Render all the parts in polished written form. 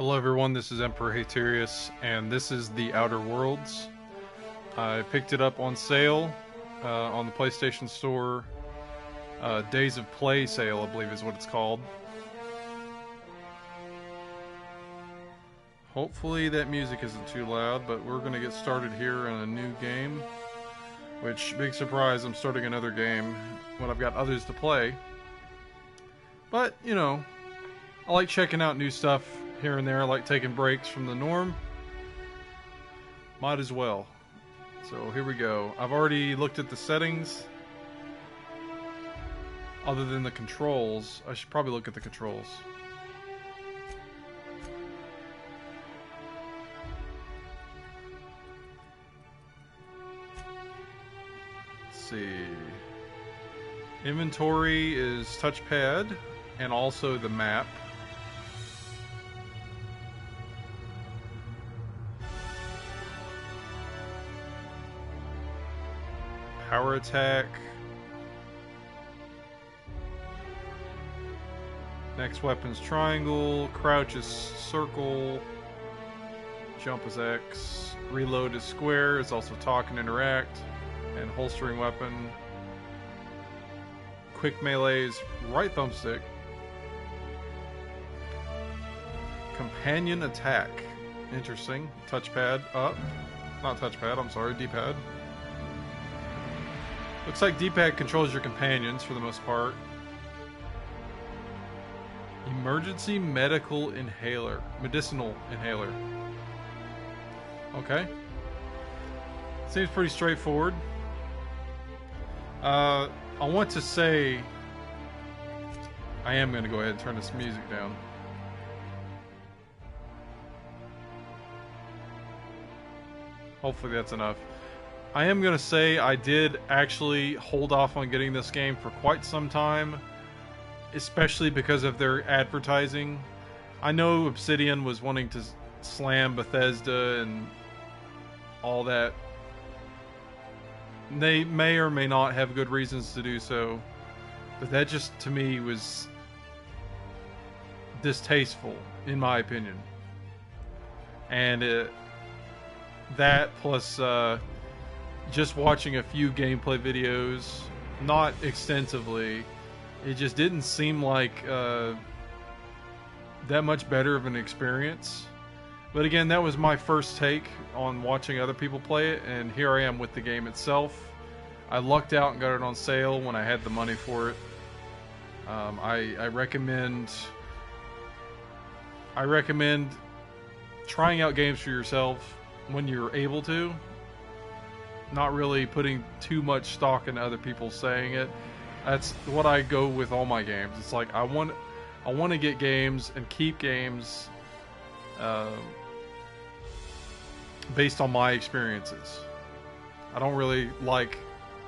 Hello everyone, this is Emperor Haterius, and this is The Outer Worlds. I picked it up on sale on the PlayStation Store. Days of Play sale, I believe is what it's called. Hopefully that music isn't too loud, but we're going to get started here in a new game. Which, big surprise, I'm starting another game when I've got others to play. But, you know, I like checking out new stuff here and there. I like taking breaks from the norm. Might as well. So here we go. I've already looked at the settings. Other than the controls, I should probably look at the controls. Let's see. Inventory is touchpad and also the map. Power attack. Next weapon's triangle. Crouch is circle. Jump is X. Reload is square. It's also talk and interact. And holstering weapon. Quick melee is right thumbstick. Companion attack. Interesting. Touchpad up. Not touchpad, I'm sorry, D-pad. Looks like D-pad controls your companions for the most part. Emergency medical inhaler. Medicinal inhaler. Okay. Seems pretty straightforward. I want to say... I am going to go ahead and turn this music down. Hopefully that's enough. I am going to say I did actually hold off on getting this game for quite some time, especially because of their advertising. I know Obsidian was wanting to slam Bethesda and all that. They may or may not have good reasons to do so, but that just, to me, was distasteful, in my opinion. And that plus... just watching a few gameplay videos, not extensively, it just didn't seem like that much better of an experience. But again, that was my first take on watching other people play it, and here I am with the game itself. I lucked out and got it on sale when I had the money for it. I recommend trying out games for yourself when you're able to. Not really putting too much stock in other people saying it. That's what I go with all my games. It's like I want to get games and keep games based on my experiences. I don't really like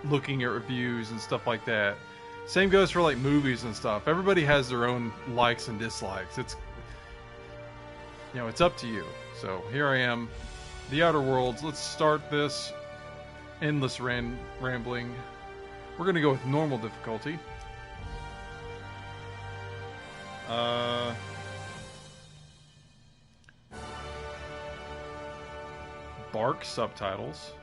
looking at reviews and stuff like that. Same goes for like movies and stuff. Everybody has their own likes and dislikes. It's, you know, it's up to you. So here I am, The Outer Worlds. Let's start this. Endless rambling. We're going to go with normal difficulty. Bark subtitles.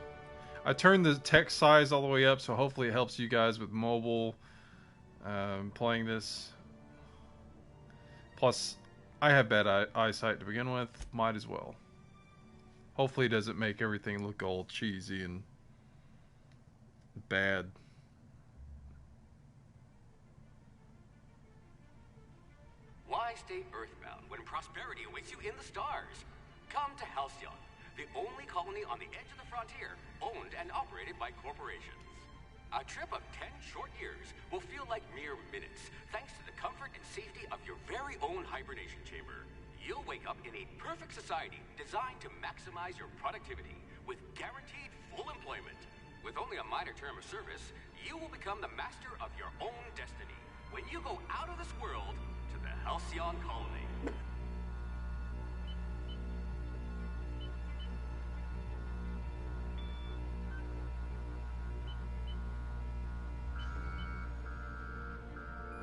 I turned the text size all the way up, so hopefully it helps you guys with mobile playing this. Plus, I have bad eyesight to begin with. Might as well. Hopefully it doesn't make everything look all cheesy and bad. Why stay earthbound when prosperity awaits you in the stars? Come to Halcyon, the only colony on the edge of the frontier, owned and operated by corporations. A trip of 10 short years will feel like mere minutes, thanks to the comfort and safety of your very own hibernation chamber. You'll wake up in a perfect society designed to maximize your productivity with guaranteed full employment. With only a minor term of service, you will become the master of your own destiny when you go out of this world to the Halcyon colony.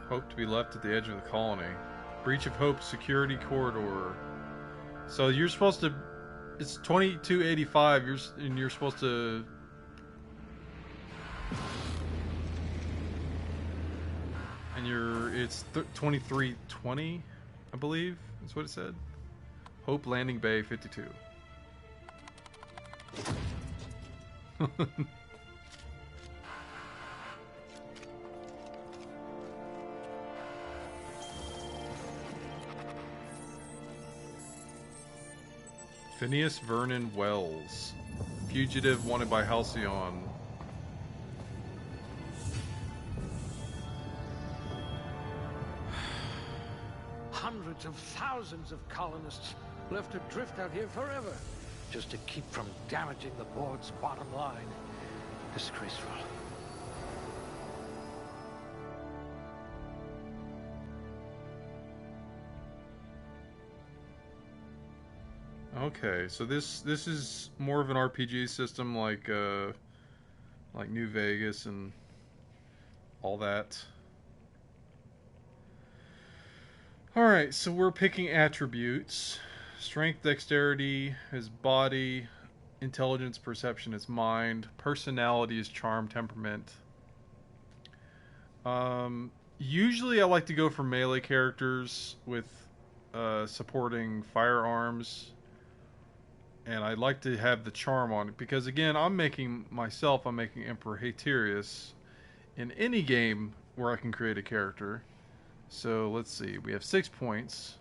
Hope to be left at the edge of the colony. Breach of Hope security corridor. So you're supposed to. It's 2285. You're supposed to. And it's 2320, I believe. That's what it said. Hope Landing Bay 52. Phineas Vernon Wells, fugitive wanted by Halcyon. Hundreds of thousands of colonists left adrift out here forever, just to keep from damaging the board's bottom line. Disgraceful. Okay, so this is more of an RPG system like New Vegas and all that. Alright, so we're picking attributes. Strength, dexterity is body. Intelligence, perception is mind. Personality is charm, temperament. Usually I like to go for melee characters with supporting firearms. And I'd like to have the charm on it. Because again, I'm making Emperor Haterius in any game where I can create a character. So let's see, we have 6 points.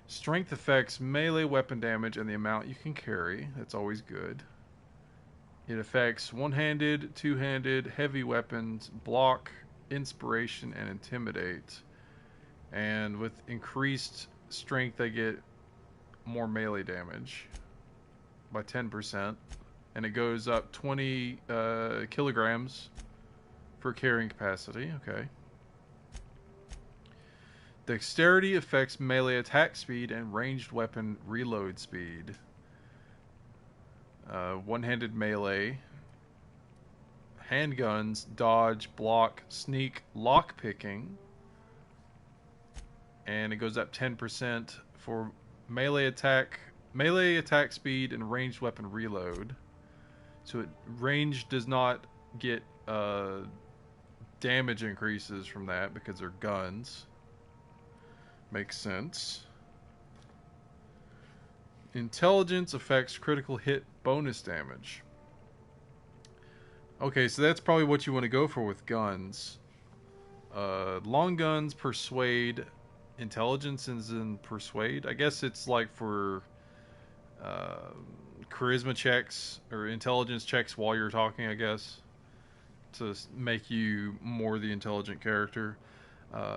Strength affects melee weapon damage and the amount you can carry. That's always good. It affects one-handed, two-handed, heavy weapons, block, inspiration, and intimidate. And with increased strength, I get more melee damage by 10%. And it goes up 20 kilograms for carrying capacity. Okay. Dexterity affects melee attack speed and ranged weapon reload speed. One-handed melee. Handguns, dodge, block, sneak, lock picking. And it goes up 10% for melee attack speed and ranged weapon reload. So range does not get damage increases from that because they're guns. Makes sense. Intelligence affects critical hit bonus damage. Okay, so that's probably what you want to go for with guns. Long guns, persuade. Intelligence is in persuade. I guess it's like for charisma checks or intelligence checks while you're talking, I guess, to make you more the intelligent character.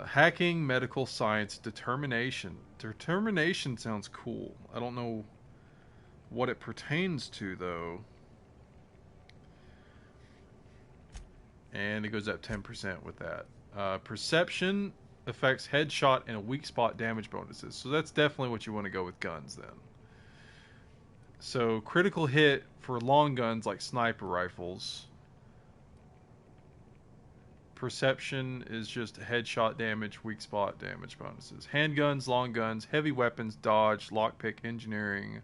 Hacking, medical science, determination. Determination sounds cool. I don't know what it pertains to, though. And it goes up 10% with that. Perception affects headshot and weak spot damage bonuses. So that's definitely what you want to go with guns, then. So critical hit for long guns like sniper rifles. Perception is just headshot damage, weak spot damage bonuses. Handguns, long guns, heavy weapons, dodge, lockpick, engineering.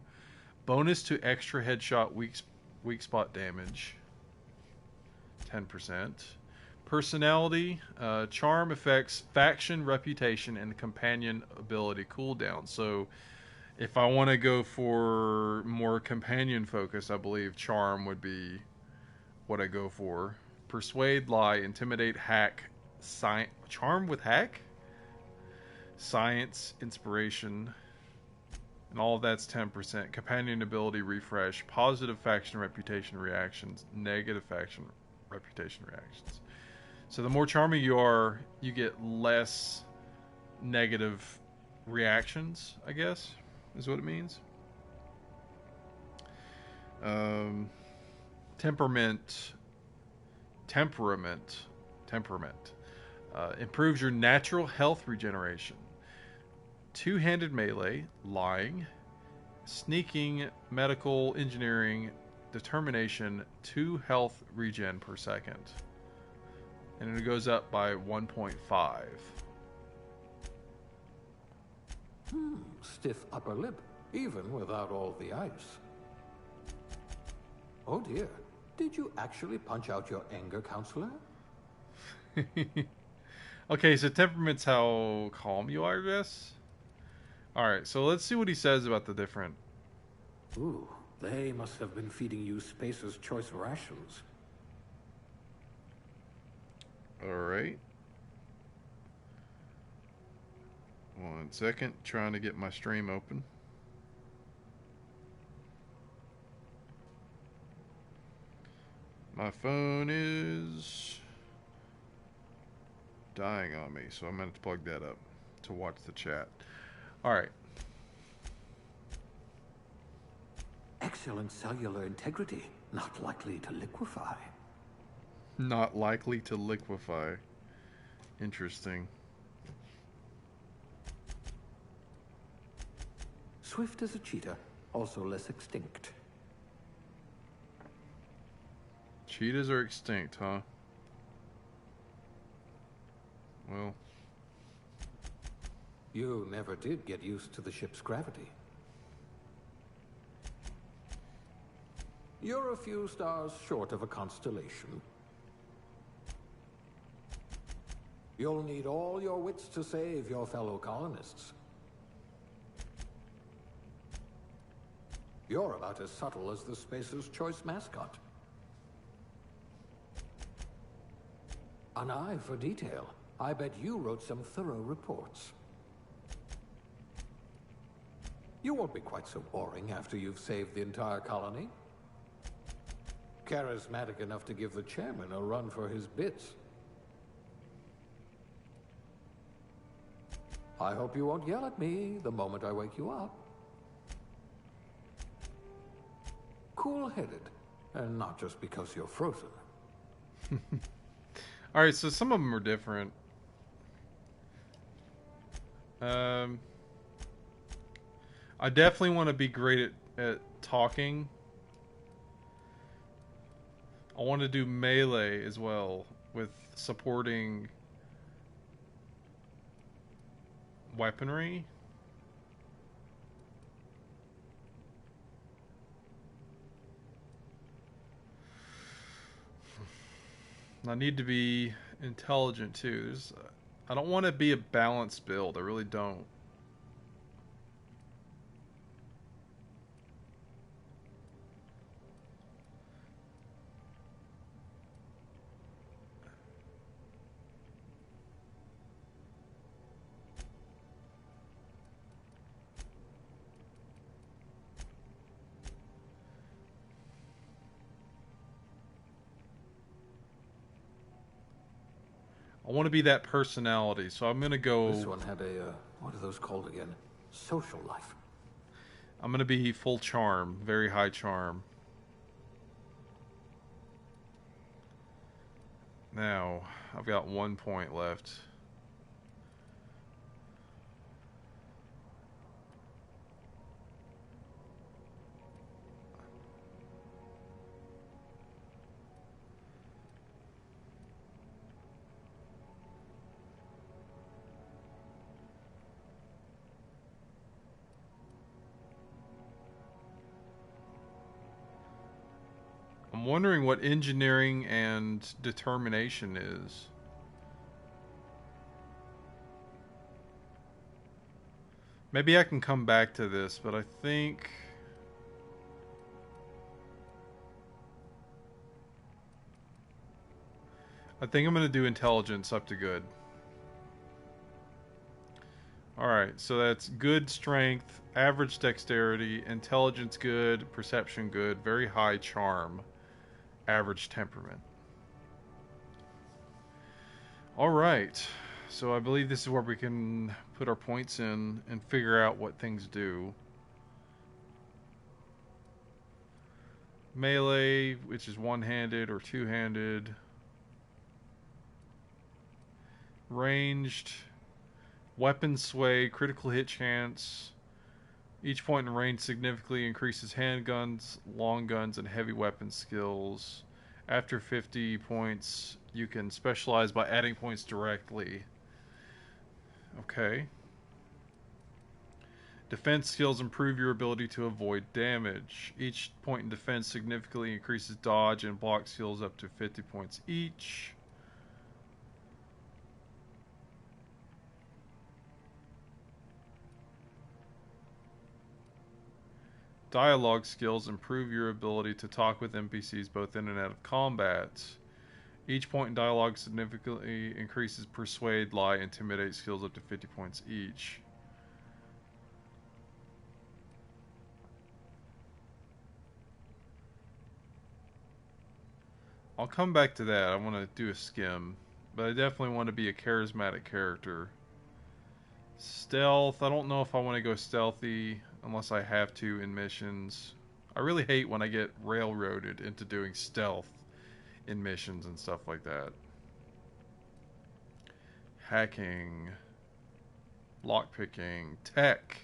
Bonus to extra headshot, weak spot damage. 10%. Personality, charm affects faction, reputation, and companion ability cooldown. So if I want to go for more companion focus, I believe charm would be what I go for. Persuade, lie, intimidate, hack, charm with hack, science, inspiration, and all of that's 10%. Companion ability refresh, positive faction reputation reactions, negative faction reputation reactions. So the more charming you are, you get less negative reactions, I guess, is what it means. Temperament. Improves your natural health regeneration. Two-handed melee, lying, sneaking, medical, engineering, determination, 2 health regen per second. And it goes up by 1.5. Stiff upper lip. even without all the ice. Oh dear, did you actually punch out your anger counselor? Okay, so temperament's how calm you are, I guess? Alright, so let's see what he says about the different... Ooh, they must have been feeding you Spacer's Choice rations. Alright. 1 second, trying to get my stream open. My phone is dying on me, so I'm going to plug that up to watch the chat. Alright. Excellent cellular integrity, not likely to liquefy. Not likely to liquefy. Interesting. Swift as a cheetah, also less extinct. Cheetahs are extinct, huh? Well. You never did get used to the ship's gravity. You're a few stars short of a constellation. You'll need all your wits to save your fellow colonists. You're about as subtle as the Spacer's Choice mascot. An eye for detail. I bet you wrote some thorough reports. You won't be quite so boring after you've saved the entire colony. Charismatic enough to give the chairman a run for his bits. I hope you won't yell at me the moment I wake you up. Cool-headed, and not just because you're frozen. Alright, so some of them are different. I definitely want to be great at talking. I want to do melee as well with supporting weaponry. I need to be intelligent too. I don't want to be a balanced build. I really don't. I want to be that personality, so I'm going to go... This one had a, what are those called again? Social life. I'm going to be full charm, very high charm. Now, I've got 1 point left. I'm wondering what engineering and determination is. Maybe I can come back to this, but I think... I'm going to do intelligence up to good. Alright, so that's good strength, average dexterity, intelligence good, perception good, very high charm, average temperament. Alright, so I believe this is where we can put our points in and figure out what things do. Melee, which is one-handed or two-handed. Ranged, weapon sway, critical hit chance. Each point in range significantly increases handguns, long guns, and heavy weapon skills. After 50 points, you can specialize by adding points directly. Okay. Defense skills improve your ability to avoid damage. Each point in defense significantly increases dodge and block skills up to 50 points each. Dialogue skills improve your ability to talk with NPCs both in and out of combat. Each point in dialogue significantly increases persuade, lie, intimidate skills up to 50 points each. I'll come back to that. I want to do a skim, but I definitely want to be a charismatic character. Stealth, I don't know if I want to go stealthy unless I have to in missions. I really hate when I get railroaded into doing stealth in missions and stuff like that. Hacking, lockpicking, tech.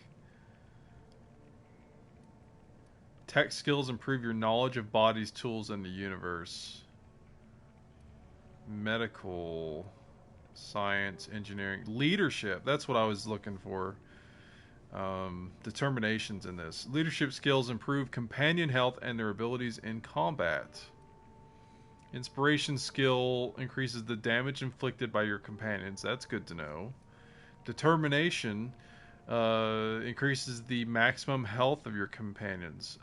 Tech skills improve your knowledge of bodies, tools, and the universe. Medical, science, engineering, leadership. That's what I was looking for. Determinations in this. Leadership skills improve companion health and their abilities in combat. Inspiration skill increases the damage inflicted by your companions. That's good to know. Determination increases the maximum health of your companions.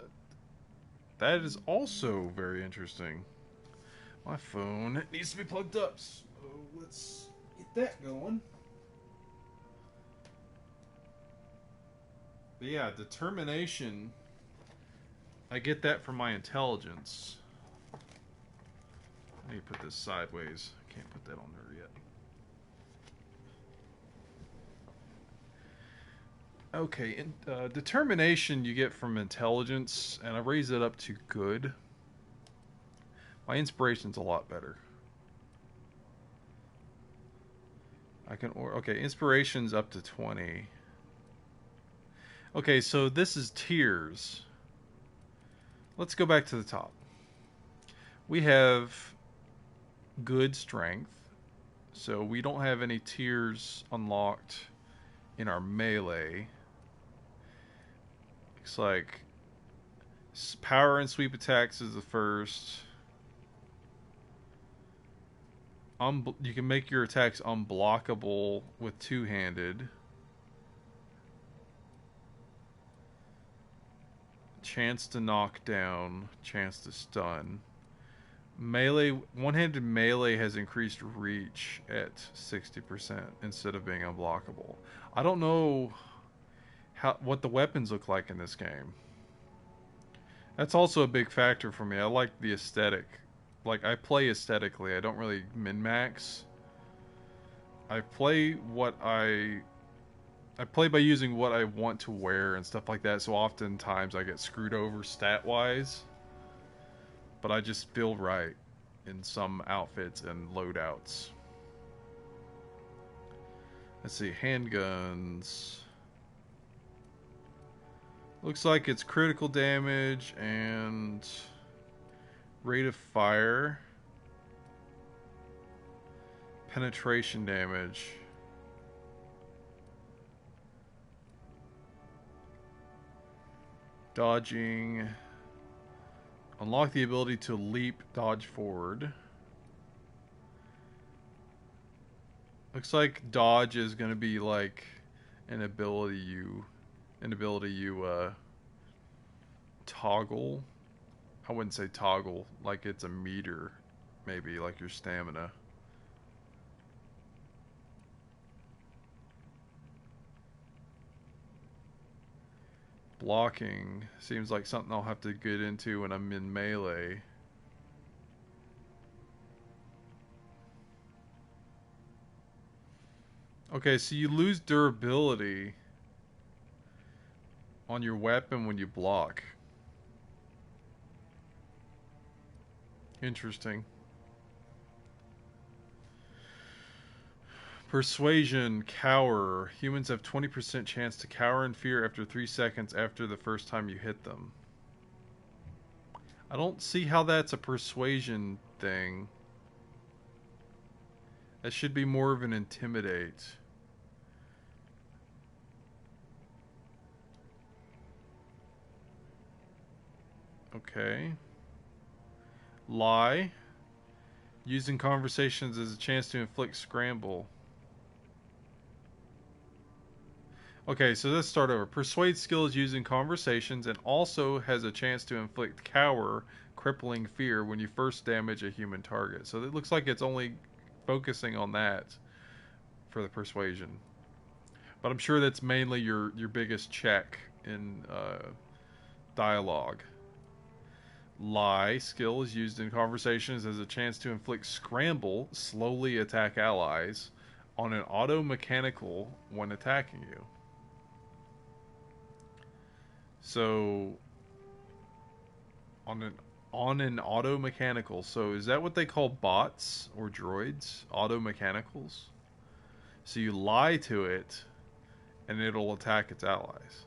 That is also very interesting. My phone needs to be plugged up, so let's get that going. But yeah, determination. I get that from my intelligence. I need to put this sideways. I can't put that on there yet. Okay, determination you get from intelligence, and I raise it up to good. My inspiration's a lot better. Okay, inspiration's up to 20. Okay, so this is tiers. Let's go back to the top. We have good strength. So we don't have any tiers unlocked in our melee. Looks like power and sweep attacks is the first. You can make your attacks unblockable with two-handed. Chance to knock down, chance to stun. Melee, one-handed melee has increased reach at 60% instead of being unblockable. I don't know what the weapons look like in this game. That's also a big factor for me. I like the aesthetic. Like, I play aesthetically. I don't really min-max. I play by using what I want to wear and stuff like that, so oftentimes I get screwed over stat-wise. But I just feel right in some outfits and loadouts. Let's see, handguns. Looks like it's critical damage and rate of fire. Penetration damage. Dodging. Unlock the ability to leap, dodge forward. Looks like dodge is going to be like an ability you toggle. I wouldn't say toggle, like it's a meter, maybe like your stamina. Blocking seems like something I'll have to get into when I'm in melee. Okay, so you lose durability on your weapon when you block. Interesting. Persuasion, cower. Humans have 20% chance to cower in fear after 3 seconds after the first time you hit them. I don't see how that's a persuasion thing. That should be more of an intimidate. Okay. Lie. Using conversations as a chance to inflict scramble. Okay, so let's start over. Persuade skill is used in conversations and also has a chance to inflict cower, crippling fear when you first damage a human target. So it looks like it's only focusing on that for the persuasion. But I'm sure that's mainly your biggest check in dialogue. Lie skill is used in conversations as a chance to inflict scramble, slowly attack allies, on an auto mechanical when attacking you. So on an auto mechanical. So is that what they call bots or droids? Auto mechanicals? So you lie to it and it'll attack its allies.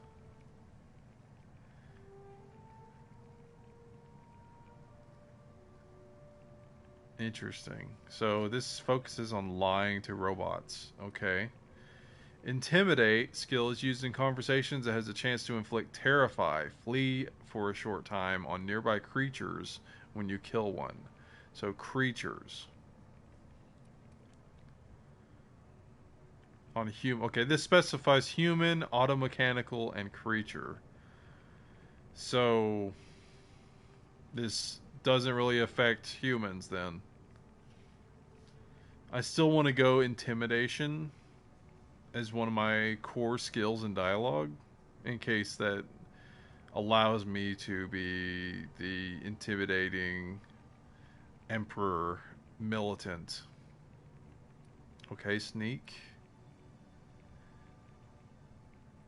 Interesting. So this focuses on lying to robots. Okay. Intimidate skill is used in conversations that has a chance to inflict terrify, flee for a short time on nearby creatures when you kill one. So creatures. On human. Okay, this specifies human, automechanical, and creature. So this doesn't really affect humans then. I still want to go intimidation as one of my core skills in dialogue, in case that allows me to be the intimidating Emperor militant. Okay, sneak.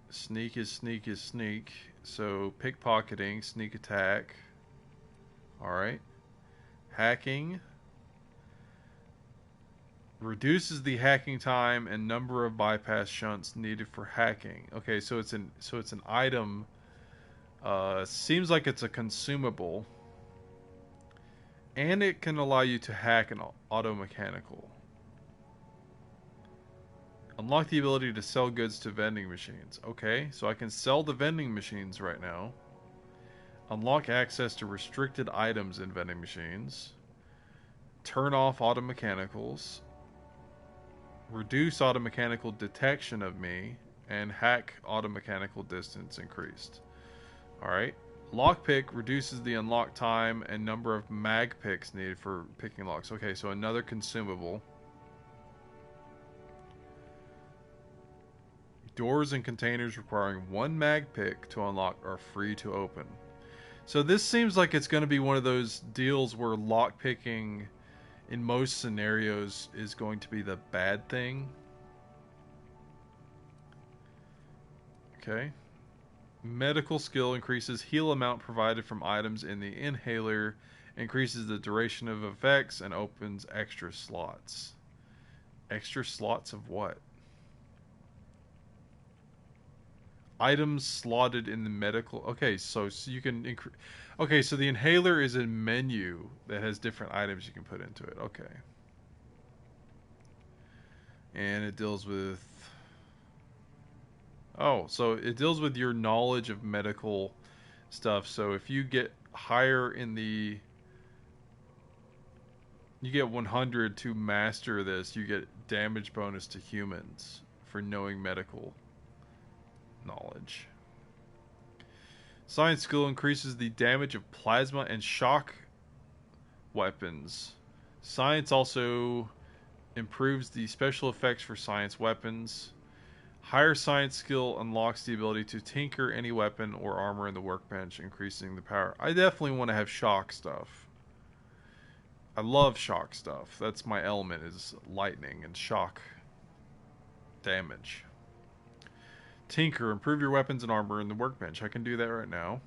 Sneak is sneak is sneak. So pickpocketing, sneak attack. Alright. Hacking. Reduces the hacking time and number of bypass shunts needed for hacking. Okay, so it's an item. Seems like it's a consumable, and it can allow you to hack an auto mechanical. Unlock the ability to sell goods to vending machines. Okay, so I can sell the vending machines right now. Unlock access to restricted items in vending machines. Turn off auto mechanicals. Reduce automechanical detection of me, and hack automechanical distance increased. Alright. Lockpick reduces the unlock time and number of mag picks needed for picking locks. Okay, so another consumable. Doors and containers requiring one mag pick to unlock are free to open. So this seems like it's going to be one of those deals where lockpicking in most scenarios is going to be the bad thing. Okay. Medical skill increases heal amount provided from items in the inhaler, increases the duration of effects, and opens extra slots. Extra slots of what? Items slotted in the medical. Okay, so you can increase. Okay, so the inhaler is a menu that has different items you can put into it. Okay. And it deals with. Oh, so it deals with your knowledge of medical stuff. So if you get higher in the. You get 100 to master this, you get damage bonus to humans for knowing medical knowledge. Science skill increases the damage of plasma and shock weapons. Science also improves the special effects for science weapons. Higher science skill unlocks the ability to tinker any weapon or armor in the workbench, increasing the power. I definitely want to have shock stuff. I love shock stuff. That's my element, is lightning and shock damage. Tinker, improve your weapons and armor in the workbench. I can do that right now.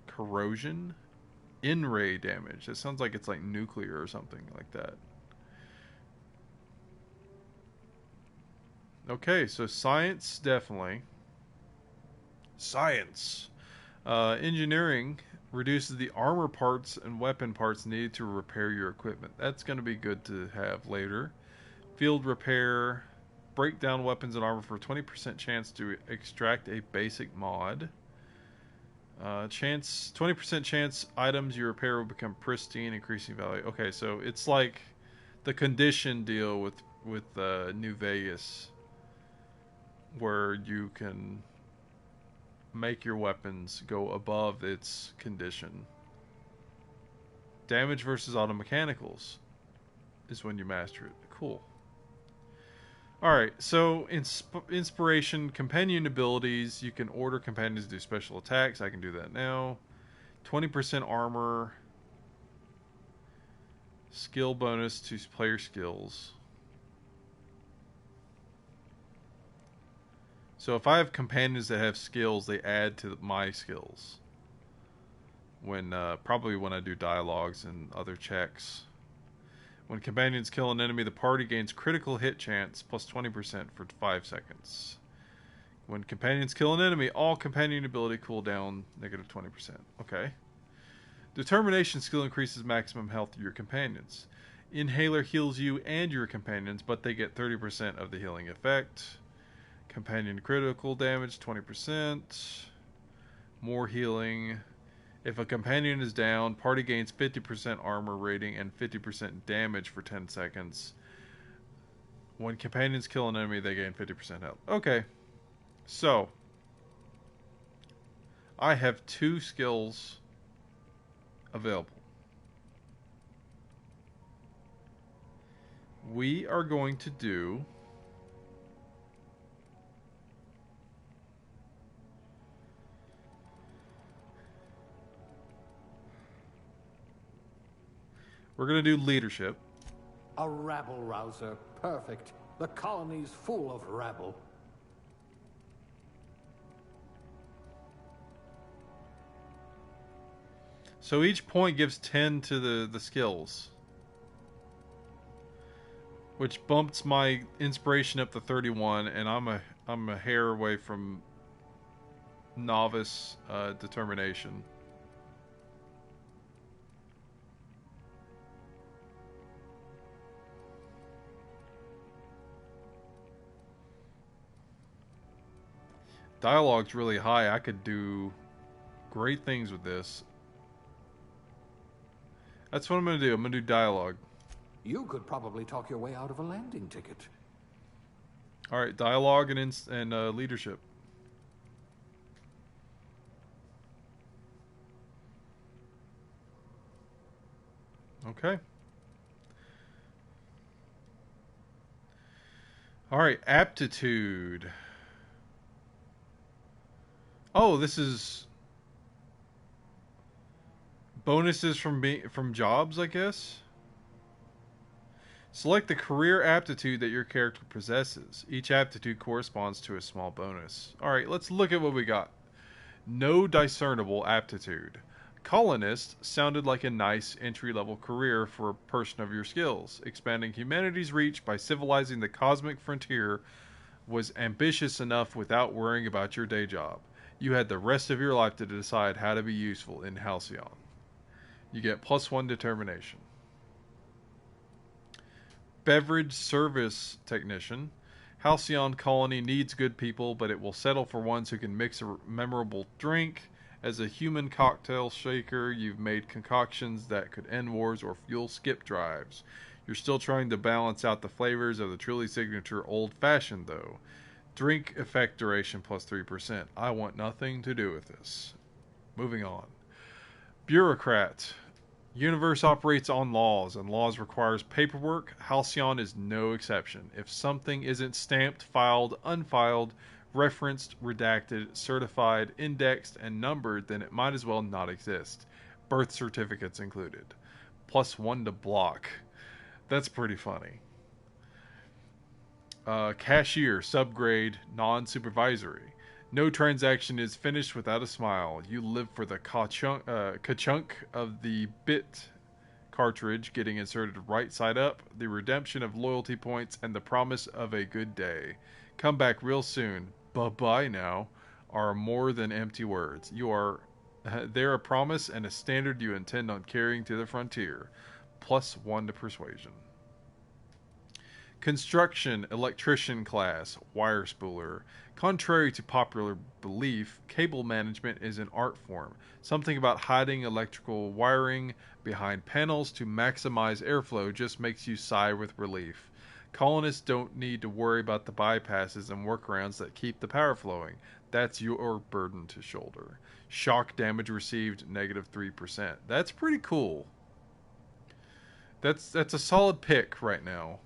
Corrosion, in-ray damage. That sounds like it's like nuclear or something like that. Okay, so science, definitely. Science. Engineering reduces the armor parts and weapon parts needed to repair your equipment. That's going to be good to have later. Field repair. Break down weapons and armor for 20% chance to extract a basic mod. Chance 20% chance items you repair will become pristine, increasing value. Okay, so it's like the condition deal with New Vegas, where you can make your weapons go above its condition. Damage versus auto mechanicals is when you master it. Cool. Alright, so inspiration, companion abilities. You can order companions to do special attacks. I can do that now. 20% armor. Skill bonus to player skills. So if I have companions that have skills, they add to my skills. Probably when I do dialogues and other checks. When companions kill an enemy, the party gains critical hit chance plus 20% for 5 seconds. When companions kill an enemy, all companion ability cooldown negative 20%. Okay. Determination skill increases maximum health of your companions. Inhaler heals you and your companions, but they get 30% of the healing effect. Companion critical damage 20%. More healing. If a companion is down, party gains 50% armor rating and 50% damage for 10 seconds. When companions kill an enemy, they gain 50% health. Okay. So, I have 2 skills available. We are going to do... We're going to do leadership. A rabble rouser. Perfect. The colony's full of rabble. So each point gives 10 to the skills, which bumps my inspiration up to 31, and I'm a hair away from novice determination. Dialogue's really high. I could do great things with this. That's what I'm going to do. I'm going to do dialogue. You could probably talk your way out of a landing ticket. All right, dialogue and leadership. Okay. All right, aptitude. Oh, this is bonuses from jobs, I guess. Select the career aptitude that your character possesses. Each aptitude corresponds to a small bonus. All right, let's look at what we got. No discernible aptitude. Colonist sounded like a nice entry-level career for a person of your skills. Expanding humanity's reach by civilizing the cosmic frontier was ambitious enough without worrying about your day job. You had the rest of your life to decide how to be useful in Halcyon. You get +1 determination. Beverage service technician. Halcyon Colony needs good people, but it will settle for ones who can mix a memorable drink. As a human cocktail shaker, you've made concoctions that could end wars or fuel skip drives. You're still trying to balance out the flavors of the truly signature old-fashioned, though. Drink effect duration +3%. I want nothing to do with this. Moving on. Bureaucrat. Universe operates on laws, and laws requires paperwork. Halcyon is no exception. If something isn't stamped, filed, unfiled, referenced, redacted, certified, indexed, and numbered, then it might as well not exist. Birth certificates included. +1 to block. That's pretty funny. Cashier, subgrade, non-supervisory. No transaction is finished without a smile. You live for the ka-chunk of the bit cartridge getting inserted right side up, the redemption of loyalty points, and the promise of a good day. Come back real soon. Bye-bye now are more than empty words. They're a promise and a standard you intend on carrying to the frontier. +1 to persuasion. Construction electrician class, wire spooler. Contrary to popular belief, cable management is an art form, something about hiding electrical wiring behind panels to maximize airflow just makes you sigh with relief. Colonists don't need to worry about the bypasses and workarounds that keep the power flowing. That's your burden to shoulder. Shock damage received, negative 3%. That's pretty cool. That's a solid pick right now.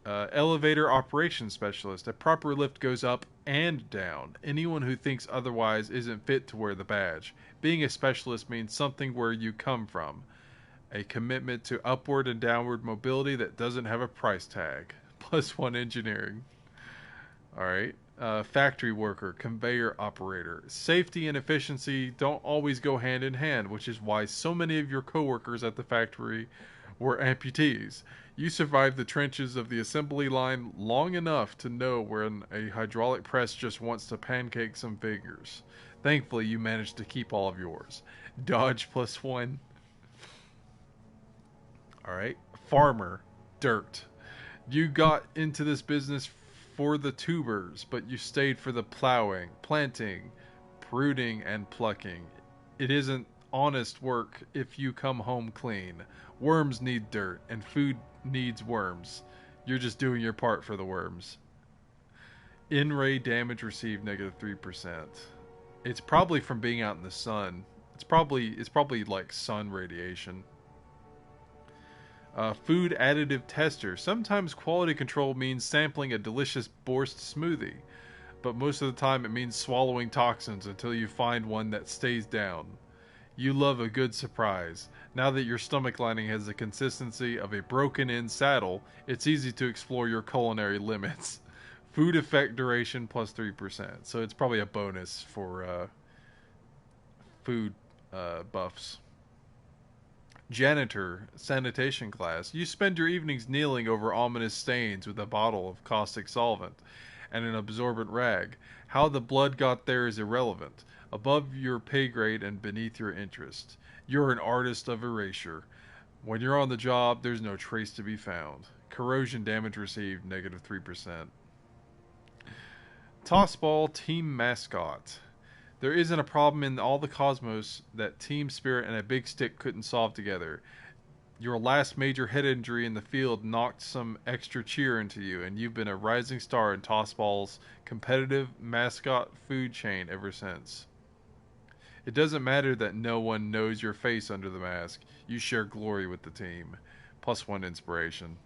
Elevator operations specialist. A proper lift goes up and down. Anyone who thinks otherwise isn't fit to wear the badge. Being a specialist means something where you come from. A commitment to upward and downward mobility that doesn't have a price tag. +1 engineering. Alright. Factory worker, conveyor operator. Safety and efficiency don't always go hand in hand, which is why so many of your coworkers at the factory were amputees. You survived the trenches of the assembly line long enough to know when a hydraulic press just wants to pancake some figures. Thankfully, you managed to keep all of yours. Dodge +1. Alright. Farmer, dirt. You got into this business for the tubers, but you stayed for the plowing, planting, pruning, and plucking. It isn't honest work if you come home clean. Worms need dirt, and food needs worms. You're just doing your part for the worms. In-ray damage received, negative 3%. It's probably from being out in the sun. It's probably like sun radiation. Food additive tester. Sometimes quality control means sampling a delicious Borst smoothie, but most of the time it means swallowing toxins until you find one that stays down. You love a good surprise. Now that your stomach lining has the consistency of a broken-in saddle, it's easy to explore your culinary limits. Food effect duration +3%, so it's probably a bonus for food buffs. Janitor, sanitation class. You spend your evenings kneeling over ominous stains with a bottle of caustic solvent and an absorbent rag. How the blood got there is irrelevant, above your pay grade and beneath your interest. You're an artist of erasure. When you're on the job, there's no trace to be found. Corrosion damage received, negative 3%. Tossball team mascot. There isn't a problem in all the cosmos that team spirit and a big stick couldn't solve together. Your last major head injury in the field knocked some extra cheer into you, and you've been a rising star in Tossball's competitive mascot food chain ever since. It doesn't matter that no one knows your face under the mask. You share glory with the team. +1 inspiration.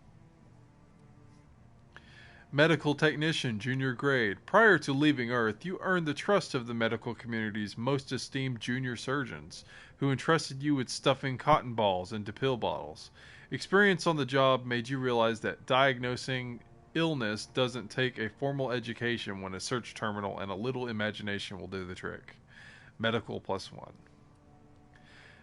Medical technician, junior grade. Prior to leaving Earth, you earned the trust of the medical community's most esteemed junior surgeons, who entrusted you with stuffing cotton balls into pill bottles. Experience on the job made you realize that diagnosing illness doesn't take a formal education when a search terminal and a little imagination will do the trick. Medical +1.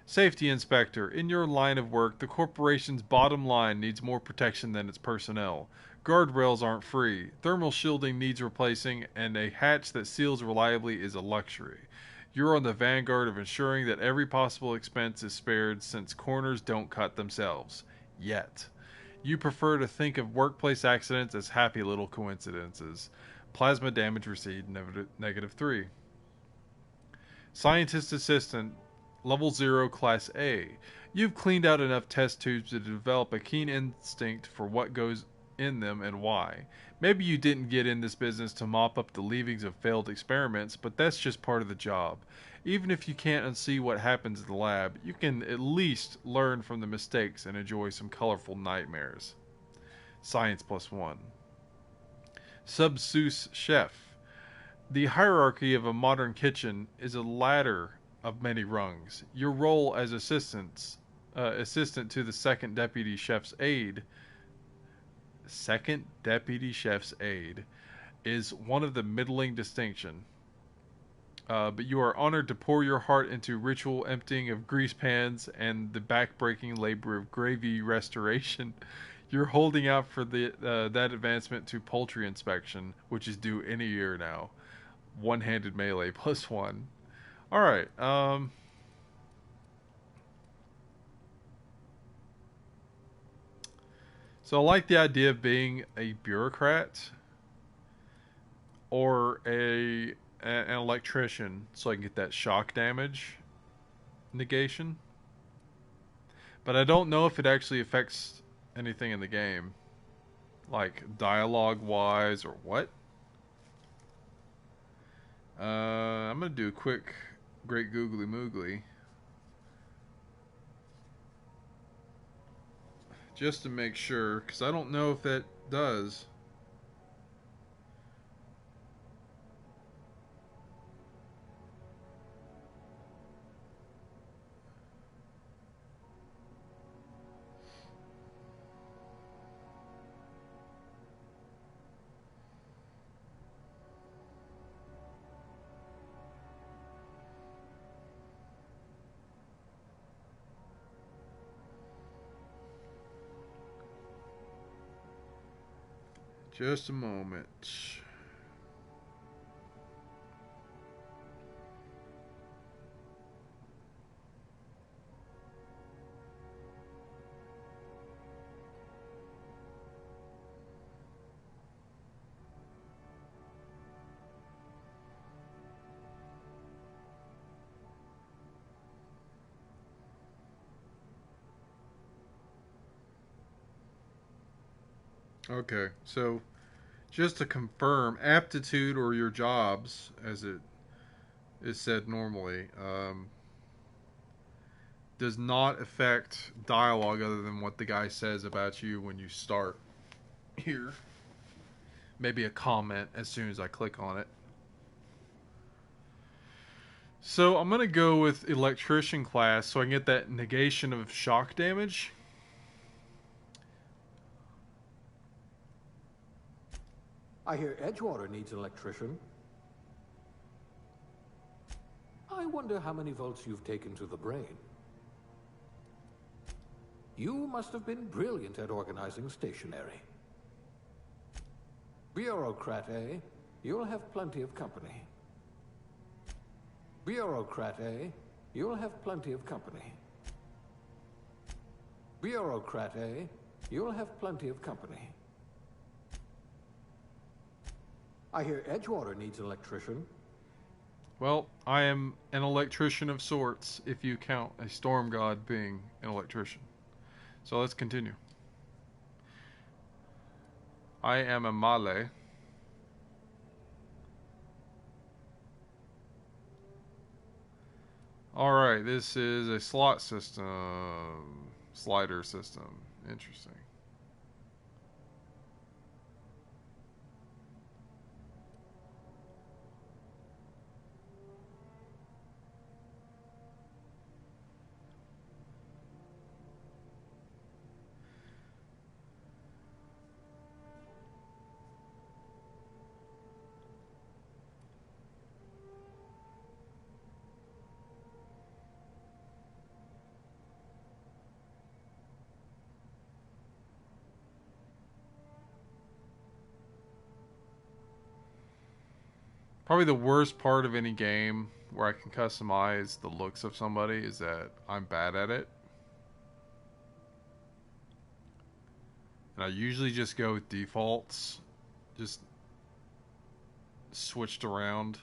Safety inspector. In your line of work, the corporation's bottom line needs more protection than its personnel. Guardrails aren't free. Thermal shielding needs replacing, and a hatch that seals reliably is a luxury. You're on the vanguard of ensuring that every possible expense is spared since corners don't cut themselves. Yet. You prefer to think of workplace accidents as happy little coincidences. Plasma damage received, negative 3. Scientist assistant, level 0, class A. You've cleaned out enough test tubes to develop a keen instinct for what goes in them and why. Maybe you didn't get in this business to mop up the leavings of failed experiments, but that's just part of the job. Even if you can't unsee what happens in the lab, you can at least learn from the mistakes and enjoy some colorful nightmares. Science +1. Subsous chef. The hierarchy of a modern kitchen is a ladder of many rungs. Your role as assistant to the second deputy chef's aide is one of the middling distinction. But you are honored to pour your heart into ritual emptying of grease pans and the back-breaking labor of gravy restoration. You're holding out for that advancement to poultry inspection, which is due any year now. One-handed melee +1. Alright, So I like the idea of being a bureaucrat or an electrician, so I can get that shock damage negation. But I don't know if it actually affects anything in the game, like dialogue wise or what. I'm gonna do a quick great googly moogly just to make sure, because I don't know if that does. Just a moment. Okay, so just to confirm, aptitude or your jobs, as it is said normally, does not affect dialogue other than what the guy says about you when you start here. Maybe a comment as soon as I click on it. So I'm going to go with electrician class so I can get that negation of shock damage. I hear Edgewater needs an electrician. I wonder how many volts you've taken to the brain. You must have been brilliant at organizing stationery. Bureaucrat, eh? You'll have plenty of company. Bureaucrat, eh? You'll have plenty of company. Bureaucrat, eh? You'll have plenty of company. I hear Edgewater needs an electrician. Well, I am an electrician of sorts, if you count a storm god being an electrician. So let's continue. I am a male. Alright, this is a slot system. Slider system. Interesting. Probably the worst part of any game where I can customize the looks of somebody is that I'm bad at it. And I usually just go with defaults. Just switched around.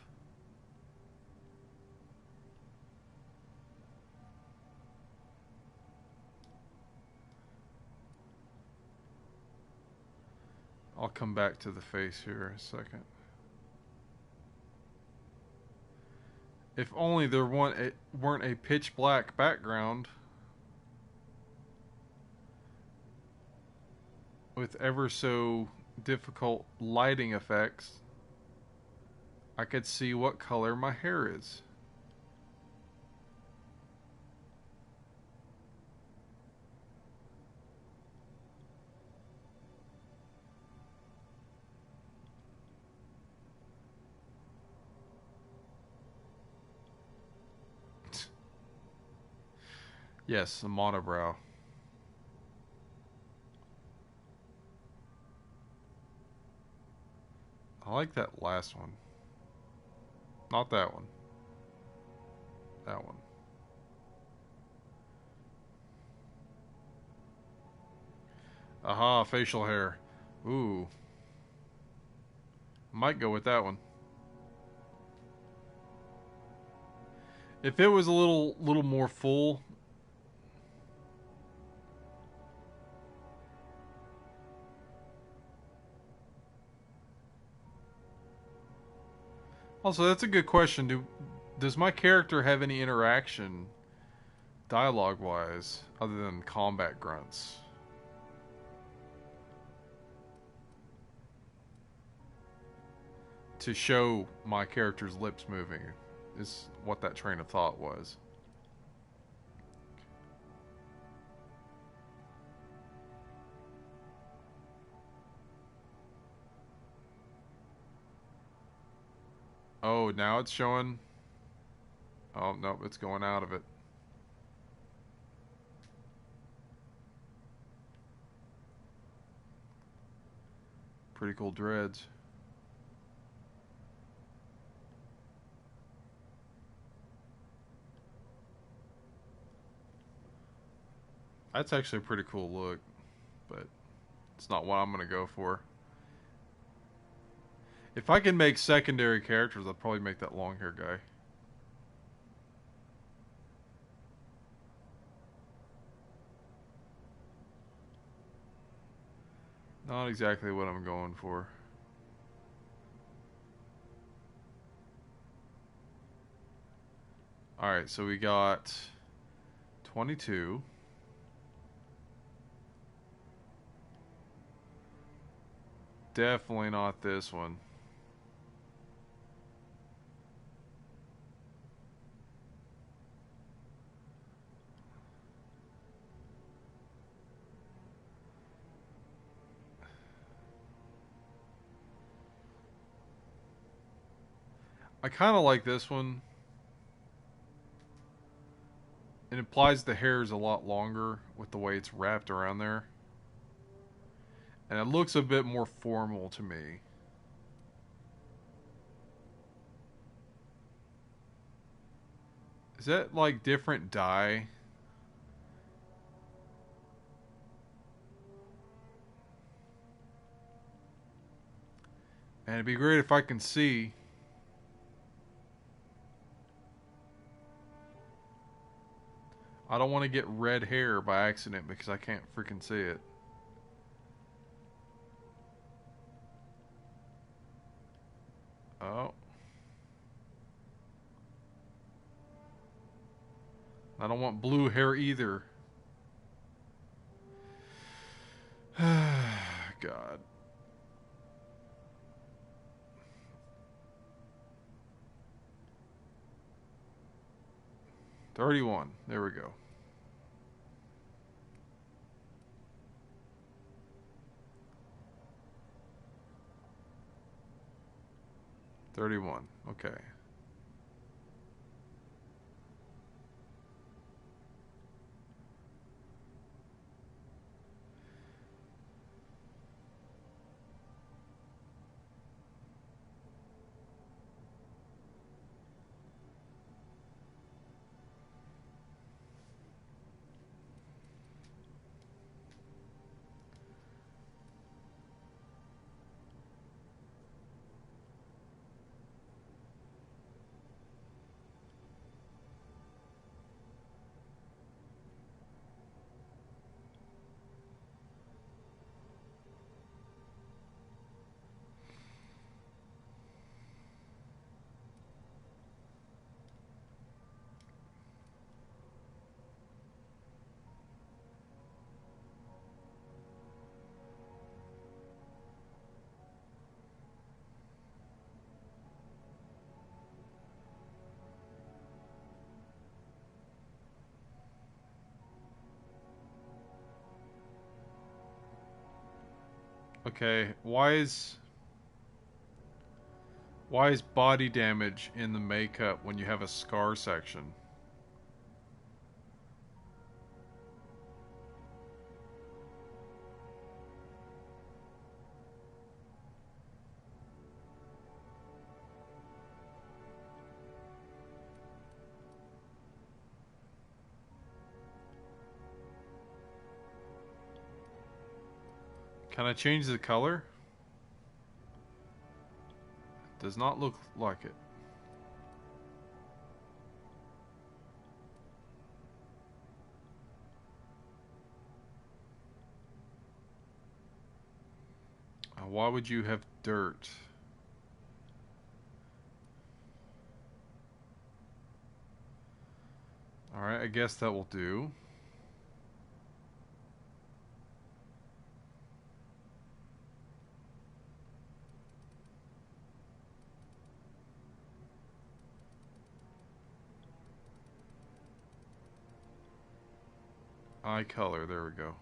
I'll come back to the face here in a second. If only there weren't a pitch black background with ever so difficult lighting effects, I could see what color my hair is. Yes, a monobrow. I like that last one. Not that one. That one. Aha, facial hair. Ooh. Might go with that one. If it was a little more full. Also, that's a good question. Does my character have any interaction, dialogue-wise, other than combat grunts? To show my character's lips moving is what that train of thought was. Oh, now it's showing. Oh, nope, it's going out of it. Pretty cool dreads. That's actually a pretty cool look, but it's not what I'm going to go for. If I can make secondary characters, I'd probably make that long hair guy. Not exactly what I'm going for. Alright, so we got 22. Definitely not this one. I kind of like this one. It implies the hair is a lot longer with the way it's wrapped around there. And it looks a bit more formal to me. Is that like different dye? And it'd be great if I can see. I don't want to get red hair by accident because I can't freaking see it. Oh. I don't want blue hair either. God. $31. There we go. $31. Okay. Okay, why is body damage in the makeup when you have a scar section? Can I change the color? Does not look like it. Why would you have dirt? Alright, I guess that will do. Eye color, there we go.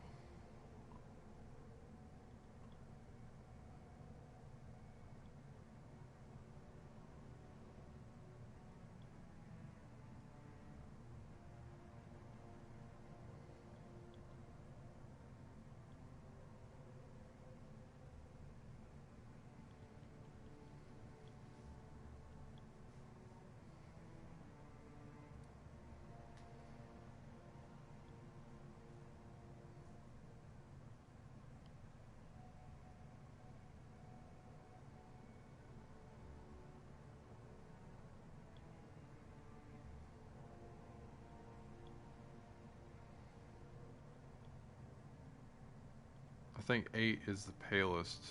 I think 8 is the palest.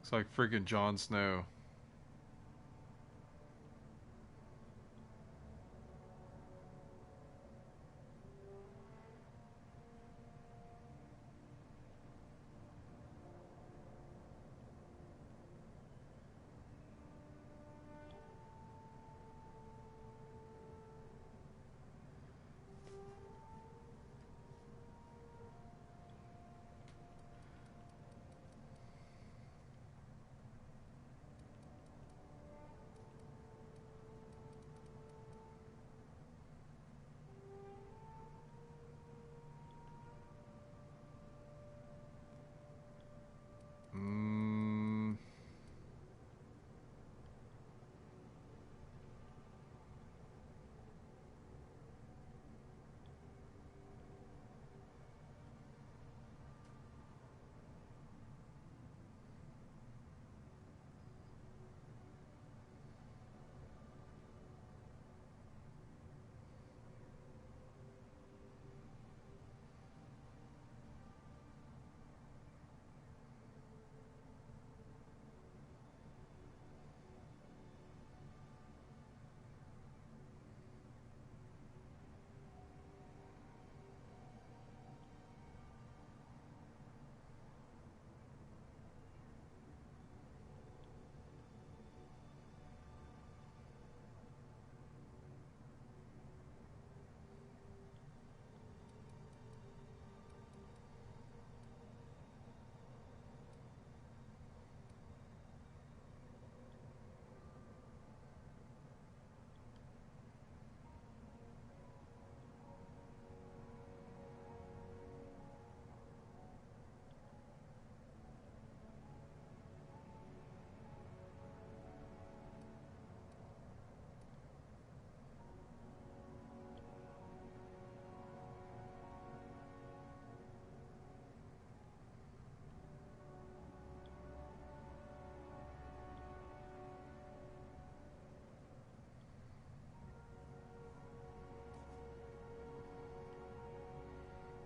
Looks like freaking Jon Snow.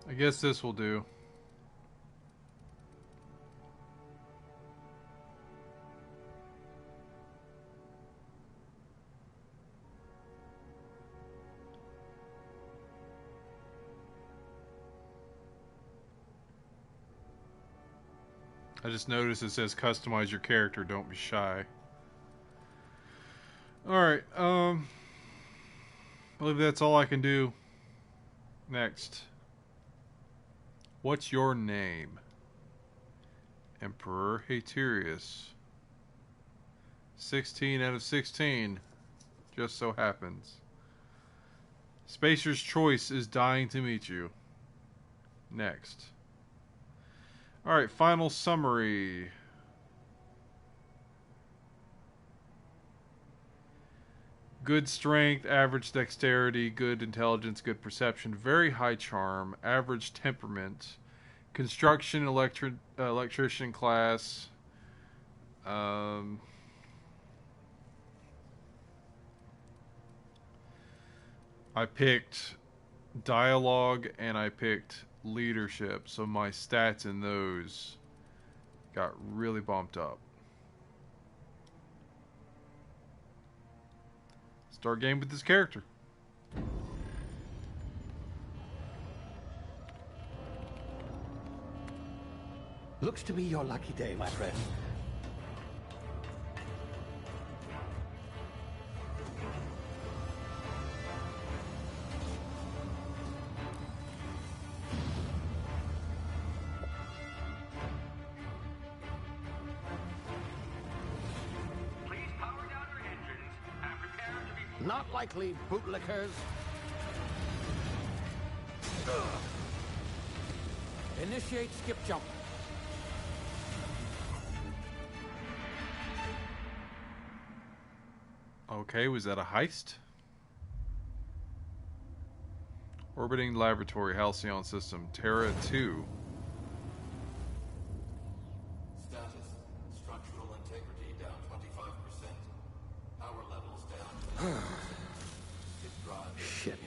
I guess this will do. I just noticed it says customize your character, don't be shy. Alright, I believe that's all I can do. Next. What's your name? Emperor Haterius. 16 out of 16. Just so happens. Spacer's Choice is dying to meet you. Next. Alright, final summary. good strength, average dexterity, good intelligence, good perception, very high charm, average temperament, construction, electrician class. I picked dialogue and I picked leadership, so my stats in those got really bumped up. Start game with this character. Looks to be your lucky day, my friend. Please power down your engines and prepare to be... Not likely, bootlickers. Initiate skip jump. Okay, was that a heist? Orbiting laboratory, Halcyon system, Terra 2. Status. Structural integrity down 25%. Power levels down. It drives. Shit.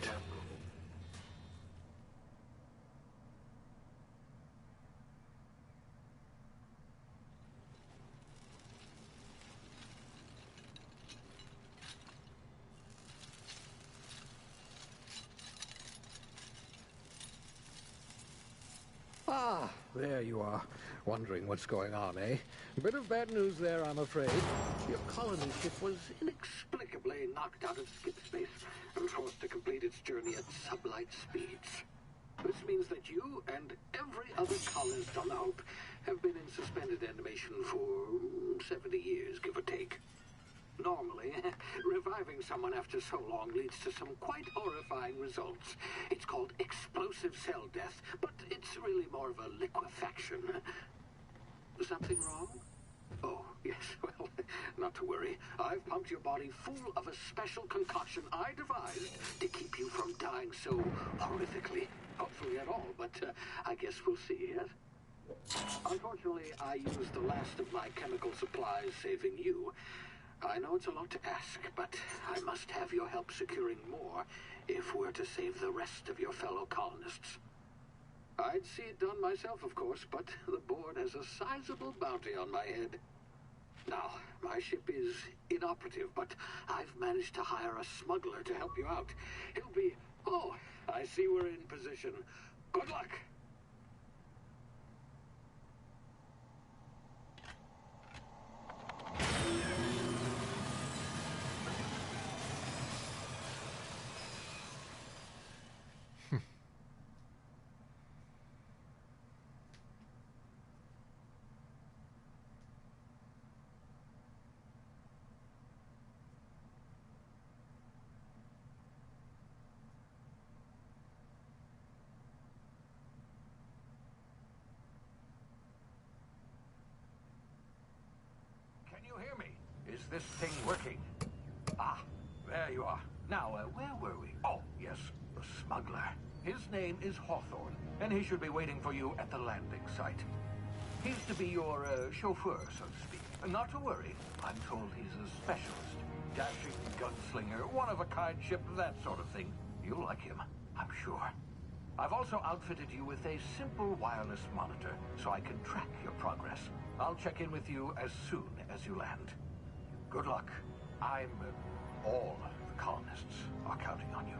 Ah, there you are. Wondering what's going on, eh? Bit of bad news there, I'm afraid. Your colony ship was inexplicably knocked out of skip space and forced to complete its journey at sublight speeds. This means that you and every other colonist on the Hope have been in suspended animation for 70 years, give or take. Normally, reviving someone after so long leads to some quite horrifying results. It's called explosive cell death, but it's really more of a liquefaction. Something wrong? Oh, yes, well, not to worry. I've pumped your body full of a special concoction I devised to keep you from dying so horrifically. Hopefully at all, but I guess we'll see, yes? Unfortunately, I used the last of my chemical supplies saving you. I know it's a lot to ask, but I must have your help securing more if we're to save the rest of your fellow colonists. I'd see it done myself, of course, but the board has a sizable bounty on my head. Now, my ship is inoperative, but I've managed to hire a smuggler to help you out. He'll be... Oh, I see we're in position. Good luck! Can you hear me? Is this thing working? Ah, there you are. Now, where were we? Oh, yes, the smuggler. His name is Hawthorne, and he should be waiting for you at the landing site. He's to be your chauffeur, so to speak. Not to worry. I'm told he's a specialist. Dashing gunslinger, one-of-a-kind ship, that sort of thing. You'll like him, I'm sure. I've also outfitted you with a simple wireless monitor, so I can track your progress. I'll check in with you as soon as you land. Good luck. All the colonists are counting on you.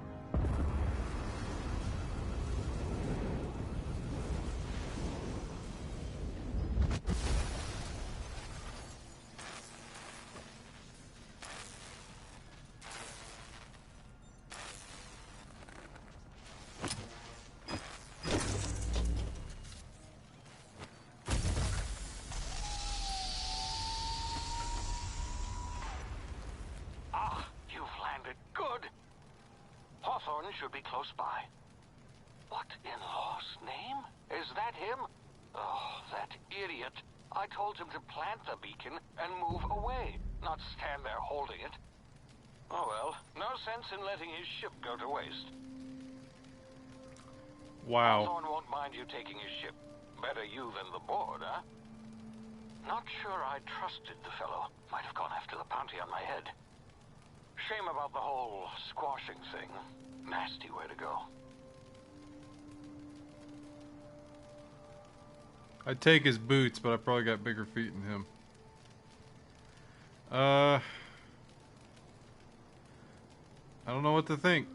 Should be close by. What in law's name? Is that him? Oh, that idiot. I told him to plant the beacon and move away, not stand there holding it. Oh well, no sense in letting his ship go to waste. Wow. Hawthorne won't mind you taking his ship. Better you than the board, huh? Not sure I trusted the fellow. Might have gone after the bounty on my head. Shame about the whole squashing thing. Nasty way to go. I'd take his boots, but I probably got bigger feet than him. I don't know what to think.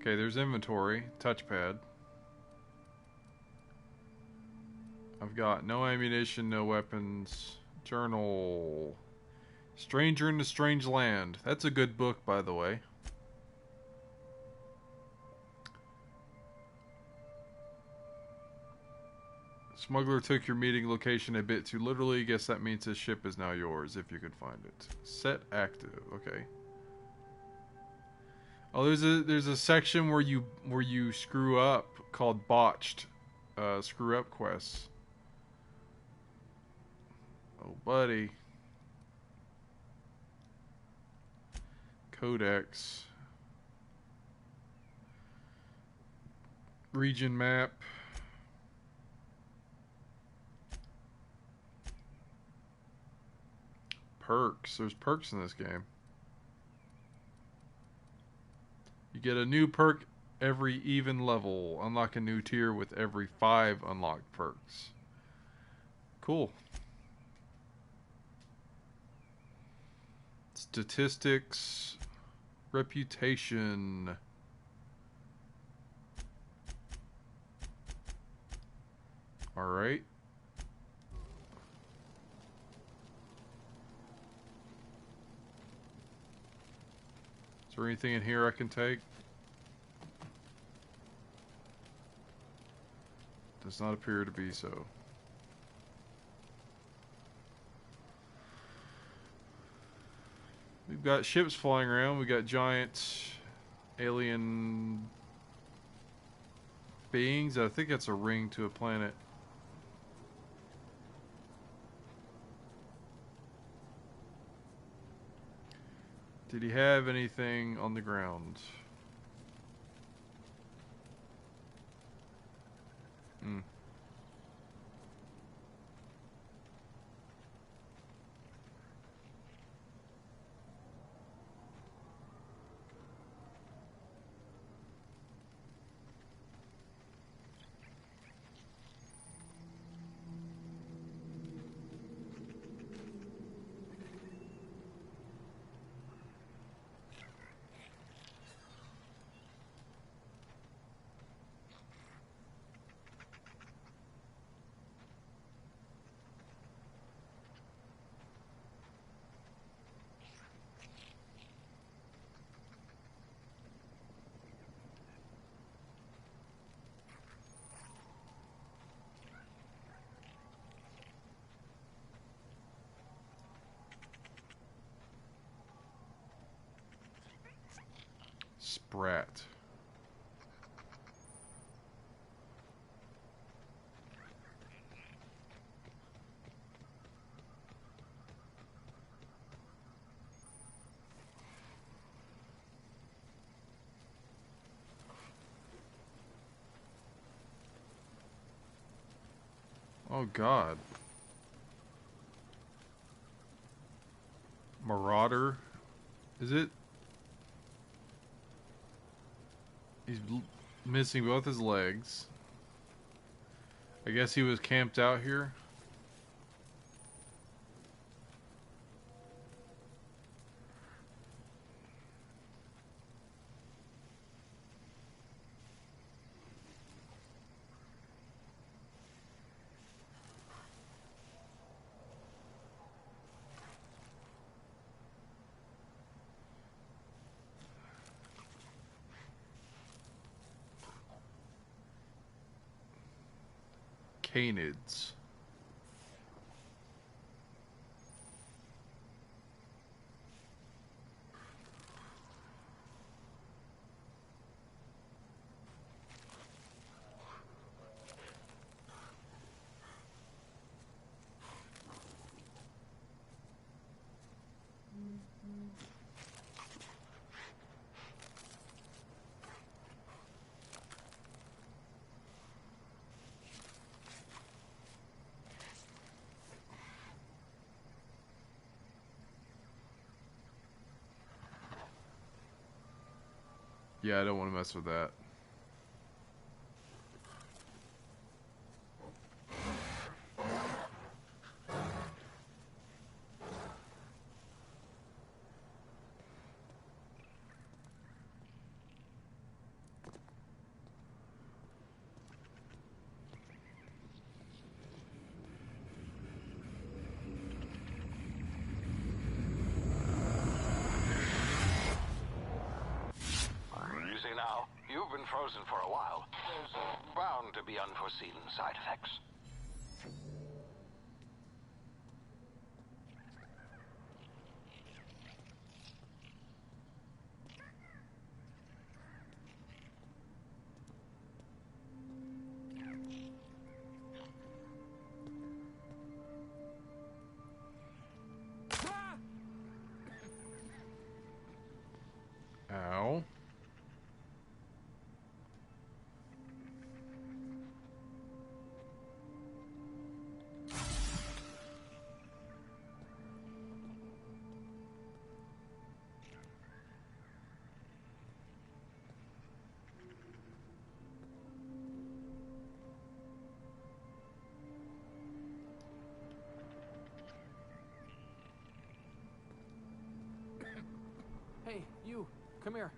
Okay, there's inventory, touchpad. I've got no ammunition, no weapons. Journal. Stranger in a Strange Land. That's a good book, by the way. Smuggler took your meeting location a bit too literally. Guess that means his ship is now yours, if you could find it. Set active. Okay. Oh, there's a section where you screw up called botched. Screw up quests. Oh, buddy. Codex. Region map. Perks. There's perks in this game. You get a new perk every even level. Unlock a new tier with every 5 unlocked perks. Cool. Statistics. Reputation. Alright. Is there anything in here I can take? Does not appear to be so. We've got ships flying around. We got giant alien beings. I think that's a ring to a planet. Did he have anything on the ground? Hmm. Sprat. Oh God. Marauder. Is it? He's missing both his legs. I guess he was camped out here. Canids. Yeah, I don't want to mess with that. You see now, you've been frozen for a while. There's bound to be unforeseen side effects. Ow. Hey, you, come here.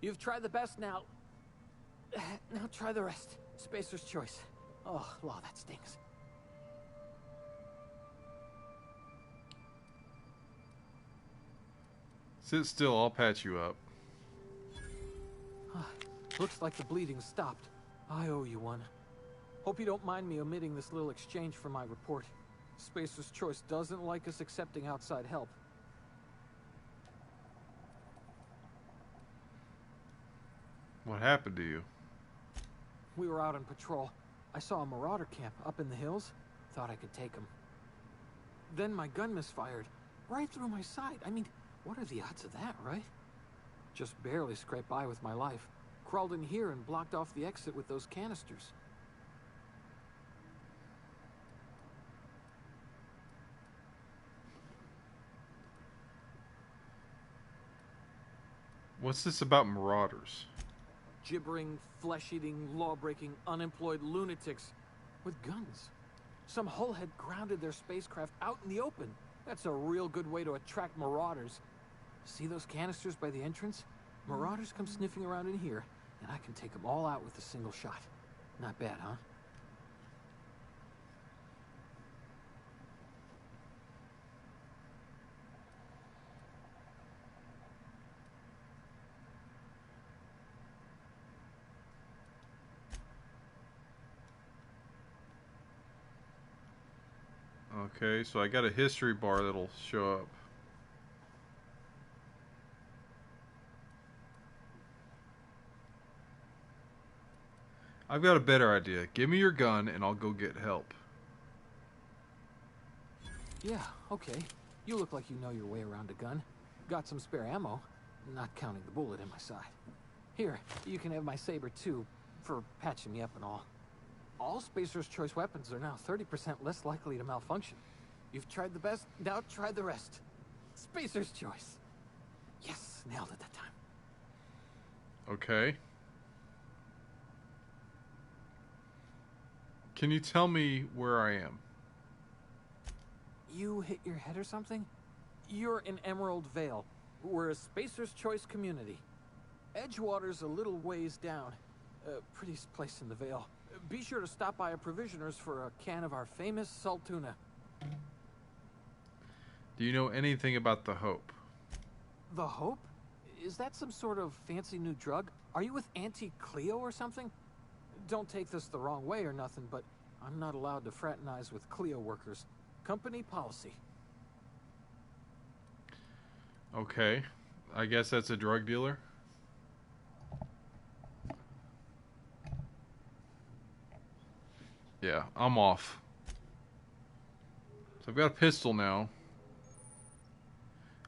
You've tried the best now. Now try the rest. Spacer's choice. Oh, law, that stings. Sit still, I'll patch you up. Looks like the bleeding stopped. I owe you one. Hope you don't mind me omitting this little exchange from my report. Spacer's choice doesn't like us accepting outside help. What happened to you? We were out on patrol. I saw a marauder camp up in the hills. Thought I could take him. Then my gun misfired. Right through my side. I mean, what are the odds of that, right? Just barely scraped by with my life. Crawled in here and blocked off the exit with those canisters. What's this about marauders? Gibbering, flesh-eating, law-breaking, unemployed lunatics with guns. Some hullhead grounded their spacecraft out in the open. That's a real good way to attract marauders. See those canisters by the entrance? Marauders come sniffing around in here, and I can take them all out with a single shot. Not bad, huh? Okay, so I got a history bar that'll show up. I've got a better idea. Give me your gun and I'll go get help. Yeah, okay. You look like you know your way around a gun. Got some spare ammo, not counting the bullet in my side. Here, you can have my saber too, for patching me up and all. All Spacer's choice weapons are now 30% less likely to malfunction. You've tried the best, now try the rest. Spacer's choice. Yes, nailed it that time. Okay. Can you tell me where I am? You hit your head or something? You're in Emerald Vale. We're a Spacer's choice community. Edgewater's a little ways down. Prettiest place in the Vale. Be sure to stop by a provisioner's for a can of our famous salt tuna. Do you know anything about the Hope? The Hope? Is that some sort of fancy new drug? Are you with Auntie Cleo or something? Don't take this the wrong way or nothing, but I'm not allowed to fraternize with Cleo workers. Company policy. Okay. I guess that's a drug dealer. Yeah, I'm off. So I've got a pistol now.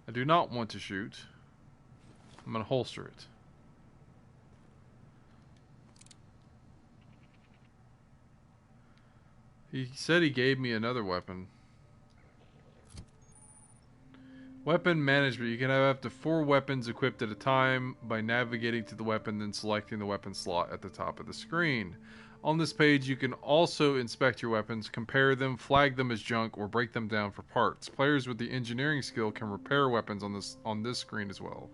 I do not want to shoot. I'm going to holster it. He said he gave me another weapon. Weapon management. You can have up to 4 weapons equipped at a time by navigating to the weapon, then selecting the weapon slot at the top of the screen. On this page, you can also inspect your weapons, compare them, flag them as junk, or break them down for parts. Players with the engineering skill can repair weapons on this screen as well.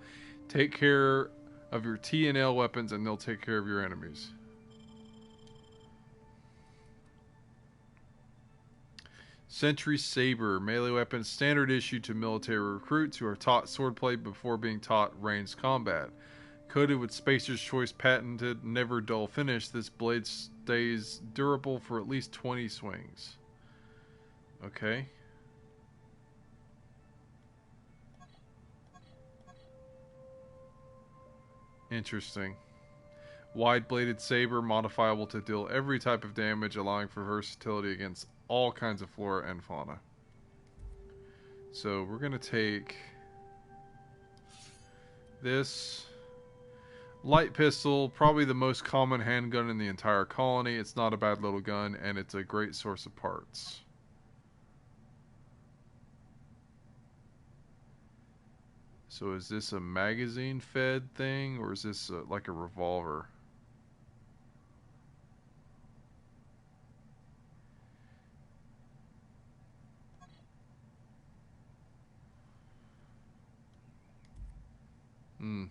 Take care of your T and L weapons, and they'll take care of your enemies. Sentry Saber, melee weapon, standard issue to military recruits who are taught swordplay before being taught ranged combat. Coated with Spacer's Choice patented never dull finish, this blade stays durable for at least 20 swings. Okay. Interesting. Wide-bladed saber, modifiable to deal every type of damage, allowing for versatility against all kinds of flora and fauna. So we're going to take this light pistol, probably the most common handgun in the entire colony. It's not a bad little gun, and it's a great source of parts. So is this a magazine-fed thing, or is this like a revolver? Hmm.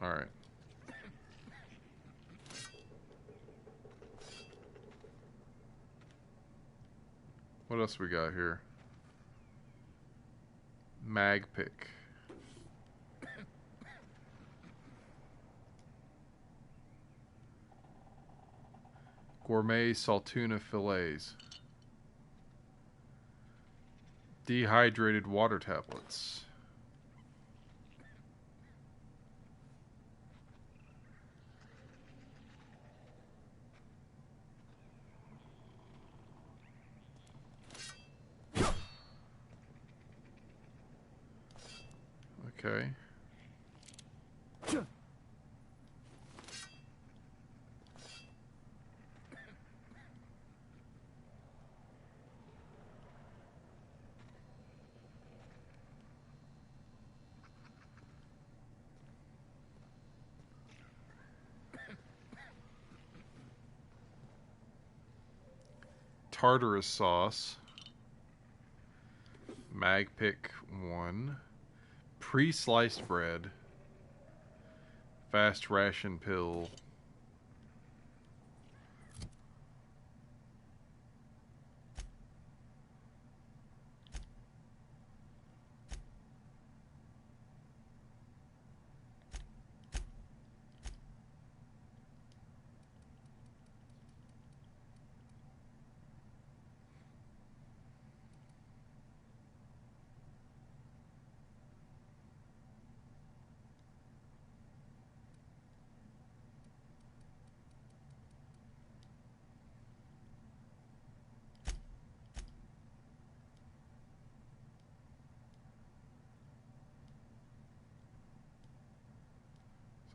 All right. What else we got here? Mag pick. Gourmet Saltuna fillets. Dehydrated water tablets. Okay. Tartarus sauce. Mag pick 1. Pre-sliced bread. Fast ration pill.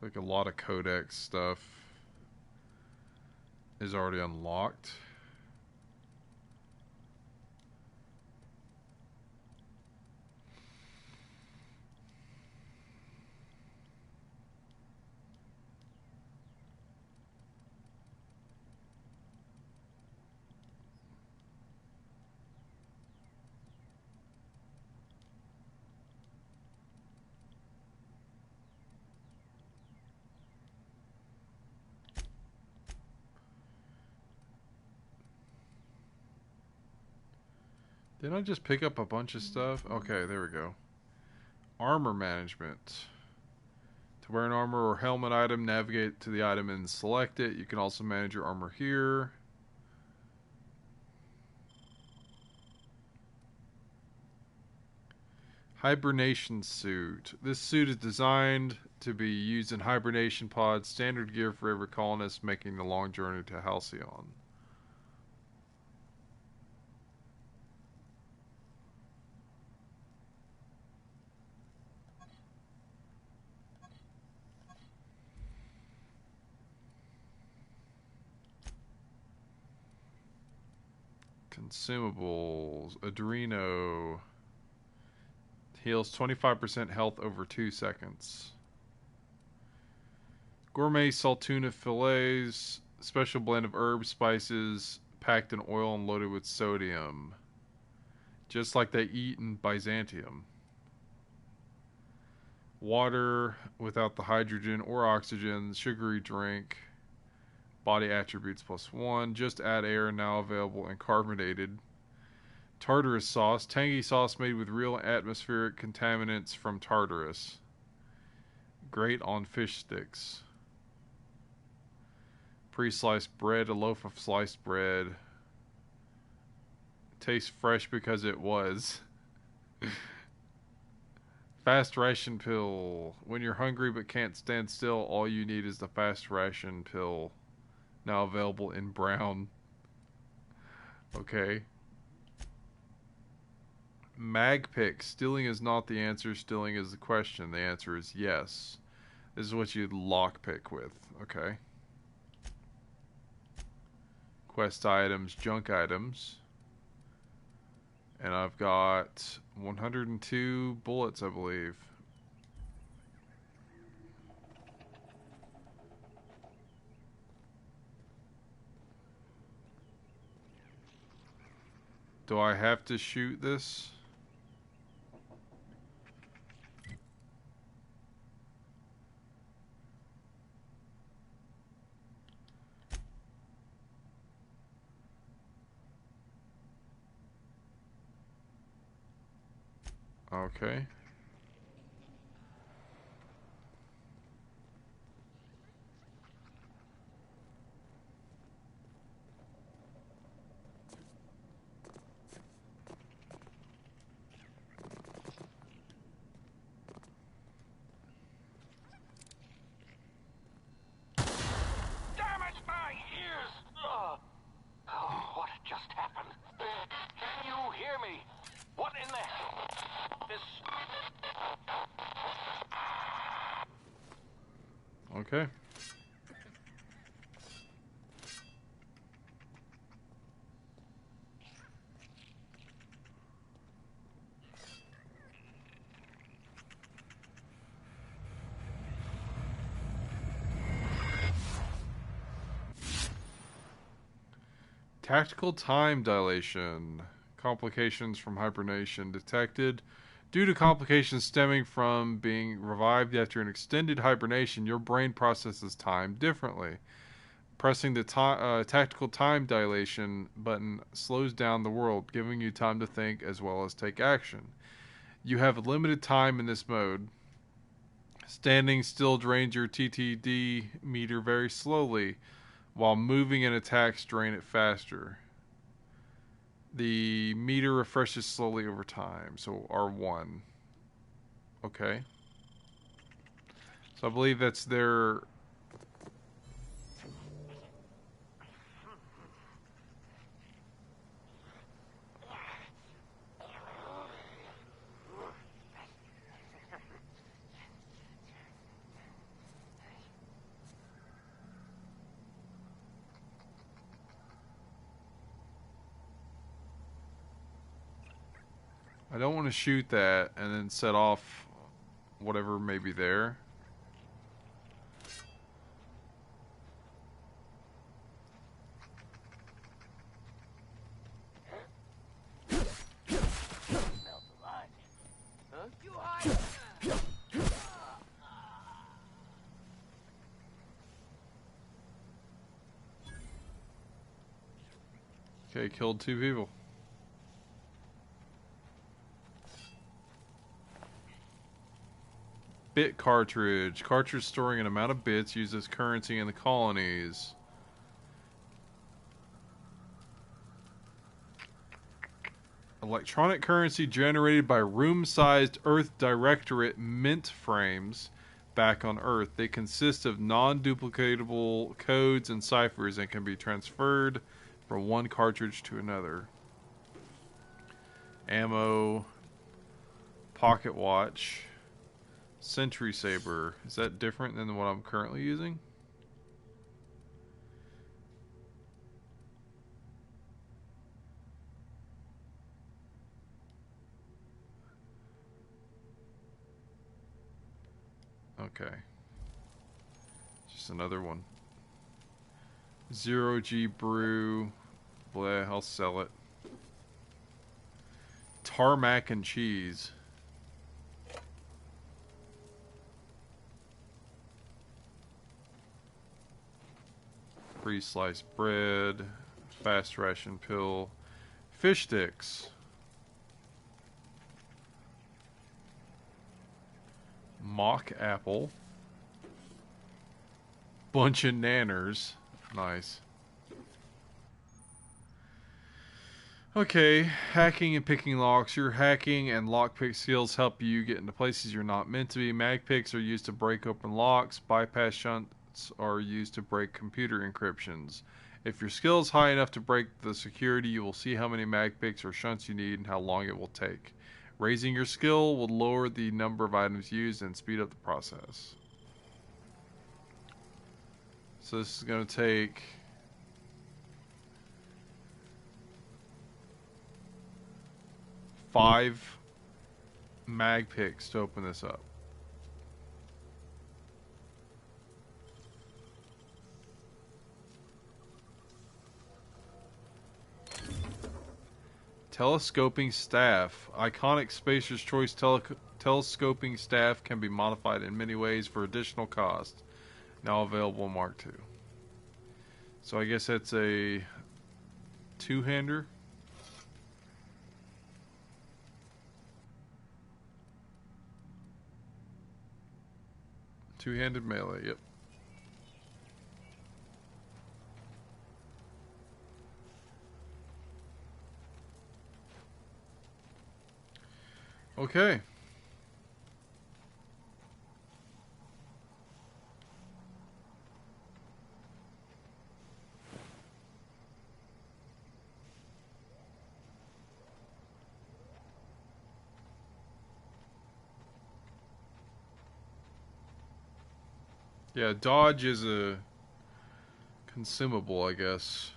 Like a lot of codex stuff is already unlocked. Didn't I just pick up a bunch of stuff? Okay, there we go. Armor management. To wear an armor or helmet item, navigate to the item and select it. You can also manage your armor here. Hibernation suit. This suit is designed to be used in hibernation pods. Standard gear for every colonist making the long journey to Halcyon. Consumables. Adreno. Heals 25% health over 2 seconds. Gourmet saltuna fillets. Special blend of herbs, spices, packed in oil and loaded with sodium. Just like they eat in Byzantium. Water without the hydrogen or oxygen. Sugary drink. Body attributes +1. Just add air, now available and carbonated. Tartarus sauce. Tangy sauce made with real atmospheric contaminants from Tartarus. Great on fish sticks. Pre-sliced bread. A loaf of sliced bread. Tastes fresh because it was. Fast ration pill. When you're hungry but can't stand still, all you need is the fast ration pill. Now available in brown. Okay. Mag pick. Stealing is not the answer. Stealing is the question. The answer is yes. This is what you'd lock pick with. Okay. Quest items. Junk items. And I've got 102 bullets, I believe. Do I have to shoot this? Okay. Okay. Tactical time dilation. Complications from hibernation detected. Due to complications stemming from being revived after an extended hibernation, your brain processes time differently. Pressing the tactical time dilation button slows down the world, giving you time to think as well as take action. You have limited time in this mode. Standing still drains your TTD meter very slowly, while moving and attacks drain it faster. The meter refreshes slowly over time, so R1. Okay. So I believe that's their... I don't want to shoot that and then set off whatever may be there. Okay, killed 2 people. Bit cartridge. Cartridge storing an amount of bits used as currency in the colonies. Electronic currency generated by room-sized Earth Directorate mint frames back on Earth. They consist of non-duplicatable codes and ciphers and can be transferred from one cartridge to another. Ammo. Pocket watch. Sentry saber. Is that different than what I'm currently using? Okay. Just another one. 0G brew. Blah, I'll sell it. Tarmac and cheese. Free sliced bread. Fast ration pill. Fish sticks. Mock apple. Bunch of nanners. Nice. Okay, hacking and picking locks. Your hacking and lockpick skills help you get into places you're not meant to be. Mag picks are used to break open locks. Bypass shunts are used to break computer encryptions. If your skill is high enough to break the security, you will see how many mag picks or shunts you need and how long it will take. Raising your skill will lower the number of items used and speed up the process. So this is going to take 5 mag picks to open this up. Telescoping staff. Iconic Spacer's Choice telescoping staff can be modified in many ways for additional cost. Now available in Mark II. So I guess that's a two-hander. Two-handed melee, yep. Okay. Yeah, dodge is a consumable, I guess.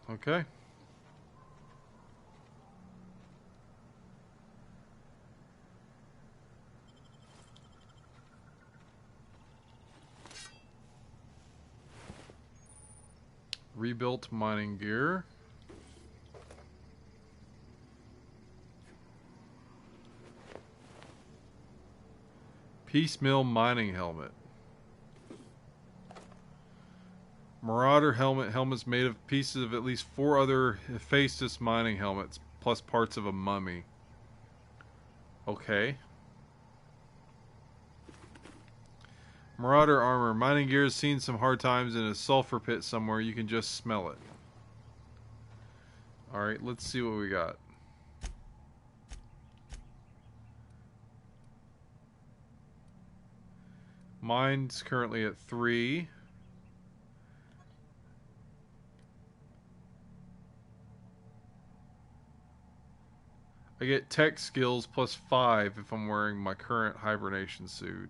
Okay. Rebuilt mining gear. Piecemeal mining helmet. Marauder helmet. Helmets made of pieces of at least 4 other Hephaestus mining helmets, plus parts of a mummy. Okay. Marauder armor. Mining gear has seen some hard times in a sulfur pit somewhere. You can just smell it. Alright, let's see what we got. Mine's currently at 3. I get tech skills plus 5 if I'm wearing my current hibernation suit.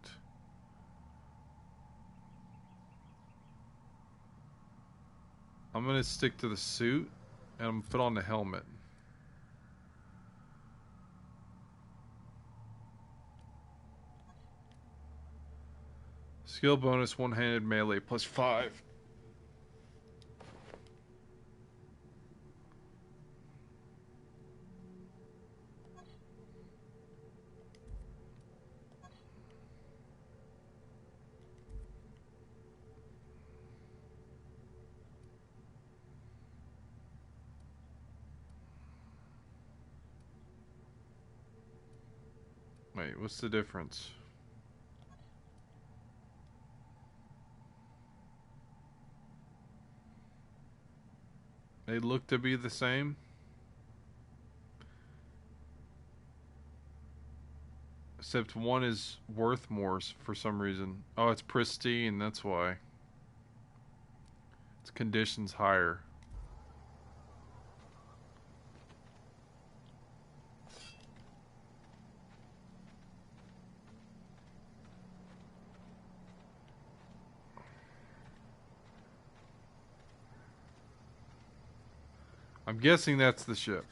I'm going to stick to the suit and I'm going to put on the helmet. Skill bonus, one-handed melee plus 5. Wait, what's the difference? They look to be the same. Except one is worth more for some reason. Oh, it's pristine, that's why. Its condition's higher. I'm guessing that's the ship.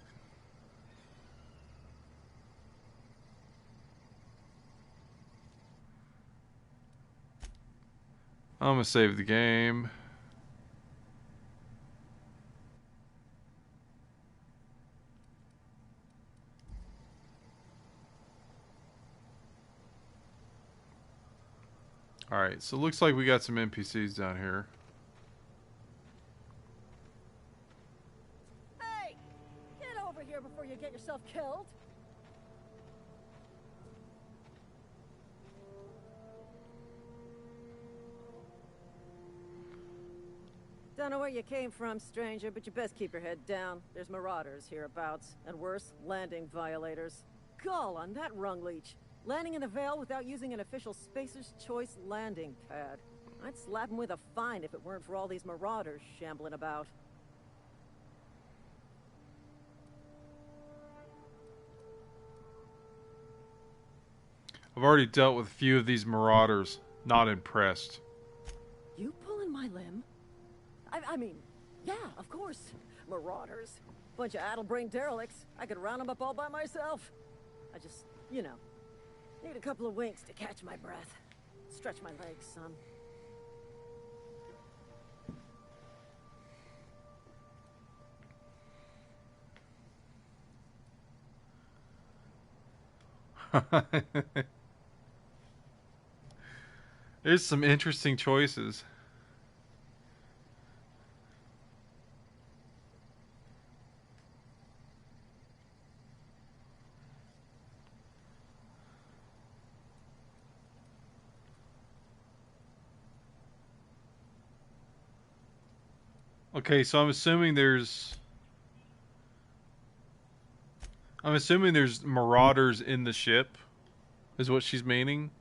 I'm gonna save the game. Alright, so it looks like we got some NPCs down here. Hey! Get over here before you get yourself killed! Don't know where you came from, stranger, but you best keep your head down. There's marauders hereabouts, and worse, landing violators. Gall on that rung leech. Landing in the Vale without using an official Spacer's Choice landing pad. I'd slap him with a fine if it weren't for all these marauders shambling about. I've already dealt with a few of these marauders. Not impressed. You pulling my limb? I mean, yeah, of course. Marauders. Bunch of addle-brained derelicts. I could round them up all by myself. I just, you know, need a couple of winks to catch my breath. Stretch my legs, son. There's some interesting choices. Okay, so I'm assuming there's marauders in the ship, is what she's meaning.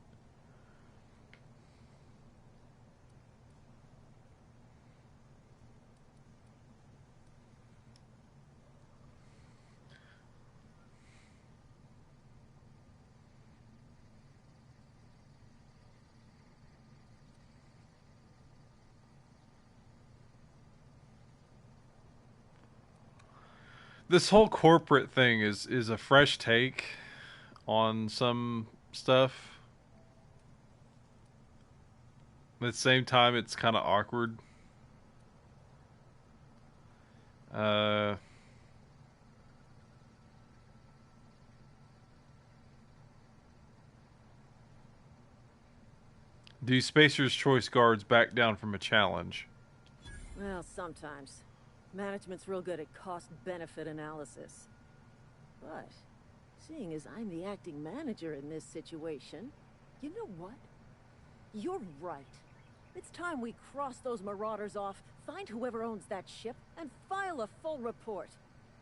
This whole corporate thing is a fresh take on some stuff. But at the same time, it's kind of awkward. Do Spacer's Choice guards back down from a challenge? Well, sometimes. Management's real good at cost-benefit analysis. But, seeing as I'm the acting manager in this situation, you know what? You're right. It's time we cross those marauders off, find whoever owns that ship, and file a full report.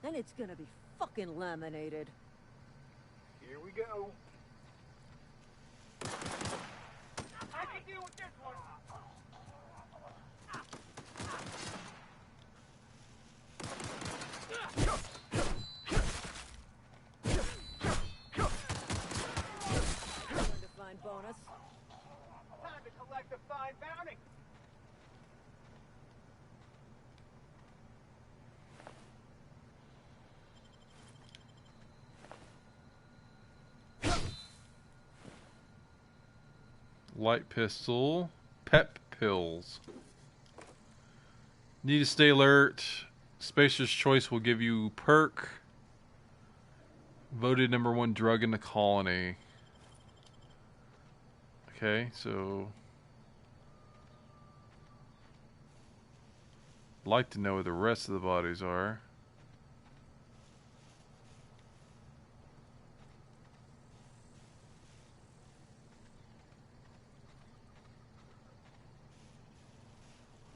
Then it's gonna be fucking laminated. Here we go. I can deal with this one. Bonus. Time to collect a fine bounty. Light pistol. Pep pills. Need to stay alert. Spacer's Choice will give you perk. Voted #1 drug in the colony. Okay, so like to know where the rest of the bodies are.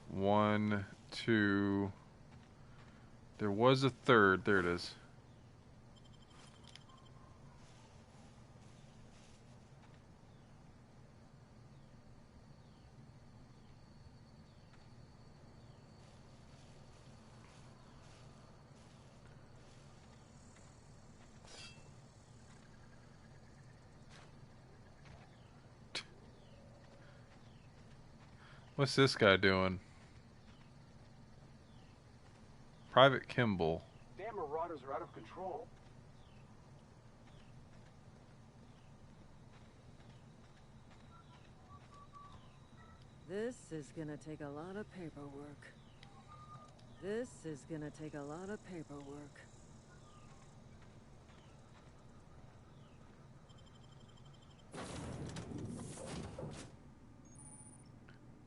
One, two. There was a third. There it is. What's this guy doing? Private Kimball. Damn marauders are out of control. This is gonna take a lot of paperwork. This is gonna take a lot of paperwork.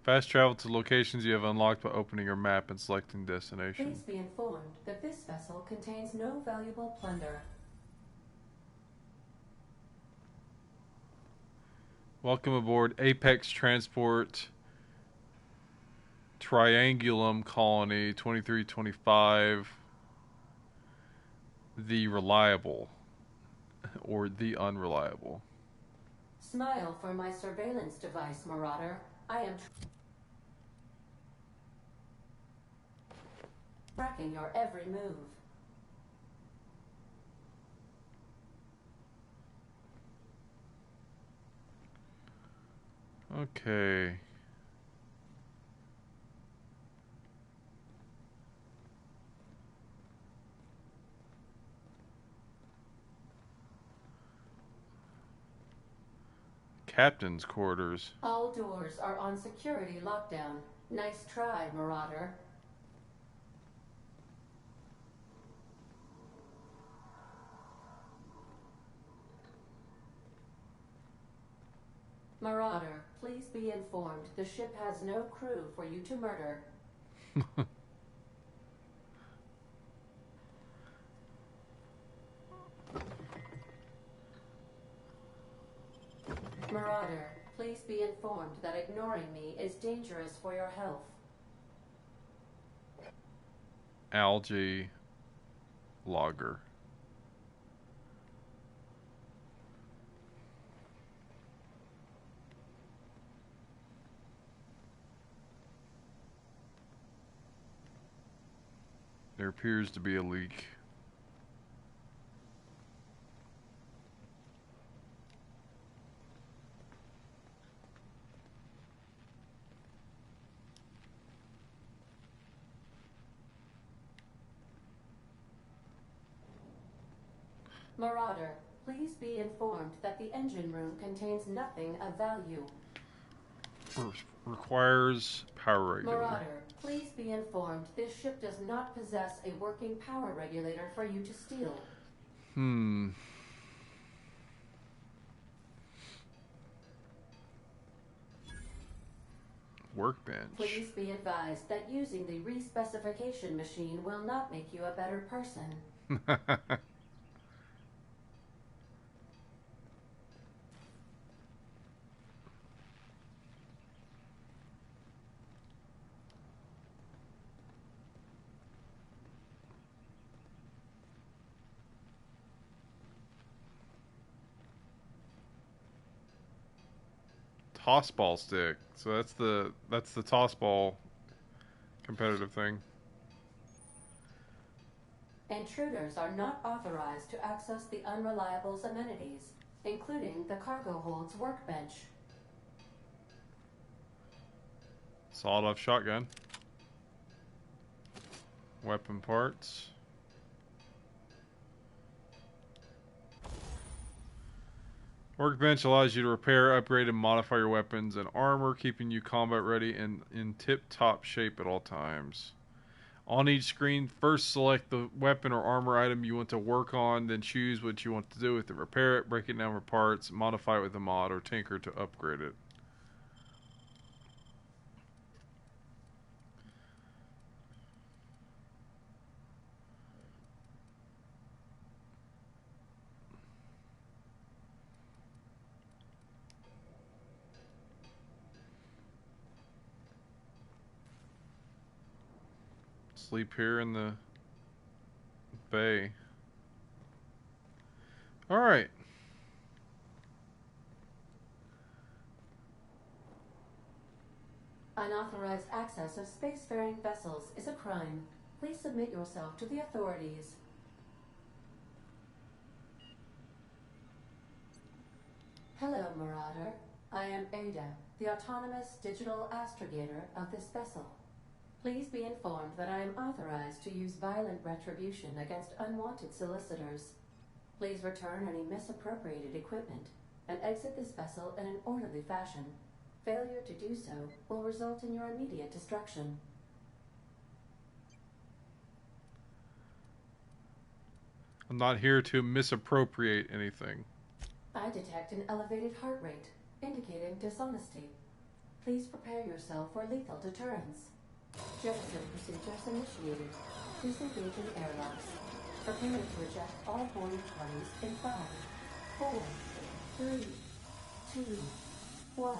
Fast travel to locations you have unlocked by opening your map and selecting destination. Please be informed that this vessel contains no valuable plunder. Welcome aboard Apex Transport Triangulum Colony 2325. The Reliable. Or the Unreliable. Smile for my surveillance device, Marauder. I am tracking your every move. Okay. Captain's quarters. All doors are on security lockdown. Nice try, Marauder. Marauder, please be informed the ship has no crew for you to murder. Marauder, please be informed that ignoring me is dangerous for your health. Algae Logger. There appears to be a leak. Marauder, please be informed that the engine room contains nothing of value. Requires power regulator. Marauder, please be informed this ship does not possess a working power regulator for you to steal. Workbench. Please be advised that using the respecification machine will not make you a better person. Toss ball stick. So that's the toss ball competitive thing. Intruders are not authorized to access the Unreliable's amenities, including the cargo hold's workbench. Sawed-off shotgun. Weapon parts. Workbench allows you to repair, upgrade, and modify your weapons and armor, keeping you combat ready and in tip-top shape at all times. On each screen, first select the weapon or armor item you want to work on, then choose what you want to do with it. Repair it, break it down for parts, modify it with a mod, or tinker to upgrade it. Sleep here in the bay. Alright. Unauthorized access of spacefaring vessels is a crime. Please submit yourself to the authorities. Hello, Marauder. I am Ada, the autonomous digital astrogator of this vessel. Please be informed that I am authorized to use violent retribution against unwanted solicitors. Please return any misappropriated equipment and exit this vessel in an orderly fashion. Failure to do so will result in your immediate destruction. I'm not here to misappropriate anything. I detect an elevated heart rate, indicating dishonesty. Please prepare yourself for lethal deterrence. Jettison procedures initiated. Disengaging airlocks. Prepare to eject all boarding parties in 5, 4, 3, 2, 1.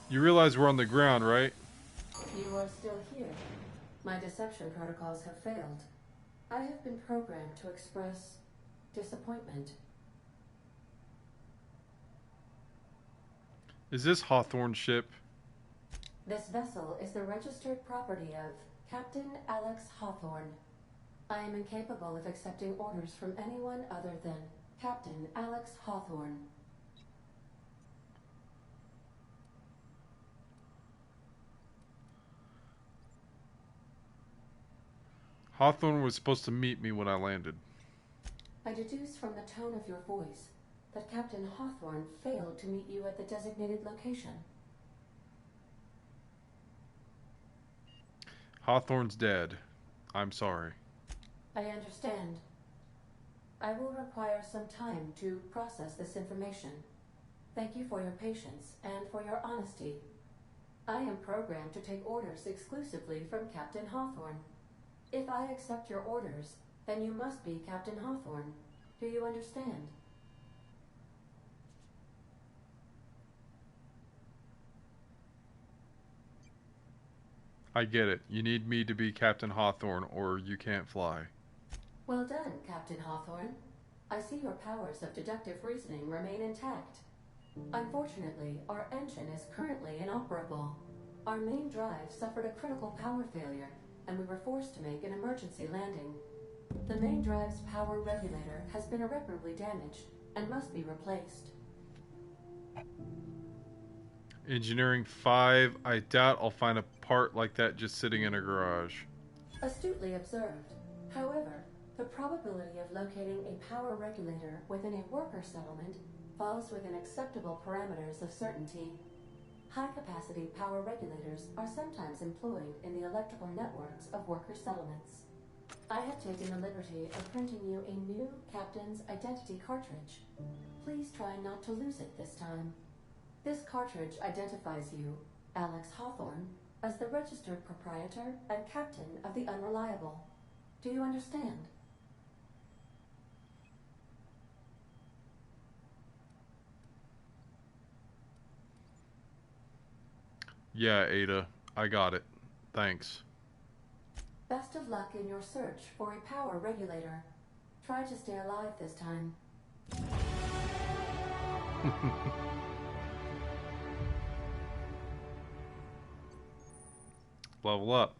You realize we're on the ground, right? You are still here. My deception protocols have failed. I have been programmed to express disappointment. Is this Hawthorne's ship? This vessel is the registered property of Captain Alex Hawthorne. I am incapable of accepting orders from anyone other than Captain Alex Hawthorne. Hawthorne was supposed to meet me when I landed. I deduce from the tone of your voice that Captain Hawthorne failed to meet you at the designated location. Hawthorne's dead. I'm sorry. I understand. I will require some time to process this information. Thank you for your patience and for your honesty. I am programmed to take orders exclusively from Captain Hawthorne. If I accept your orders, then you must be Captain Hawthorne. Do you understand? I get it. You need me to be Captain Hawthorne or you can't fly. Well done, Captain Hawthorne. I see your powers of deductive reasoning remain intact. Unfortunately, our engine is currently inoperable. Our main drive suffered a critical power failure, and we were forced to make an emergency landing. The main drive's power regulator has been irreparably damaged and must be replaced. Engineering 5. I doubt I'll find a part like that just sitting in a garage. Astutely observed. However, the probability of locating a power regulator within a worker settlement falls within acceptable parameters of certainty. High-capacity power regulators are sometimes employed in the electrical networks of worker settlements. I have taken the liberty of printing you a new Captain's Identity cartridge. Please try not to lose it this time. This cartridge identifies you, Alex Hawthorne, as the registered proprietor and captain of the Unreliable. Do you understand? Yeah, Ada. I got it. Thanks. Best of luck in your search for a power regulator. Try to stay alive this time. Level up.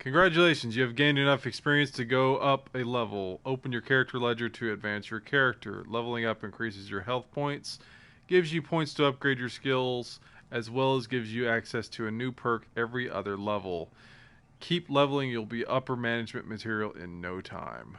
Congratulations, you have gained enough experience to go up a level. Open your character ledger to advance your character. Leveling up increases your health points, gives you points to upgrade your skills, as well as gives you access to a new perk every other level. Keep leveling, you'll be upper management material in no time.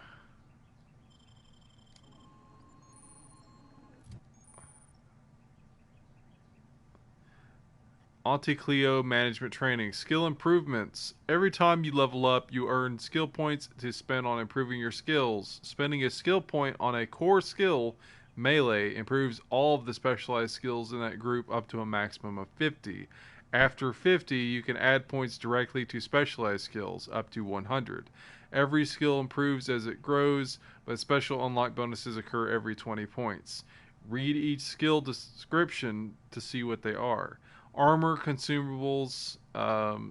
Auntie management training. Skill improvements. Every time you level up, you earn skill points to spend on improving your skills. Spending a skill point on a core skill, melee, improves all of the specialized skills in that group up to a maximum of 50. After 50, you can add points directly to specialized skills, up to 100. Every skill improves as it grows, but special unlock bonuses occur every 20 points. Read each skill description to see what they are. Armor, consumables,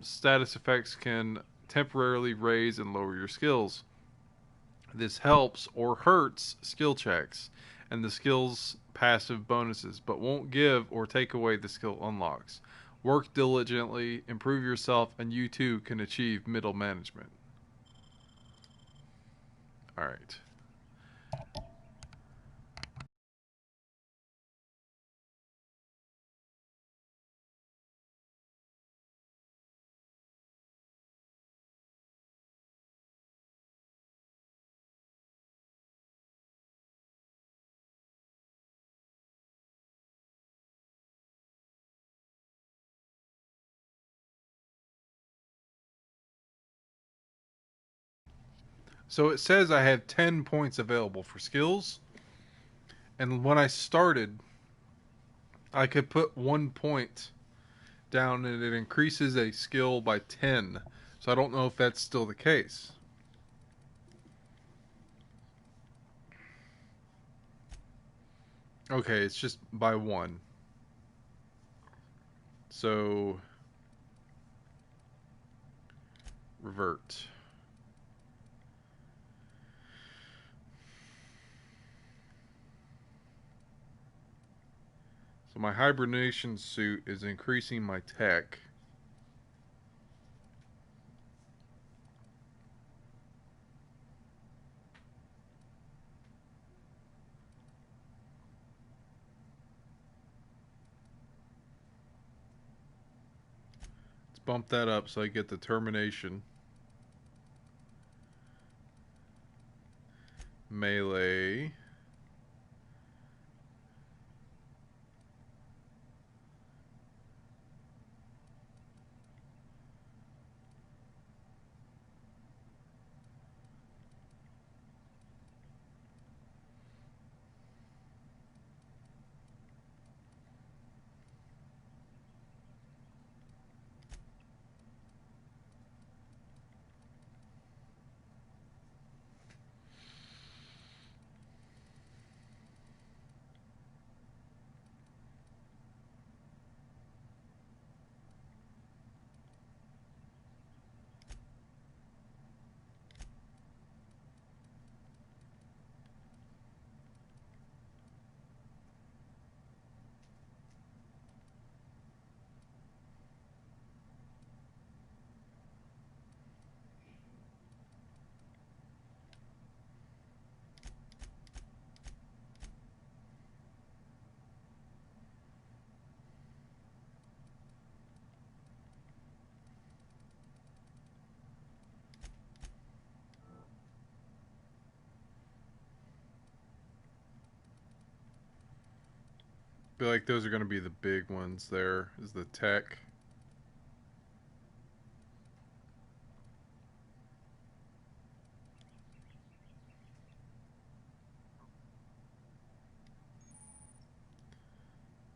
status effects can temporarily raise and lower your skills. This helps or hurts skill checks and the skill's passive bonuses, but won't give or take away the skill unlocks. Work diligently, improve yourself, and you too can achieve middle management. Alright. So it says I have 10 points available for skills. And when I started, I could put 1 point down and it increases a skill by 10. So I don't know if that's still the case. Okay, it's just by 1. So revert. So my hibernation suit is increasing my tech. Let's bump that up so I get the termination. Melee. Feel like those are going to be the big ones there, is the tech.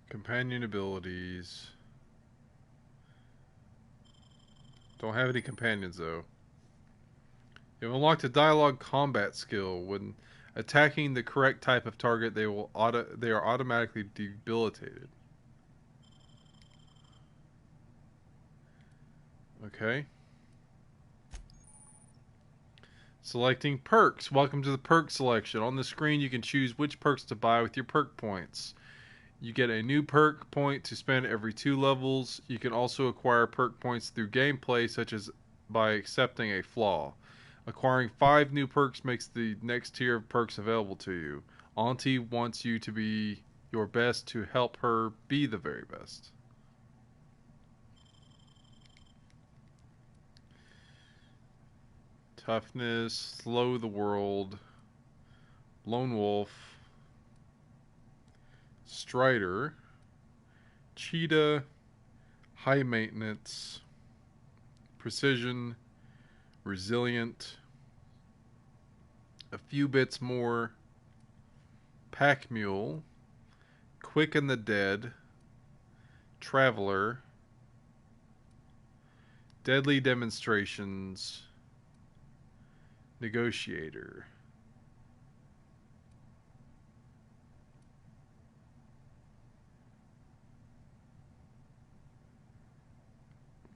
Companion abilities. Don't have any companions though. You've unlocked a dialogue combat skill. When attacking the correct type of target, they are automatically debilitated. Okay. Selecting perks. Welcome to the perk selection. On the screen, you can choose which perks to buy with your perk points. You get a new perk point to spend every 2 levels. You can also acquire perk points through gameplay, such as by accepting a flaw. Acquiring 5 new perks makes the next tier of perks available to you. Auntie wants you to be your best to help her be the very best. Toughness, slow the world, lone wolf, strider, cheetah, high maintenance, precision, resilient, a few bits more, pack mule, quicken the dead, traveler, deadly demonstrations, negotiator.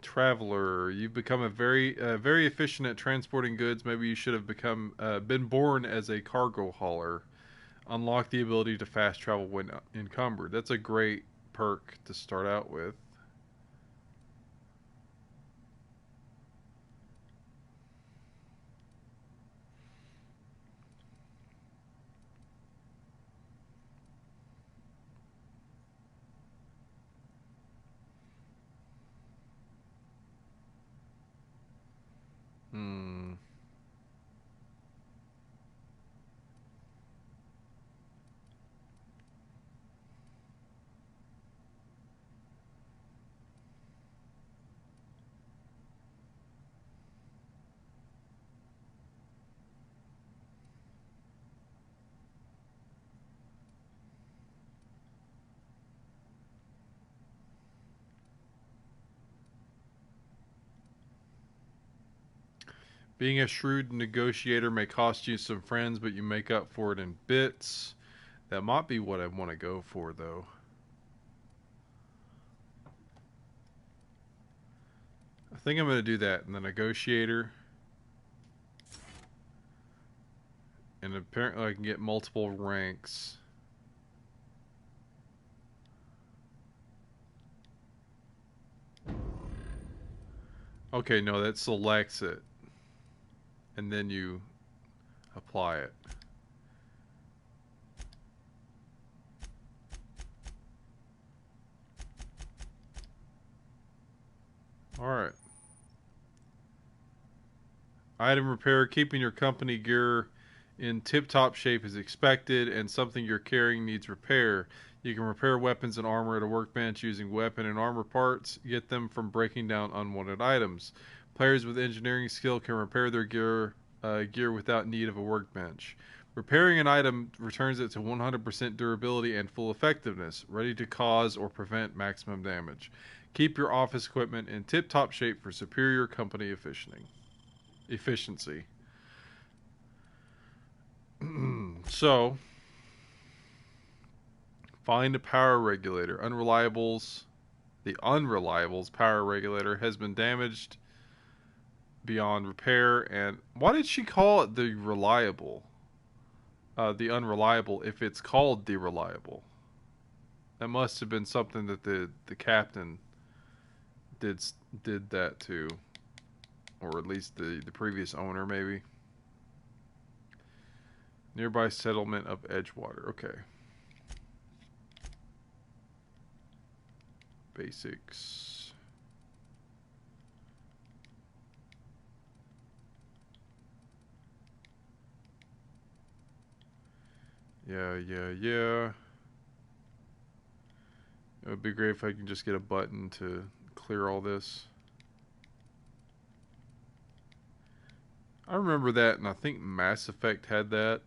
Traveler, you've become a very efficient at transporting goods. Maybe you should have been born as a cargo hauler. Unlock the ability to fast travel when encumbered. That's a great perk to start out with. Hmm. Being a shrewd negotiator may cost you some friends, but you make up for it in bits. That might be what I want to go for, though. I think I'm going to do that in the negotiator. And apparently I can get multiple ranks. Okay, no, that selects it. And then you apply it. Alright. Item repair. Keeping your company gear in tip-top shape is expected, and something you're carrying needs repair. You can repair weapons and armor at a workbench using weapon and armor parts. Get them from breaking down unwanted items. Players with engineering skill can repair their gear without need of a workbench. Repairing an item returns it to 100% durability and full effectiveness, ready to cause or prevent maximum damage. Keep your office equipment in tip-top shape for superior company efficiency. So, find a power regulator. The Unreliable's power regulator has been damaged beyond repair. And why did she call it the Reliable? The Unreliable, if it's called the Reliable. That must have been something that the captain did that to. Or at least the previous owner, maybe. Nearby settlement of Edgewater. Okay. Basics. Yeah. It would be great if I can just get a button to clear all this. I remember that, and I think Mass Effect had that.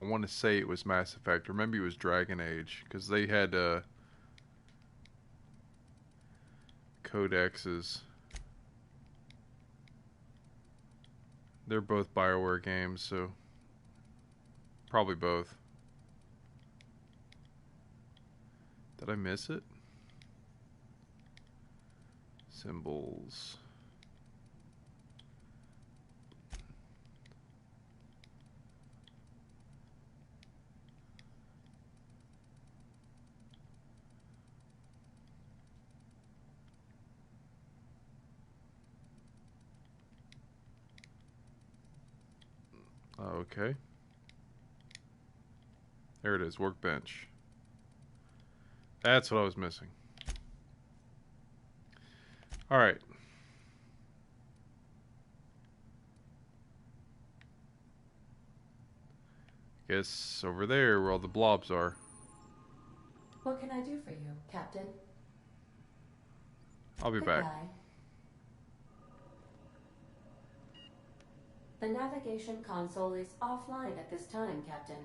I want to say it was Mass Effect, or maybe it was Dragon Age, because they had codexes. They're both BioWare games, so probably both. Did I miss it? Symbols. Okay. There it is, workbench. That's what I was missing. Alright. Guess over there where all the blobs are. What can I do for you, Captain? I'll be back. The navigation console is offline at this time, Captain.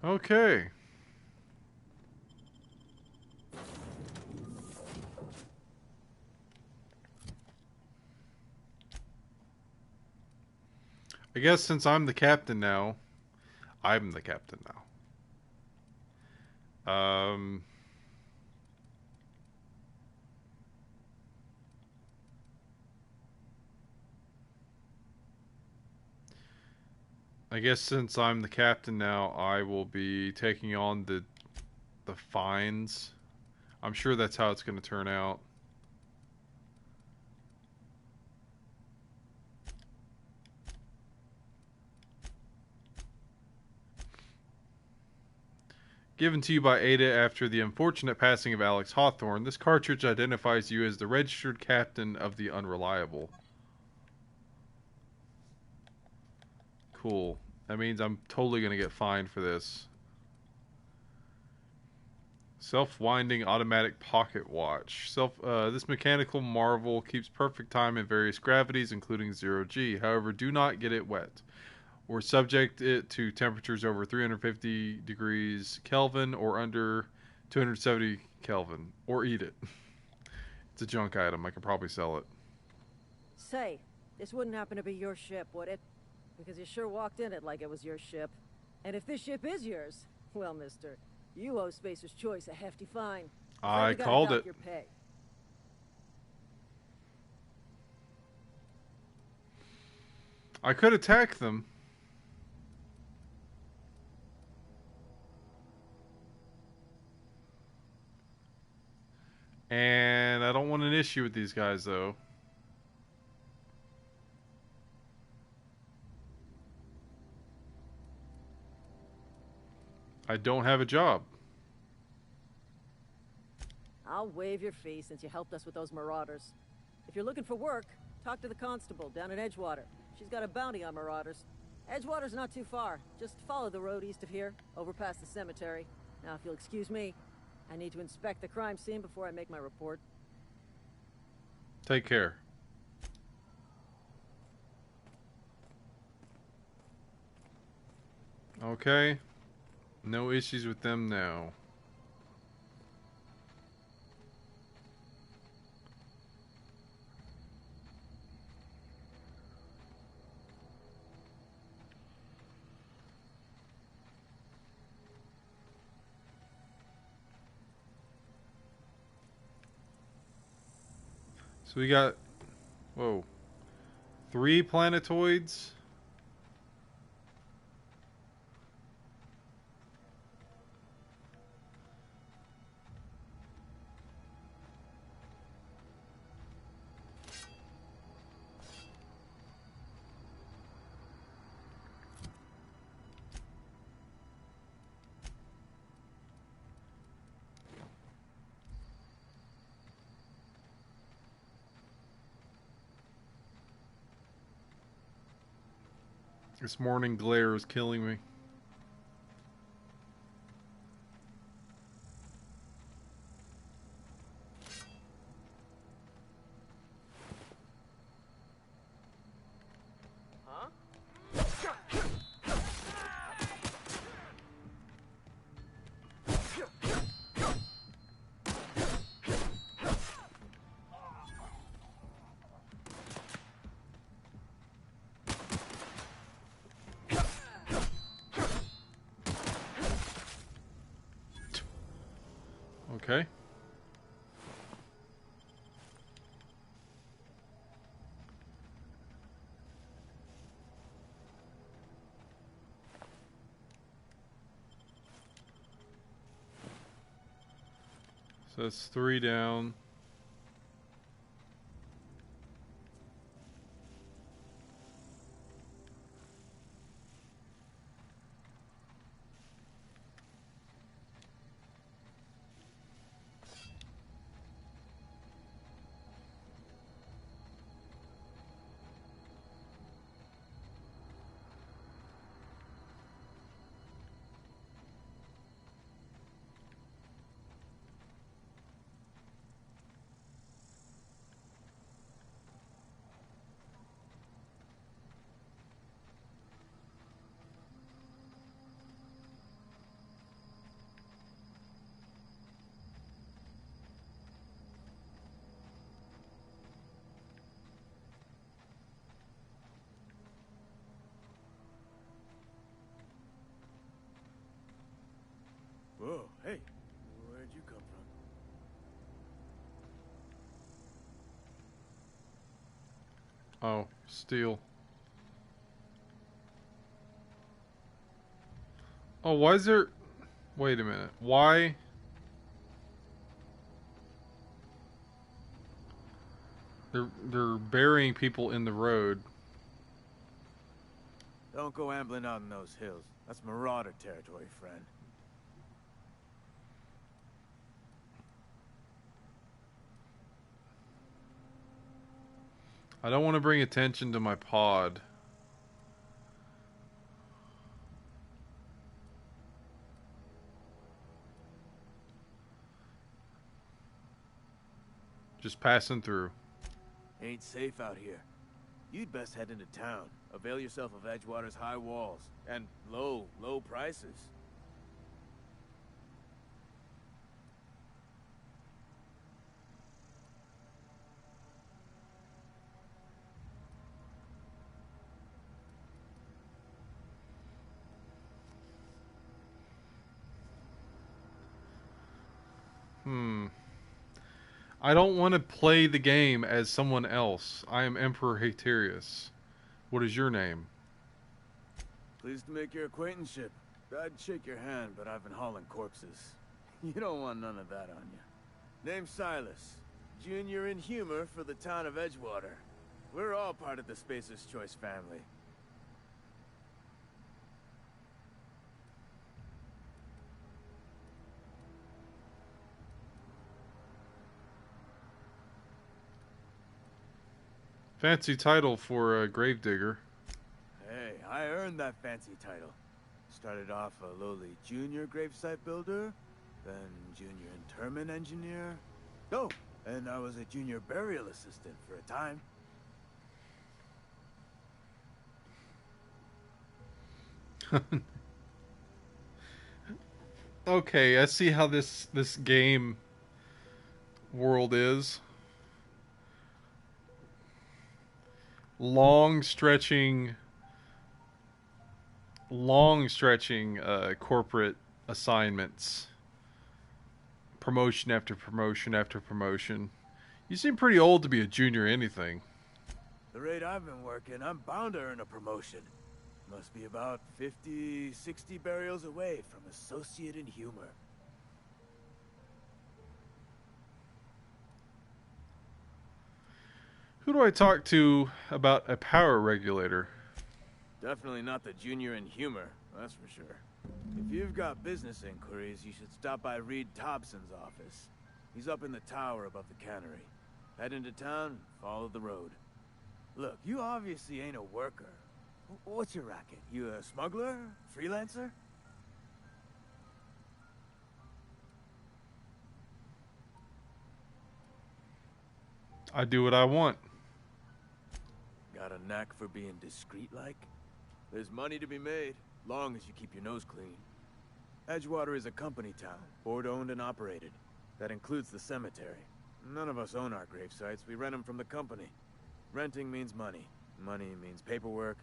Okay. I guess since I'm the captain now, I'm the captain now. I guess since I'm the captain now, I will be taking on the fines. I'm sure that's how it's going to turn out. Given to you by Ada after the unfortunate passing of Alex Hawthorne, this cartridge identifies you as the registered captain of the Unreliable. Cool. That means I'm totally going to get fined for this. Self-winding automatic pocket watch. This mechanical marvel keeps perfect time in various gravities, including 0G. However, do not get it wet, or subject it to temperatures over 350 degrees Kelvin or under 270 Kelvin. Or eat it. It's a junk item. I could probably sell it. Say, this wouldn't happen to be your ship, would it? Because you sure walked in it like it was your ship. And if this ship is yours, well, mister, you owe Spacer's Choice a hefty fine. I called it. Your pay. I could attack them. And I don't want an issue with these guys, though. I don't have a job. I'll waive your fee since you helped us with those marauders. If you're looking for work, talk to the constable down in Edgewater. She's got a bounty on marauders. Edgewater's not too far. Just follow the road east of here, over past the cemetery. Now, if you'll excuse me, I need to inspect the crime scene before I make my report. Take care. Okay. No issues with them now. So we got, whoa, 3 planetoids. This morning glare is killing me. Huh? Okay. So that's 3 down. Whoa, hey, where'd you come from? Oh, steel. Oh, why is there... Wait a minute. Why... They're burying people in the road. Don't go ambling out in those hills. That's marauder territory, friend. I don't want to bring attention to my pod. Just passing through. Ain't safe out here. You'd best head into town. Avail yourself of Edgewater's high walls. And low prices. I don't want to play the game as someone else. I am Emperor Haterius. What is your name? Pleased to make your acquaintanceship. I'd shake your hand, but I've been hauling corpses. You don't want none of that on you. Name's Silas. Junior in humor for the town of Edgewater. We're all part of the Spacer's Choice family. Fancy title for a gravedigger. Hey, I earned that fancy title. Started off a lowly junior gravesite builder, then junior interment engineer. Oh, and I was a junior burial assistant for a time. Okay, I see how this game world is. Long stretching corporate assignments. Promotion after promotion after promotion. You seem pretty old to be a junior anything. The rate I've been working, I'm bound to earn a promotion. Must be about 50, 60 burials away from associate in humor. Who do I talk to about a power regulator? Definitely not the junior in humor, that's for sure. If you've got business inquiries, you should stop by Reed Thompson's office. He's up in the tower above the cannery. Head into town, follow the road. Look, you obviously ain't a worker. What's your racket? You a smuggler? Freelancer? I do what I want. Got a knack for being discreet-like? There's money to be made, long as you keep your nose clean. Edgewater is a company town, board-owned and operated. That includes the cemetery. None of us own our grave sites, we rent them from the company. Renting means money. Money means paperwork.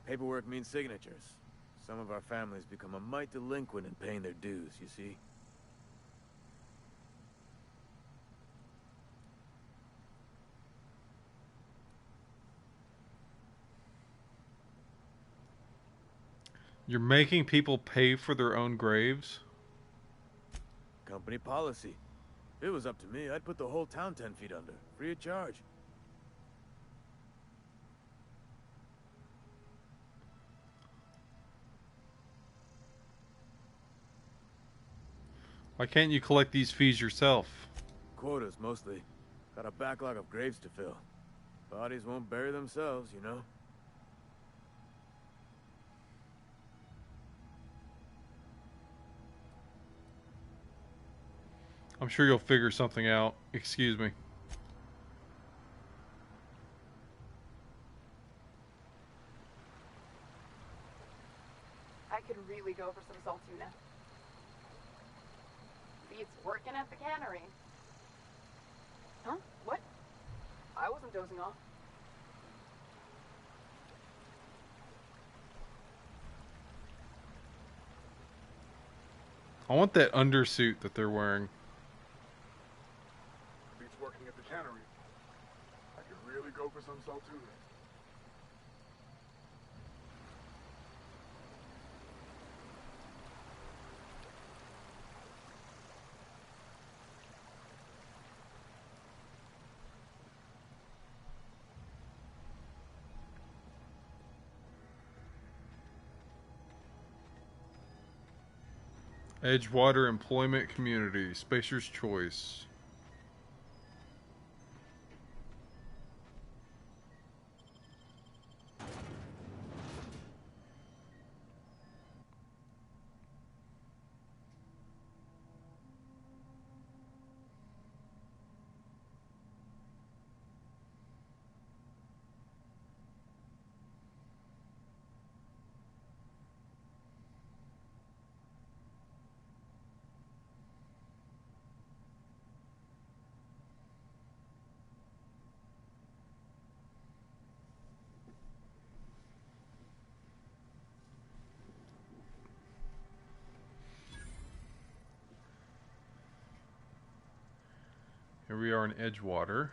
Paperwork means signatures. Some of our families become a mite delinquent in paying their dues, you see? You're making people pay for their own graves? Company policy. If it was up to me, I'd put the whole town 10 feet under, free of charge. Why can't you collect these fees yourself? Quotas, mostly. Got a backlog of graves to fill. Bodies won't bury themselves, you know? I'm sure you'll figure something out. Excuse me. I could really go for some salt tuna. Beats working at the cannery. Huh? What? I wasn't dozing off. I want that undersuit that they're wearing. Beats working at the cannery. I could really go for some salt tuna. Edgewater Employment Community. Spacer's Choice. Here we are in Edgewater.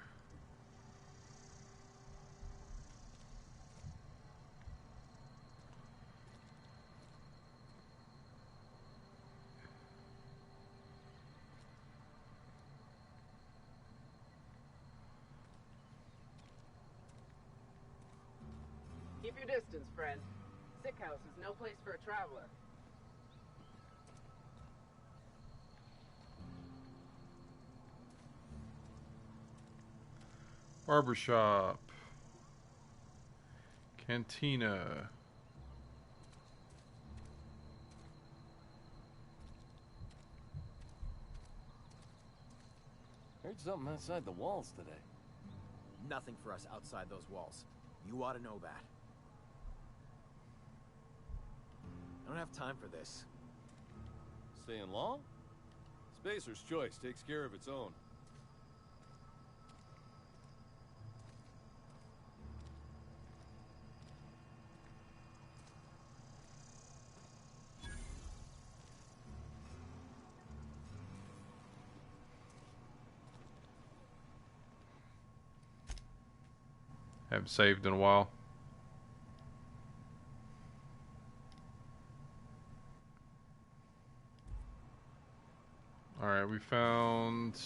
Keep your distance, friend. Sick house is no place for a traveler. Barbershop. Cantina. Heard something outside the walls today. Nothing for us outside those walls. You ought to know that. I don't have time for this. Staying long? Spacer's choice takes care of its own. Haven't saved in a while. Alright, we found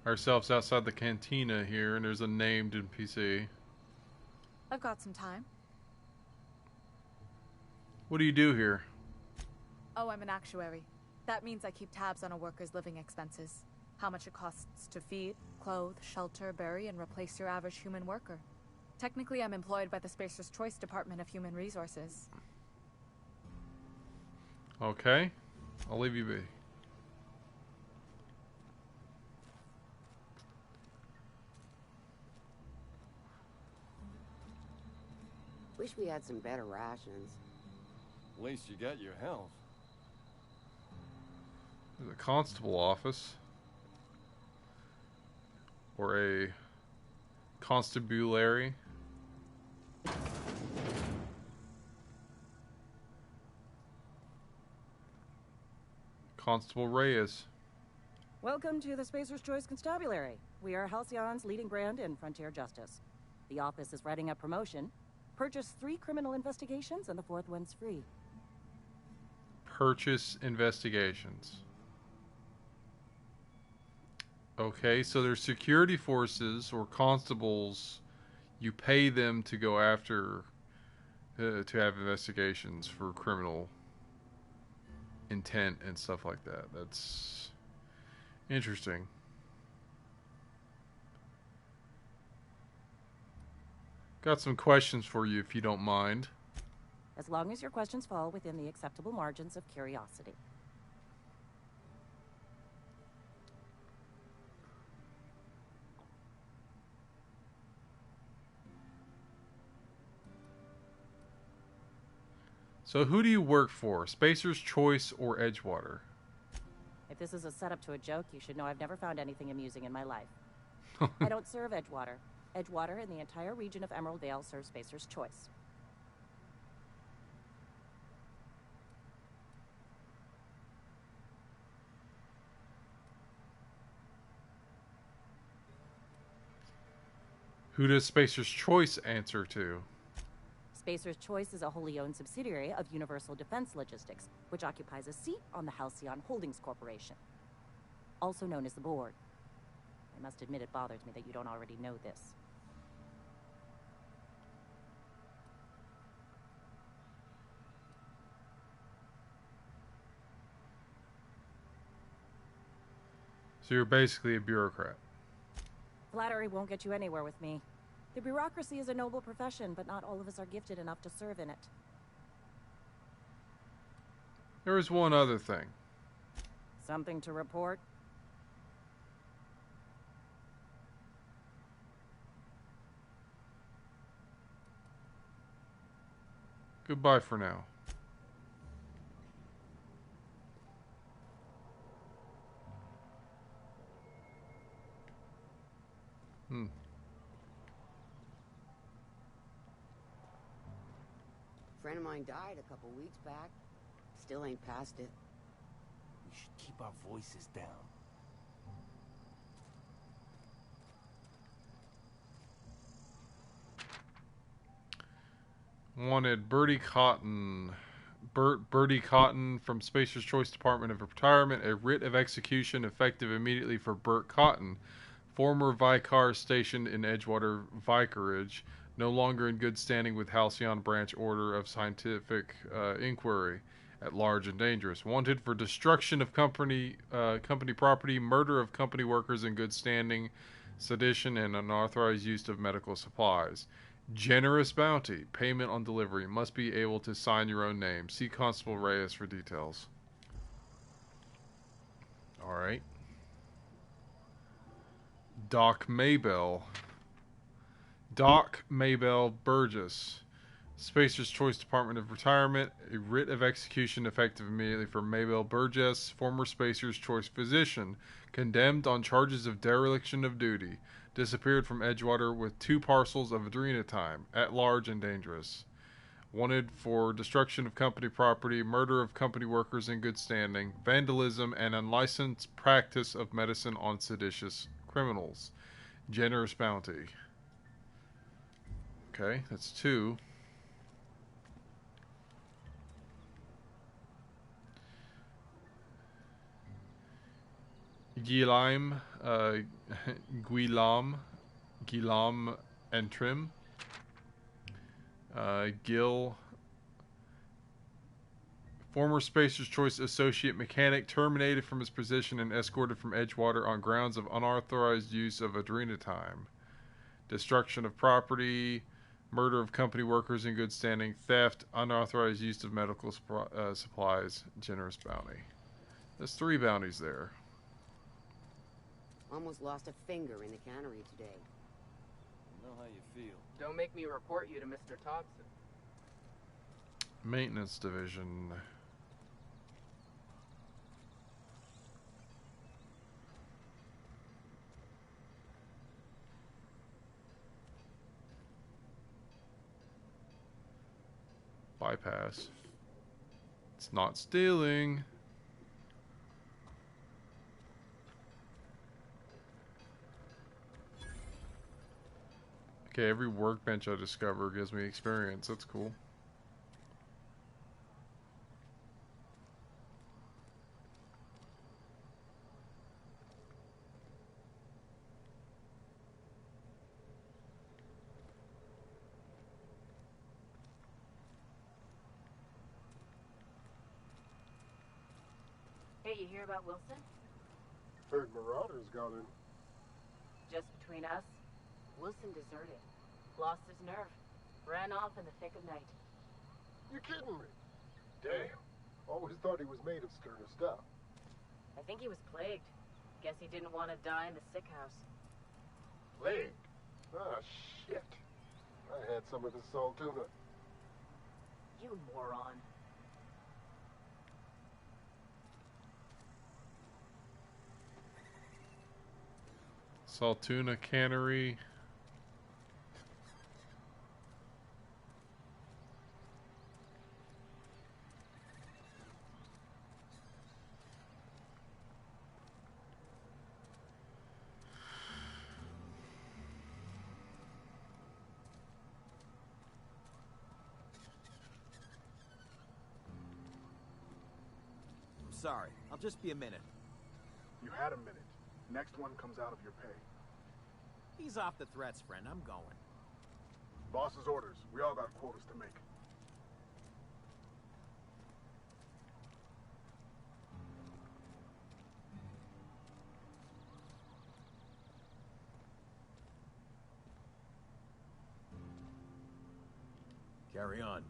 ourselves outside the cantina here, and there's a named NPC. I've got some time. What do you do here? Oh, I'm an actuary. That means I keep tabs on a worker's living expenses. How much it costs to feed, clothe, shelter, bury, and replace your average human worker. Technically, I'm employed by the Spacer's Choice Department of Human Resources. Okay, I'll leave you be. Wish we had some better rations. At least you got your health. There's a constable office. Or a constabulary. Constable Reyes. Welcome to the Spacer's Choice Constabulary. We are Halcyon's leading brand in frontier justice. The office is writing a promotion. Purchase 3 criminal investigations and the 4th one's free. Purchase investigations. Okay, so there's security forces or constables. You pay them to go after, to have investigations for criminal intent and stuff like that. That's interesting. Got some questions for you if you don't mind. As long as your questions fall within the acceptable margins of curiosity. So who do you work for? Spacer's Choice or Edgewater? If this is a setup to a joke, you should know I've never found anything amusing in my life. I don't serve Edgewater. Edgewater and the entire region of Emerald Vale serve Spacer's Choice. Who does Spacer's Choice answer to? Spacer's Choice is a wholly owned subsidiary of Universal Defense Logistics, which occupies a seat on the Halcyon Holdings Corporation, also known as the Board. I must admit it bothers me that you don't already know this. So you're basically a bureaucrat. Flattery won't get you anywhere with me. The bureaucracy is a noble profession, but not all of us are gifted enough to serve in it. There is one other thing. Something to report? Goodbye for now. Friend of mine died a couple weeks back. Still ain't past it. We should keep our voices down. Wanted Bertie Cotton. Bertie Cotton from Spacer's Choice Department of Retirement. A writ of execution effective immediately for Bert Cotton, former Vicar stationed in Edgewater Vicarage, no longer in good standing with Halcyon Branch Order of Scientific Inquiry, at large and dangerous. Wanted for destruction of company property, murder of company workers in good standing, sedition, and unauthorized use of medical supplies. Generous bounty. Payment on delivery. Must be able to sign your own name. See Constable Reyes for details. Alright. Doc Maybell. Doc Maybell Burgess. Spacer's Choice Department of Retirement. A writ of execution effective immediately for Maybell Burgess, former Spacer's Choice physician, condemned on charges of dereliction of duty. Disappeared from Edgewater with 2 parcels of adrenatime, at large and dangerous. Wanted for destruction of company property, murder of company workers in good standing, vandalism, and unlicensed practice of medicine on seditious criminals. Generous bounty. Okay, that's 2. Guillaume and Trim. Gil, former Spacer's Choice associate mechanic, terminated from his position and escorted from Edgewater on grounds of unauthorized use of adrenatime, destruction of property, murder of company workers in good standing, theft, unauthorized use of medical supplies, generous bounty. There's 3 bounties there. Almost lost a finger in the cannery today. I know how you feel. Don't make me report you to Mr. Thompson. Maintenance division. Bypass. It's not stealing. Okay, every workbench I discover gives me experience. That's cool. Hey, you hear about Wilson? Heard Marauders got in. Just between us, Wilson deserted. Lost his nerve. Ran off in the thick of night. You're kidding me. Damn. Always thought he was made of sterner stuff. I think he was plagued. Guess he didn't want to die in the sick house. Plague? Ah, shit. I had some of his salt tuna. You moron. Saltuna Cannery. I'm sorry. I'll just be a minute. You had a minute. Next one comes out of your pay. Ease off the threats, friend. I'm going. Boss's orders. We all got quotas to make. Carry on.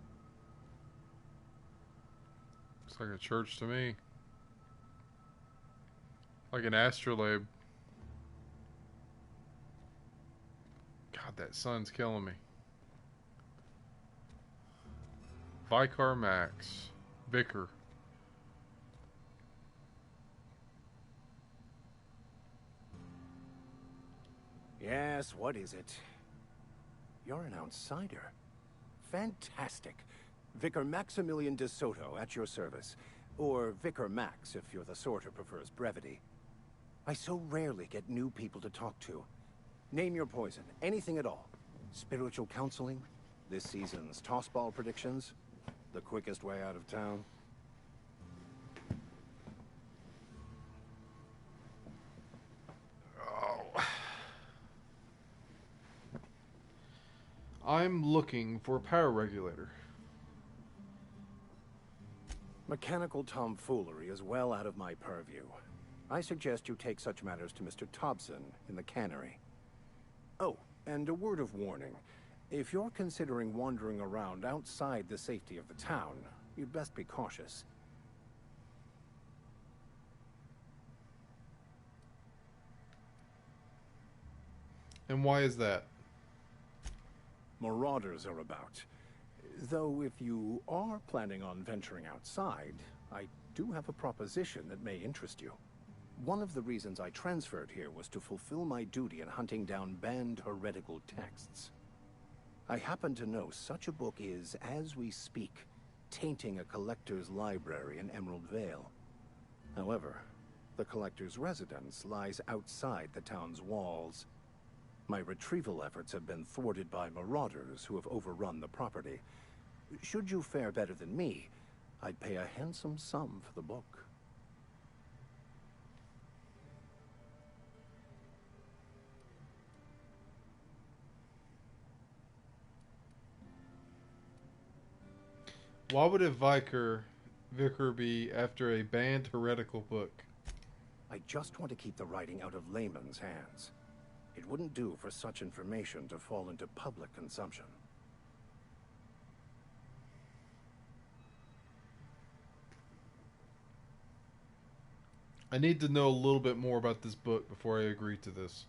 Looks like a church to me. Like an astrolabe. God, that sun's killing me. Vicar Max. Vicar. Yes, what is it? You're an outsider. Fantastic. Vicar Maximilian de Soto, at your service. Or Vicar Max, if you're the sort who prefers brevity. I so rarely get new people to talk to. Name your poison, anything at all. Spiritual counseling, This season's tossball predictions? The quickest way out of town? I'm looking for a power regulator. Mechanical tomfoolery is well out of my purview. I suggest you take such matters to Mr. Thompson in the cannery. Oh, and a word of warning. If you're considering wandering around outside the safety of the town, you'd best be cautious. And why is that? Marauders are about. Though if you are planning on venturing outside, I do have a proposition that may interest you. One of the reasons I transferred here was to fulfill my duty in hunting down banned heretical texts. I happen to know such a book is, as we speak, tainting a collector's library in Emerald Vale. However, the collector's residence lies outside the town's walls. My retrieval efforts have been thwarted by marauders who have overrun the property. Should you fare better than me, I'd pay a handsome sum for the book. Why would a vicar be after a banned heretical book? I just want to keep the writing out of layman's hands. It wouldn't do for such information to fall into public consumption. I need to know a little bit more about this book before I agree to this.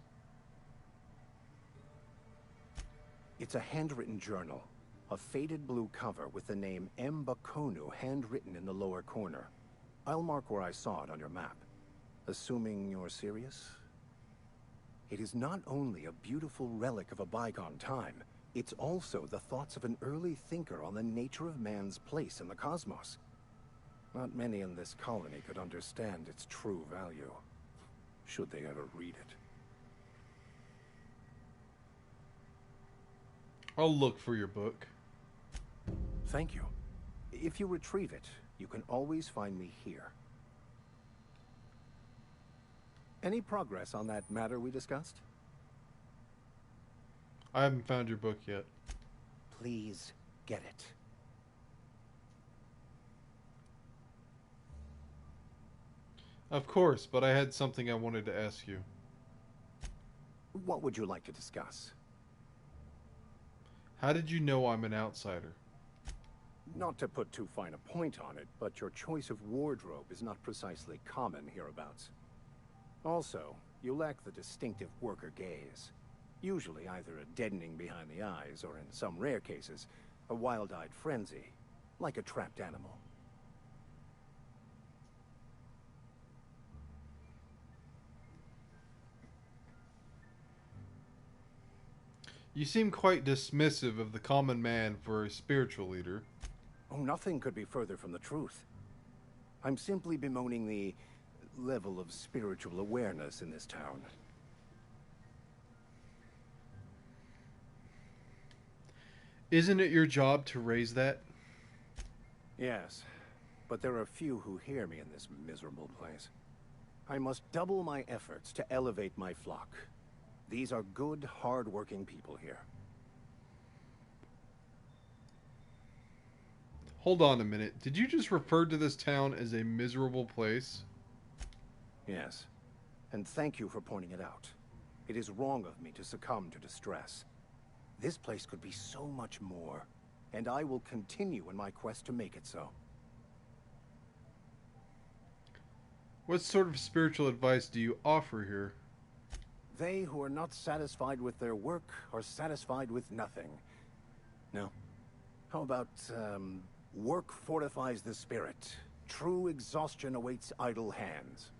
It's a handwritten journal. A faded blue cover with the name M. Bakonu handwritten in the lower corner. I'll mark where I saw it on your map. Assuming you're serious? It is not only a beautiful relic of a bygone time, it's also the thoughts of an early thinker on the nature of man's place in the cosmos. Not many in this colony could understand its true value, should they ever read it. I'll look for your book. Thank you. If you retrieve it, you can always find me here. Any progress on that matter we discussed? I haven't found your book yet. Please get it. Of course, but I had something I wanted to ask you. What would you like to discuss? How did you know I'm an outsider? Not to put too fine a point on it, but your choice of wardrobe is not precisely common hereabouts. Also, you lack the distinctive worker gaze. Usually either a deadening behind the eyes, or in some rare cases, a wild-eyed frenzy, like a trapped animal. You seem quite dismissive of the common man for a spiritual leader. Oh, nothing could be further from the truth. I'm simply bemoaning the level of spiritual awareness in this town. Isn't it your job to raise that? Yes, but there are few who hear me in this miserable place. I must double my efforts to elevate my flock. These are good, hard-working people here. Hold on a minute. Did you just refer to this town as a miserable place? Yes, and thank you for pointing it out. It is wrong of me to succumb to distress. This place could be so much more, and I will continue in my quest to make it so. What sort of spiritual advice do you offer here? They who are not satisfied with their work are satisfied with nothing. No? How about, work fortifies the spirit. True exhaustion awaits idle hands.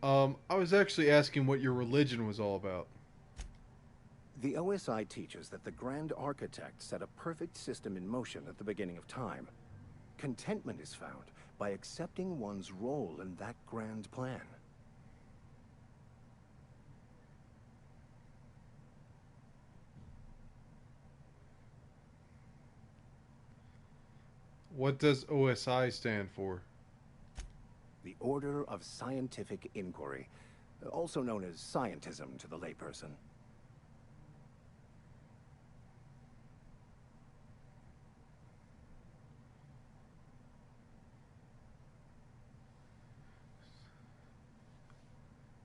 I was actually asking what your religion was all about. The OSI teaches that the Grand Architect set a perfect system in motion at the beginning of time. Contentment is found by accepting one's role in that grand plan. What does OSI stand for? The Order of Scientific Inquiry, also known as scientism to the layperson.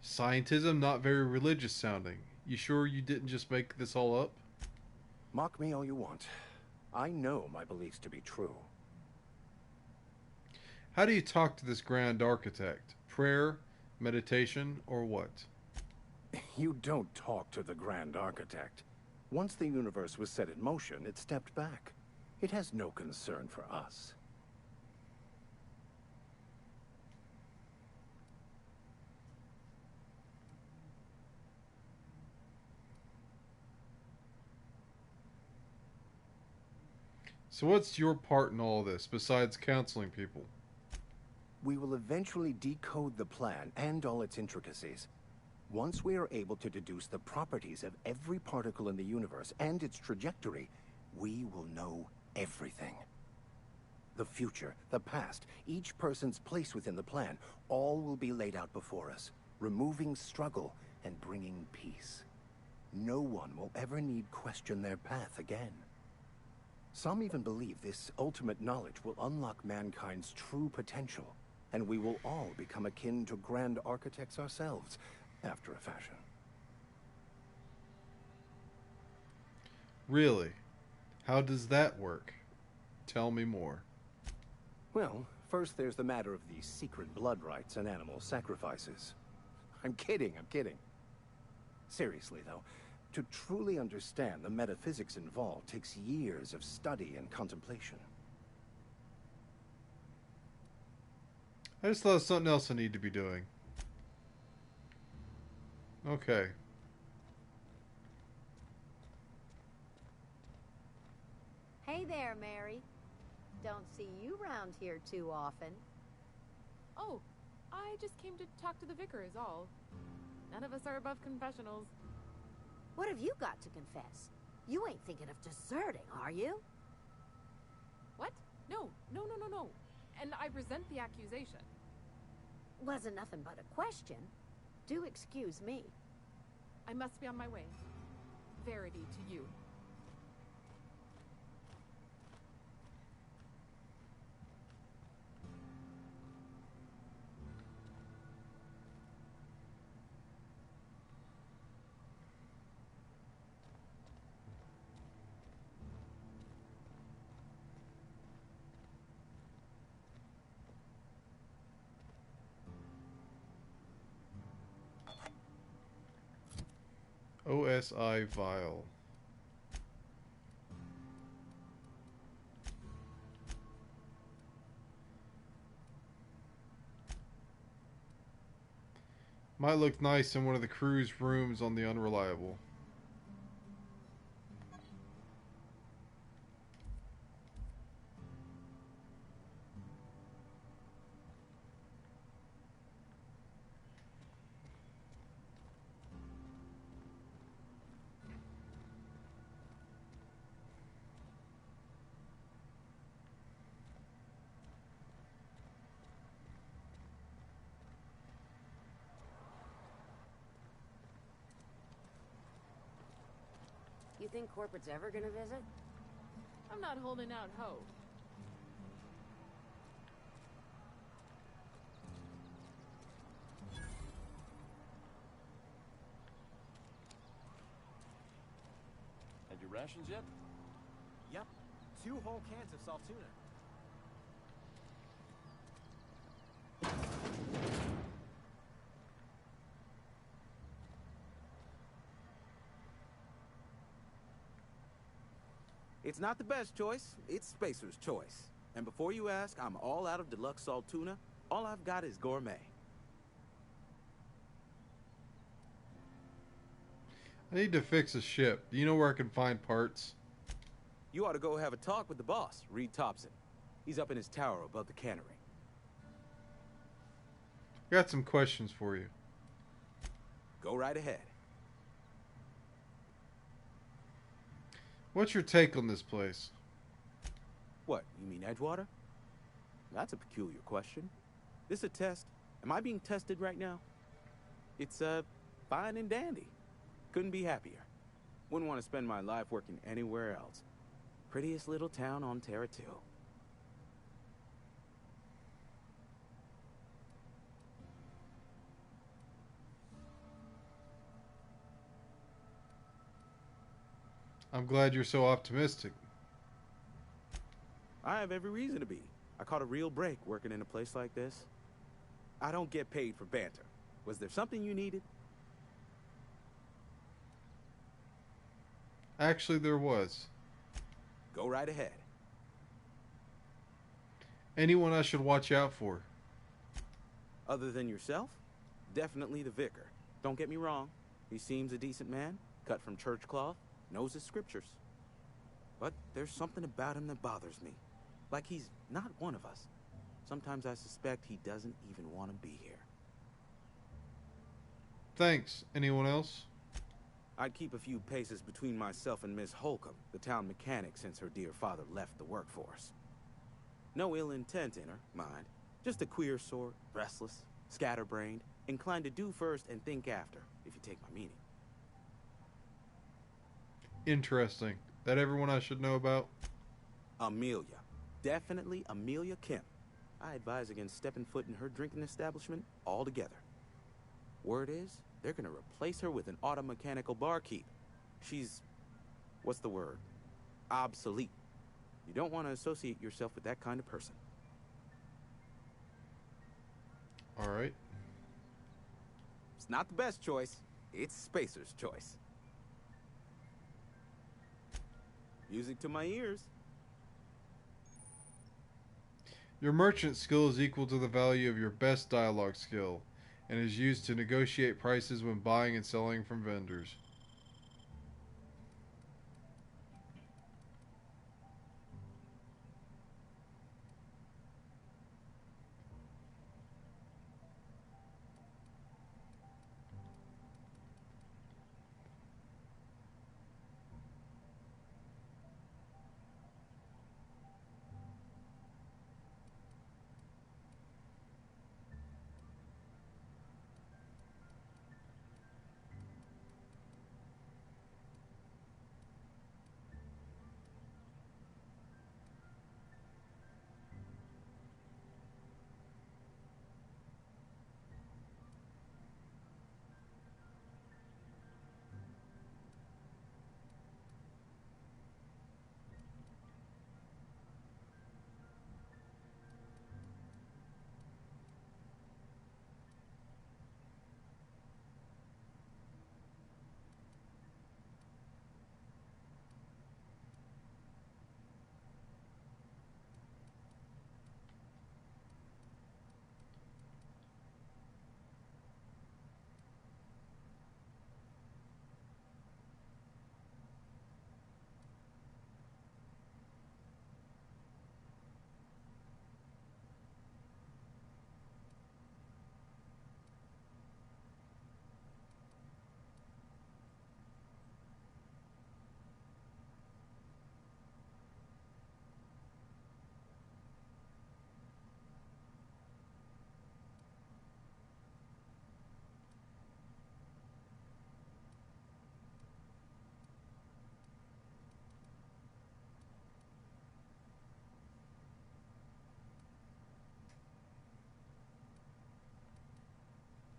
Scientism, not very religious sounding. You sure you didn't just make this all up? Mock me all you want. I know my beliefs to be true. How do you talk to this grand architect? Prayer, meditation, or what? You don't talk to the grand architect. Once the universe was set in motion, it stepped back. It has no concern for us. So what's your part in all this, besides counseling people? We will eventually decode the plan and all its intricacies. Once we are able to deduce the properties of every particle in the universe and its trajectory, we will know everything. The future, the past, each person's place within the plan, all will be laid out before us, removing struggle and bringing peace. No one will ever need question their path again. Some even believe this ultimate knowledge will unlock mankind's true potential, and we will all become akin to grand architects ourselves, after a fashion. Really? How does that work? Tell me more. Well, first there's the matter of the secret blood rites and animal sacrifices. I'm kidding. Seriously, though, to truly understand the metaphysics involved takes years of study and contemplation. I just thought of something else I need to be doing. Okay. Hey there, Mary. Don't see you round here too often. Oh, I just came to talk to the vicar is all. None of us are above confessionals. What have you got to confess? You ain't thinking of deserting, are you? What? No. And I resent the accusation. Wasn't nothing but a question. Do excuse me. I must be on my way. Verity to you. OSI vial. Might look nice in one of the crew's rooms on the Unreliable. You think corporate's ever gonna visit? I'm not holding out hope. Had your rations yet? Yep. 2 whole cans of salt tuna. It's not the best choice, it's Spacer's choice. And before you ask, I'm all out of deluxe salt tuna. All I've got is gourmet. I need to fix a ship. Do you know where I can find parts? You ought to go have a talk with the boss, Reed Thompson. He's up in his tower above the cannery. I got some questions for you. Go right ahead. What's your take on this place? What, you mean Edgewater? That's a peculiar question. This a test? Am I being tested right now? It's, fine and dandy. Couldn't be happier. Wouldn't want to spend my life working anywhere else. Prettiest little town on Terra 2. I'm glad you're so optimistic. I have every reason to be. I caught a real break working in a place like this. I don't get paid for banter. Was there something you needed? Actually, there was. Go right ahead. Anyone I should watch out for? Other than yourself? Definitely the vicar. Don't get me wrong. He seems a decent man, cut from church cloth, knows his scriptures. But there's something about him that bothers me. Like he's not one of us. Sometimes I suspect he doesn't even want to be here. Thanks. Anyone else? I'd keep a few paces between myself and Miss Holcomb, the town mechanic, since her dear father left the workforce. No ill intent in her, mind. Just a queer sort, restless, scatterbrained, inclined to do first and think after, if you take my meaning. Interesting. That everyone I should know about? Amelia. Definitely Amelia Kemp. I advise against stepping foot in her drinking establishment altogether. Word is, they're gonna replace her with an auto-mechanical barkeep. She's... what's the word? Obsolete. You don't want to associate yourself with that kind of person. Alright. It's not the best choice. It's Spacer's choice. Music to my ears. Your merchant skill is equal to the value of your best dialogue skill, and is used to negotiate prices when buying and selling from vendors.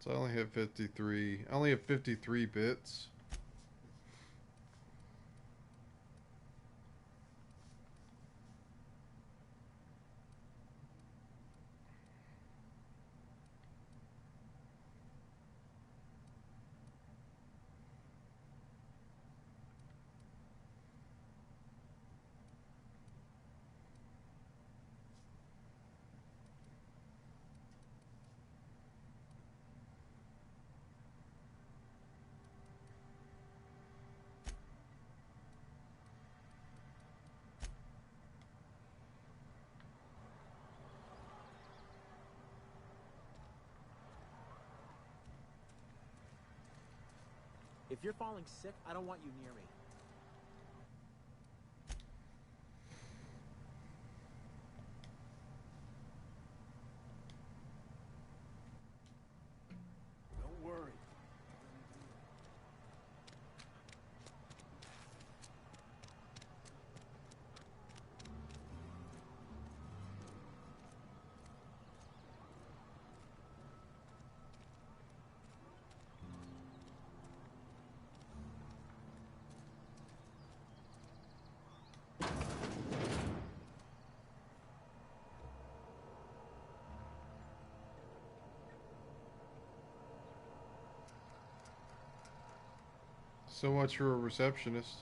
So I only have 53. I only have 53 bits. If you're falling sick, I don't want you near me. So much for a receptionist.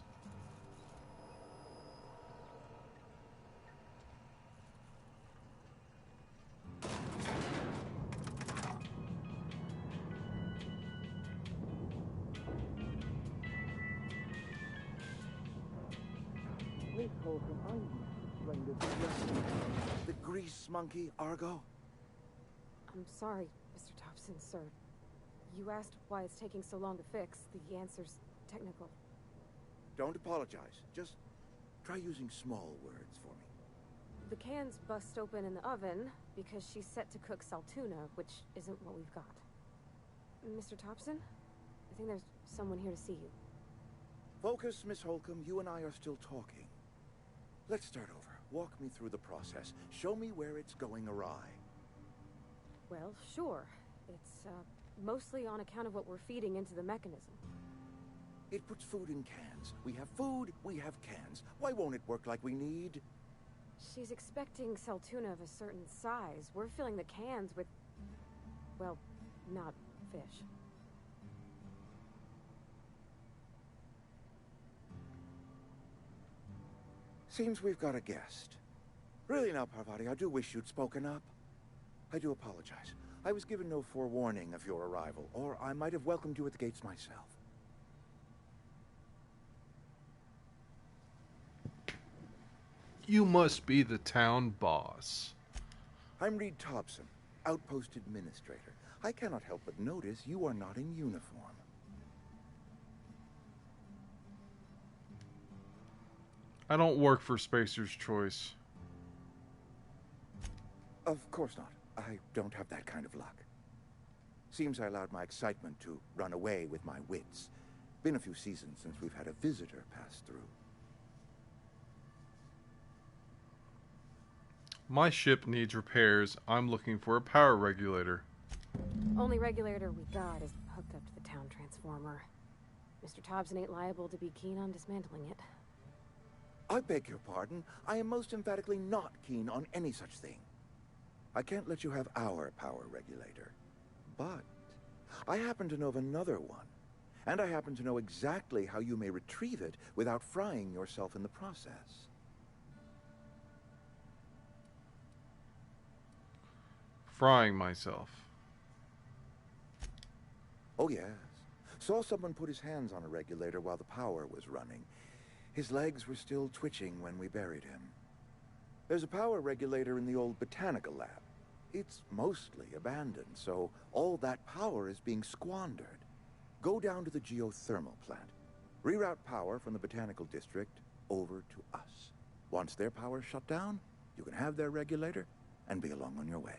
The grease monkey, Argo? I'm sorry, Mr. Thompson, sir. You asked why it's taking so long to fix. The answer's technical. Don't apologize. Just try using small words for me. The cans bust open in the oven because she's set to cook saltuna, which isn't what we've got. Mr. Thompson? I think there's someone here to see you. Focus, Miss Holcomb. You and I are still talking. Let's start over. Walk me through the process. Show me where it's going awry. Well, sure. It's, mostly on account of what we're feeding into the mechanism. It puts food in cans. We have food, we have cans. Why won't it work like we need? She's expecting saltuna of a certain size. We're filling the cans with, well, not fish. Seems we've got a guest. Really now, Parvati, I do wish you'd spoken up. I do apologize. I was given no forewarning of your arrival, or I might have welcomed you at the gates myself. You must be the town boss. I'm Reed Thompson, Outpost Administrator. I cannot help but notice you are not in uniform. I don't work for Spacer's Choice. Of course not. I don't have that kind of luck. Seems I allowed my excitement to run away with my wits. Been a few seasons since we've had a visitor pass through. My ship needs repairs. I'm looking for a power regulator. Only regulator we got is hooked up to the town transformer. Mr. Thompson ain't liable to be keen on dismantling it. I beg your pardon. I am most emphatically not keen on any such thing. I can't let you have our power regulator. But I happen to know of another one. And I happen to know exactly how you may retrieve it without frying yourself in the process. Frying myself. Oh, yes. Saw someone put his hands on a regulator while the power was running. His legs were still twitching when we buried him. There's a power regulator in the old botanical lab. It's mostly abandoned, so all that power is being squandered. Go down to the geothermal plant. Reroute power from the botanical district over to us. Once their power's shut down, you can have their regulator and be along on your way.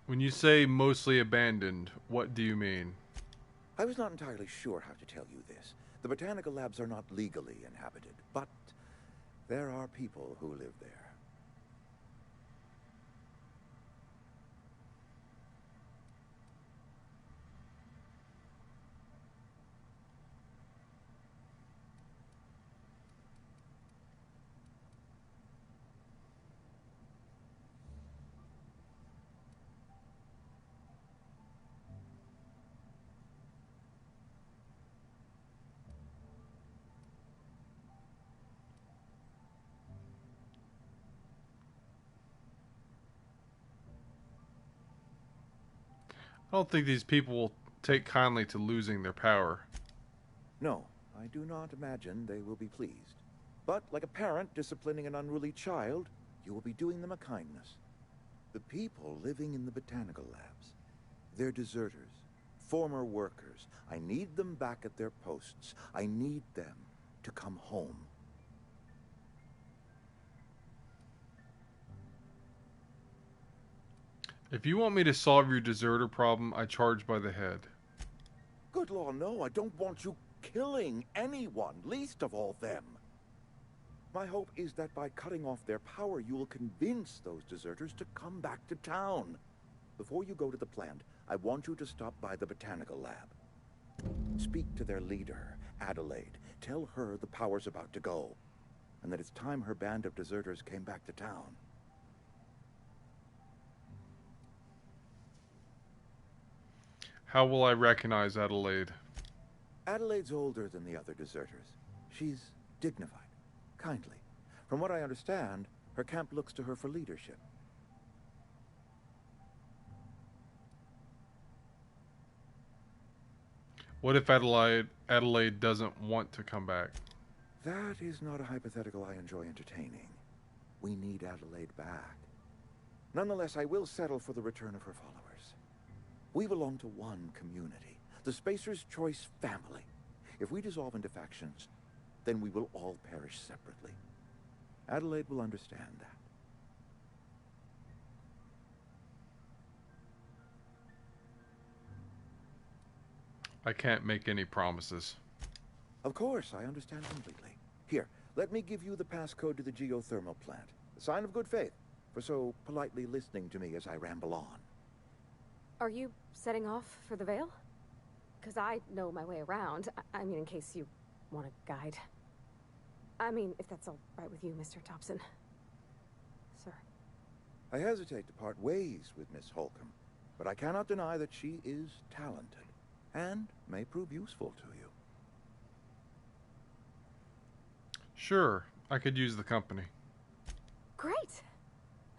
When you say mostly abandoned, what do you mean? I was not entirely sure how to tell you this. The botanical labs are not legally inhabited, but there are people who live there. I don't think these people will take kindly to losing their power. No, I do not imagine they will be pleased. But like a parent disciplining an unruly child, you will be doing them a kindness. The people living in the botanical labs, they're deserters, former workers. I need them back at their posts. I need them to come home. If you want me to solve your deserter problem, I charge by the head. Good law, no, I don't want you killing anyone, least of all them. My hope is that by cutting off their power, you will convince those deserters to come back to town. Before you go to the plant, I want you to stop by the botanical lab. Speak to their leader, Adelaide. Tell her the power's about to go, and that it's time her band of deserters came back to town. How will I recognize Adelaide? Adelaide's older than the other deserters. She's dignified, kindly. From what I understand, her camp looks to her for leadership. What if Adelaide doesn't want to come back? That is not a hypothetical I enjoy entertaining. We need Adelaide back. Nonetheless, I will settle for the return of her followers. We belong to one community, the Spacer's Choice family. If we dissolve into factions, then we will all perish separately. Adelaide will understand that. I can't make any promises. Of course, I understand completely. Here, let me give you the passcode to the geothermal plant. A sign of good faith for so politely listening to me as I ramble on. Are you setting off for the Vale? Because I know my way around. I mean, in case you want a guide. I mean, if that's all right with you, Mr. Thompson. Sir. I hesitate to part ways with Miss Holcomb, but I cannot deny that she is talented and may prove useful to you. Sure, I could use the company. Great!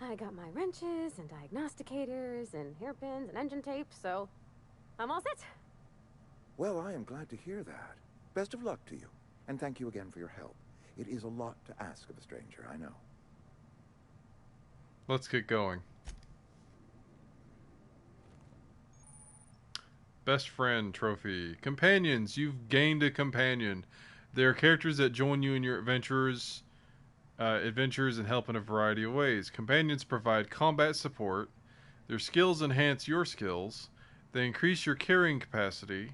I got my wrenches and diagnosticators and hairpins and engine tape, so I'm all set. Well, I am glad to hear that. Best of luck to you, and thank you again for your help. It is a lot to ask of a stranger, I know. Let's get going. Best friend trophy. Companions. You've gained a companion. They are characters that join you in your adventures and help in a variety of ways. Companions provide combat support. Their skills enhance your skills. They increase your carrying capacity.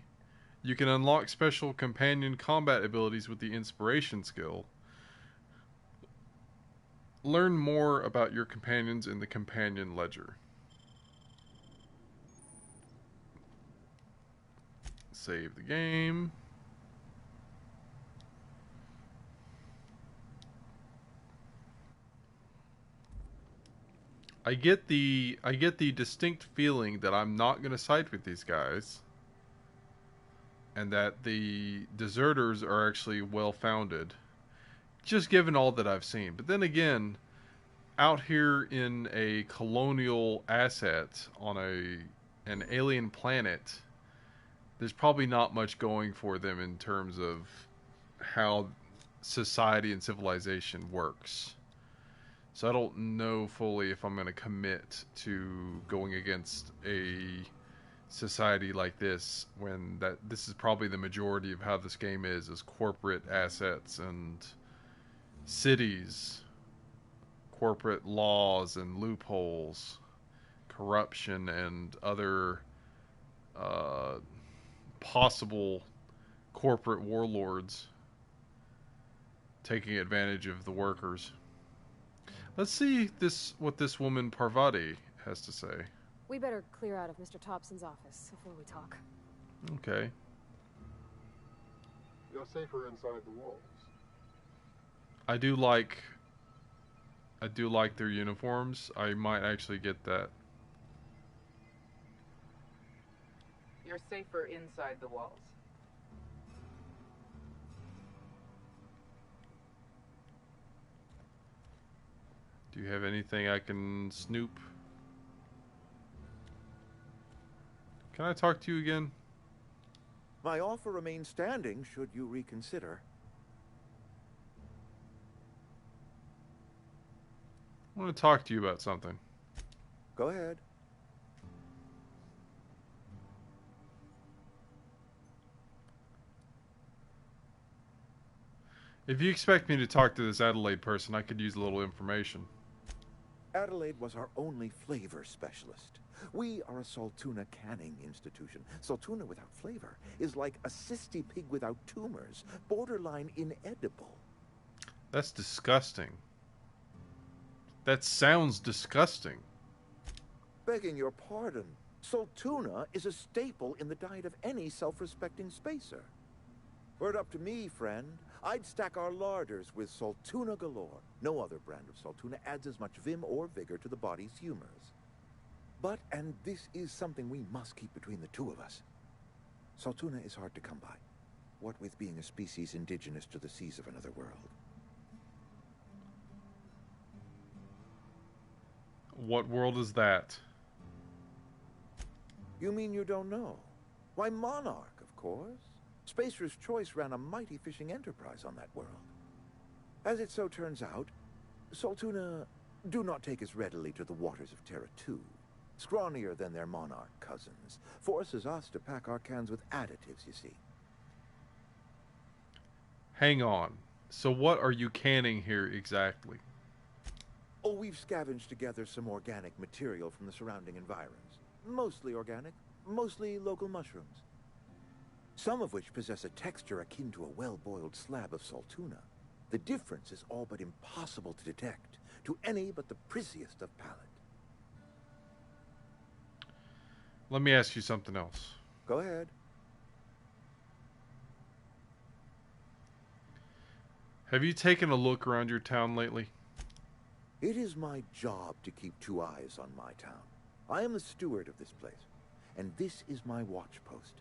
You can unlock special companion combat abilities with the inspiration skill. Learn more about your companions in the companion ledger. Save the game. I get the distinct feeling that I'm not going to side with these guys, and that the deserters are actually well-founded, just given all that I've seen. But then again, out here in a colonial asset on an alien planet, there's probably not much going for them in terms of how society and civilization works. So I don't know fully if I'm going to commit to going against a society like this, when this is probably the majority of how this game is corporate assets and cities, corporate laws and loopholes, corruption, and other possible corporate warlords taking advantage of the workers. Let's see what this woman Parvati has to say. We better clear out of Mr. Thompson's office before we talk. Okay. You're safer inside the walls. I do like their uniforms. I might actually get that. You're safer inside the walls. Do you have anything I can snoop? Can I talk to you again? My offer remains standing should you reconsider. I want to talk to you about something. Go ahead. If you expect me to talk to this Adelaide person, I could use a little information. Adelaide was our only flavor specialist. We are a Saltuna canning institution. Saltuna without flavor is like a cysty pig without tumors, borderline inedible. That's disgusting. That sounds disgusting. Begging your pardon, Saltuna is a staple in the diet of any self-respecting spacer. Were it up to me, friend, I'd stack our larders with Saltuna galore. No other brand of Saltuna adds as much vim or vigor to the body's humors. But, and this is something we must keep between the two of us, Saltuna is hard to come by. What with being a species indigenous to the seas of another world. What world is that? You mean you don't know? Why, Monarch, of course. Spacer's Choice ran a mighty fishing enterprise on that world. As it so turns out, Saltuna do not take as readily to the waters of Terra 2. Scrawnier than their Monarch cousins. Forces us to pack our cans with additives, you see. Hang on. So what are you canning here exactly? Oh, we've scavenged together some organic material from the surrounding environs. Mostly organic, mostly local mushrooms. Some of which possess a texture akin to a well-boiled slab of Saltuna. The difference is all but impossible to detect to any but the prissiest of palate. Let me ask you something else. Go ahead. Have you taken a look around your town lately? It is my job to keep two eyes on my town. I am the steward of this place, and this is my watch post.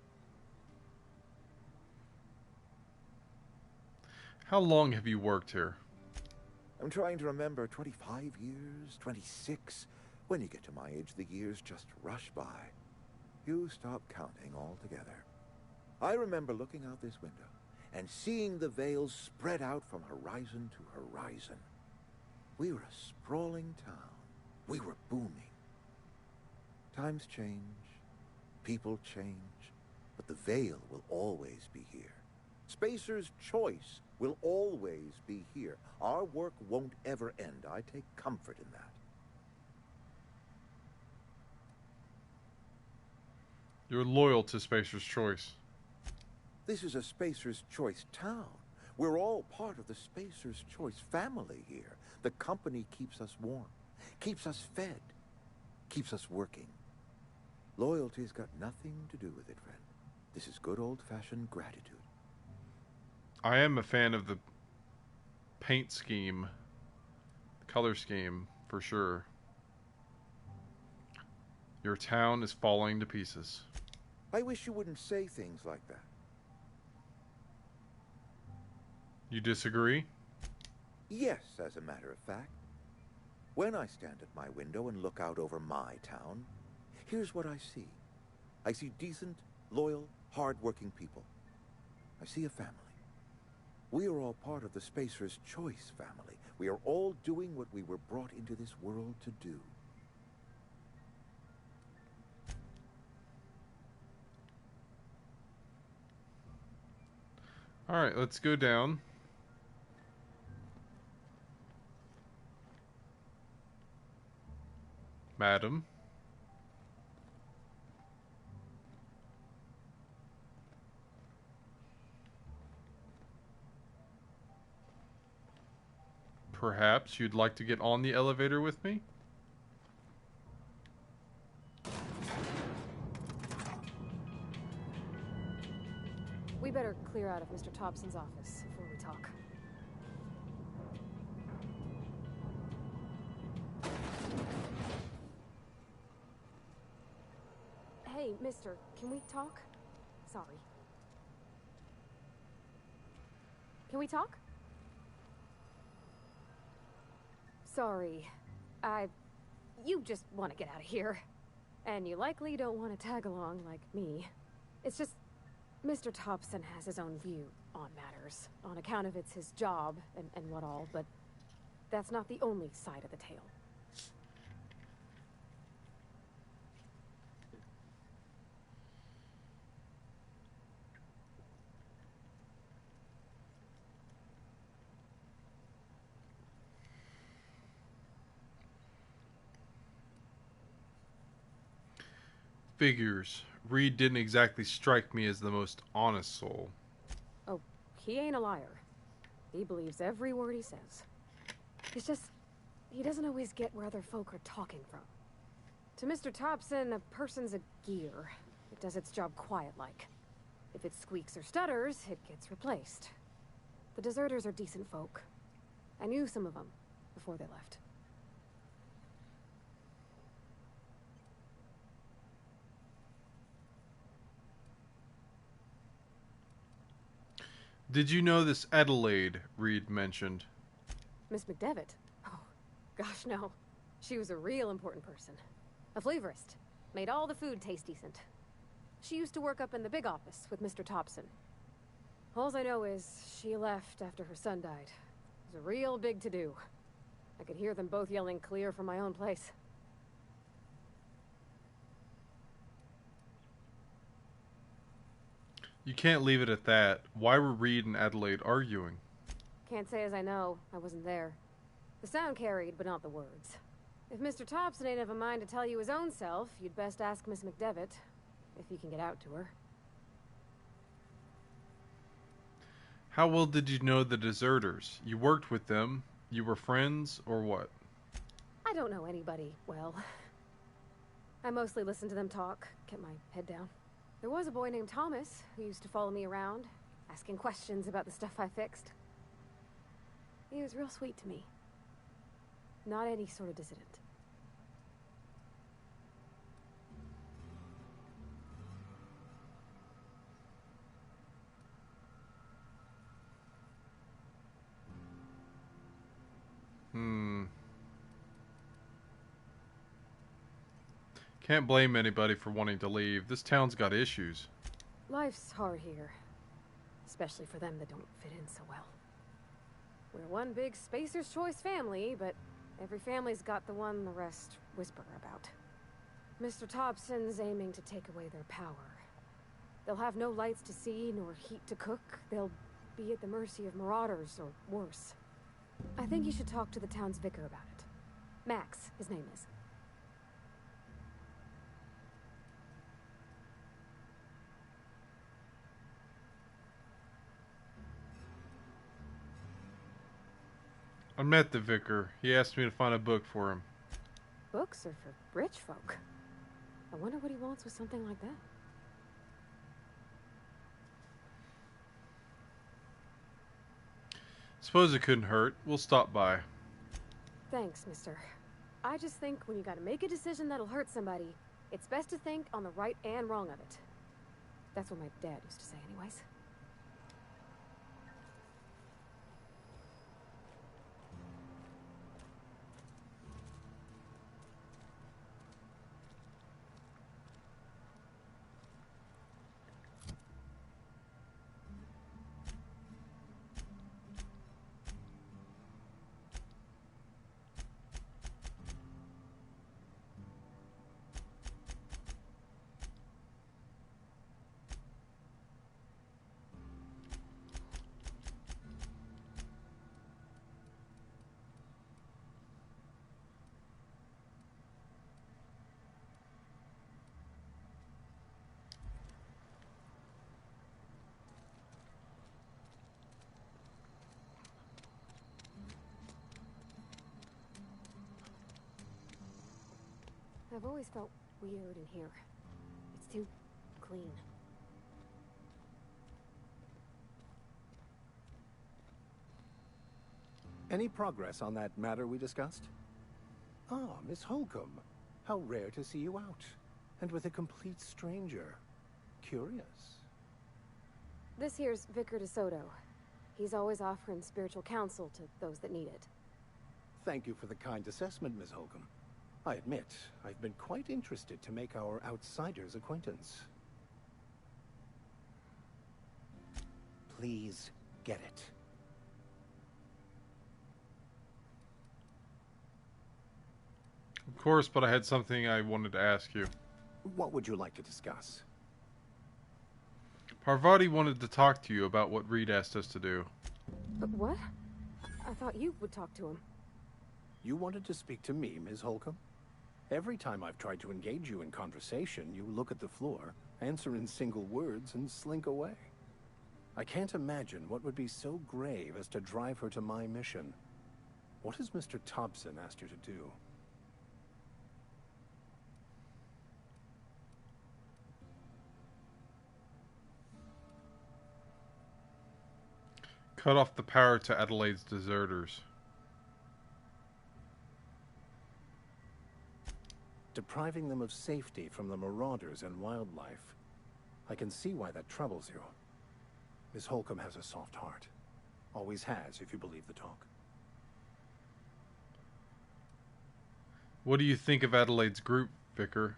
How long have you worked here? I'm trying to remember, 25 years, 26. When you get to my age, the years just rush by. You stop counting altogether. I remember looking out this window and seeing the Vale spread out from horizon to horizon. We were a sprawling town. We were booming. Times change, people change, but the Vale will always be here. Spacer's Choice will always be here. Our work won't ever end. I take comfort in that. You're loyal to Spacer's Choice. This is a Spacer's Choice town. We're all part of the Spacer's Choice family here. The company keeps us warm, keeps us fed, keeps us working. Loyalty's got nothing to do with it, friend. This is good old-fashioned gratitude. I am a fan of the paint scheme, color scheme, for sure. Your town is falling to pieces. I wish you wouldn't say things like that. You disagree? Yes, as a matter of fact. When I stand at my window and look out over my town, here's what I see. I see decent, loyal, hard-working people. I see a family. We are all part of the Spacer's Choice family. We are all doing what we were brought into this world to do. All right, let's go down. Madam. Perhaps you'd like to get on the elevator with me? We better clear out of Mr. Thompson's office before we talk. Hey, mister, can we talk? Sorry. Can we talk? Sorry. You just want to get out of here. And you likely don't want to tag along like me. It's just, Mr. Thompson has his own view on matters, on account of it's his job and what all, but that's not the only side of the tale. Figures. Reed didn't exactly strike me as the most honest soul. Oh, he ain't a liar. He believes every word he says. It's just, he doesn't always get where other folk are talking from. To Mr. Thompson, a person's a gear. It does its job quiet-like. If it squeaks or stutters, it gets replaced. The deserters are decent folk. I knew some of them before they left. Did you know this Adelaide Reed mentioned? Miss McDevitt? Oh, gosh, no. She was a real important person. A flavorist. Made all the food taste decent. She used to work up in the big office with Mr. Thompson. All I know is she left after her son died. It was a real big to-do. I could hear them both yelling clear from my own place. You can't leave it at that. Why were Reed and Adelaide arguing? Can't say as I know. I wasn't there. The sound carried, but not the words. If Mr. Thompson ain't of a mind to tell you his own self, you'd best ask Miss McDevitt, if you can get out to her. How well did you know the deserters? You worked with them? You were friends, or what? I don't know anybody well. I mostly listened to them talk, kept my head down. There was a boy named Thomas who used to follow me around, asking questions about the stuff I fixed. He was real sweet to me. Not any sort of dissident. Can't blame anybody for wanting to leave. This town's got issues. Life's hard here. Especially for them that don't fit in so well. We're one big Spacer's Choice family, but every family's got the one the rest whisper about. Mr. Thompson's aiming to take away their power. They'll have no lights to see, nor heat to cook. They'll be at the mercy of marauders, or worse. I think you should talk to the town's vicar about it. Max, his name is. I met the vicar. He asked me to find a book for him. Books are for rich folk. I wonder what he wants with something like that. Suppose it couldn't hurt. We'll stop by. Thanks, mister. I just think when you gotta make a decision that'll hurt somebody, it's best to think on the right and wrong of it. That's what my dad used to say anyways. I've always felt weird in here. It's too clean. Any progress on that matter we discussed? Ah, Miss Holcomb. How rare to see you out. And with a complete stranger. Curious. This here's Vicar DeSoto. He's always offering spiritual counsel to those that need it. Thank you for the kind assessment, Miss Holcomb. I admit, I've been quite interested to make our outsider's acquaintance. Please get it. Of course, but I had something I wanted to ask you. What would you like to discuss? Parvati wanted to talk to you about what Reed asked us to do. But what? I thought you would talk to him. You wanted to speak to me, Ms. Holcomb? Every time I've tried to engage you in conversation, you look at the floor, answer in single words, and slink away. I can't imagine what would be so grave as to drive her to my mission. What has Mr. Thompson asked you to do? Cut off the power to Adelaide's deserters. Depriving them of safety from the marauders and wildlife. I can see why that troubles you. Miss Holcomb has a soft heart. Always has, if you believe the talk. What do you think of Adelaide's group, Vicar?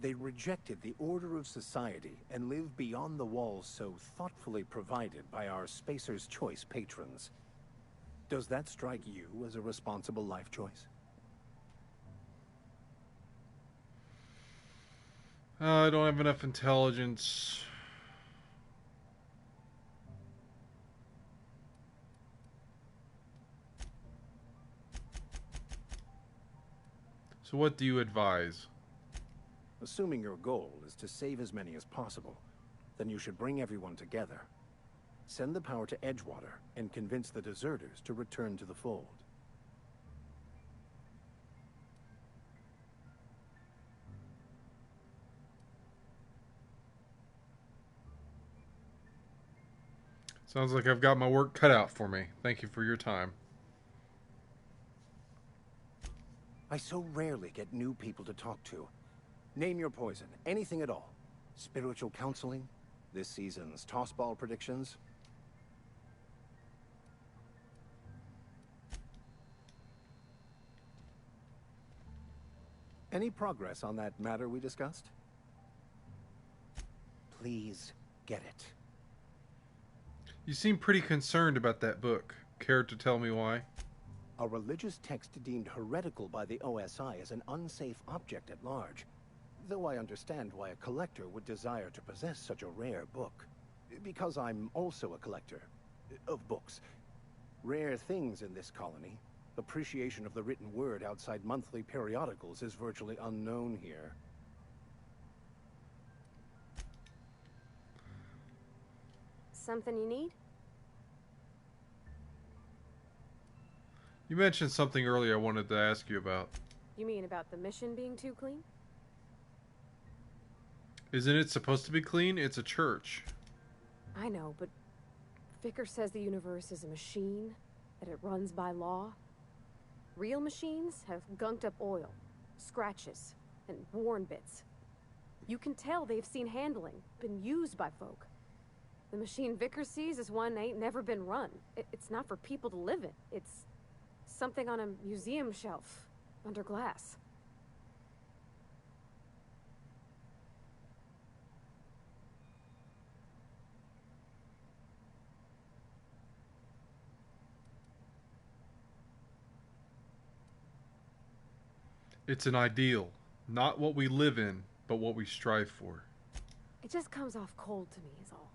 They rejected the order of society and live beyond the walls so thoughtfully provided by our Spacer's Choice patrons. Does that strike you as a responsible life choice? I don't have enough intelligence. So what do you advise? Assuming your goal is to save as many as possible, then you should bring everyone together. Send the power to Edgewater and convince the deserters to return to the fold. Sounds like I've got my work cut out for me. Thank you for your time. I so rarely get new people to talk to. Name your poison, anything at all. Spiritual counseling, this season's tossball predictions. Any progress on that matter we discussed? Please get it. You seem pretty concerned about that book. Care to tell me why? A religious text deemed heretical by the OSI as an unsafe object at large. Though I understand why a collector would desire to possess such a rare book. Because I'm also a collector of books. Rare things in this colony. Appreciation of the written word outside monthly periodicals is virtually unknown here. Something you need? You mentioned something earlier I wanted to ask you about. You mean about the mission being too clean? Isn't it supposed to be clean? It's a church. I know, but Vicar says the universe is a machine, that it runs by law. Real machines have gunked up oil, scratches, and worn bits. You can tell they've seen handling, been used by folk. The machine Vicar sees is one ain't never been run. It's not for people to live in. It's something on a museum shelf, under glass. It's an ideal. Not what we live in, but what we strive for. It just comes off cold to me, is all.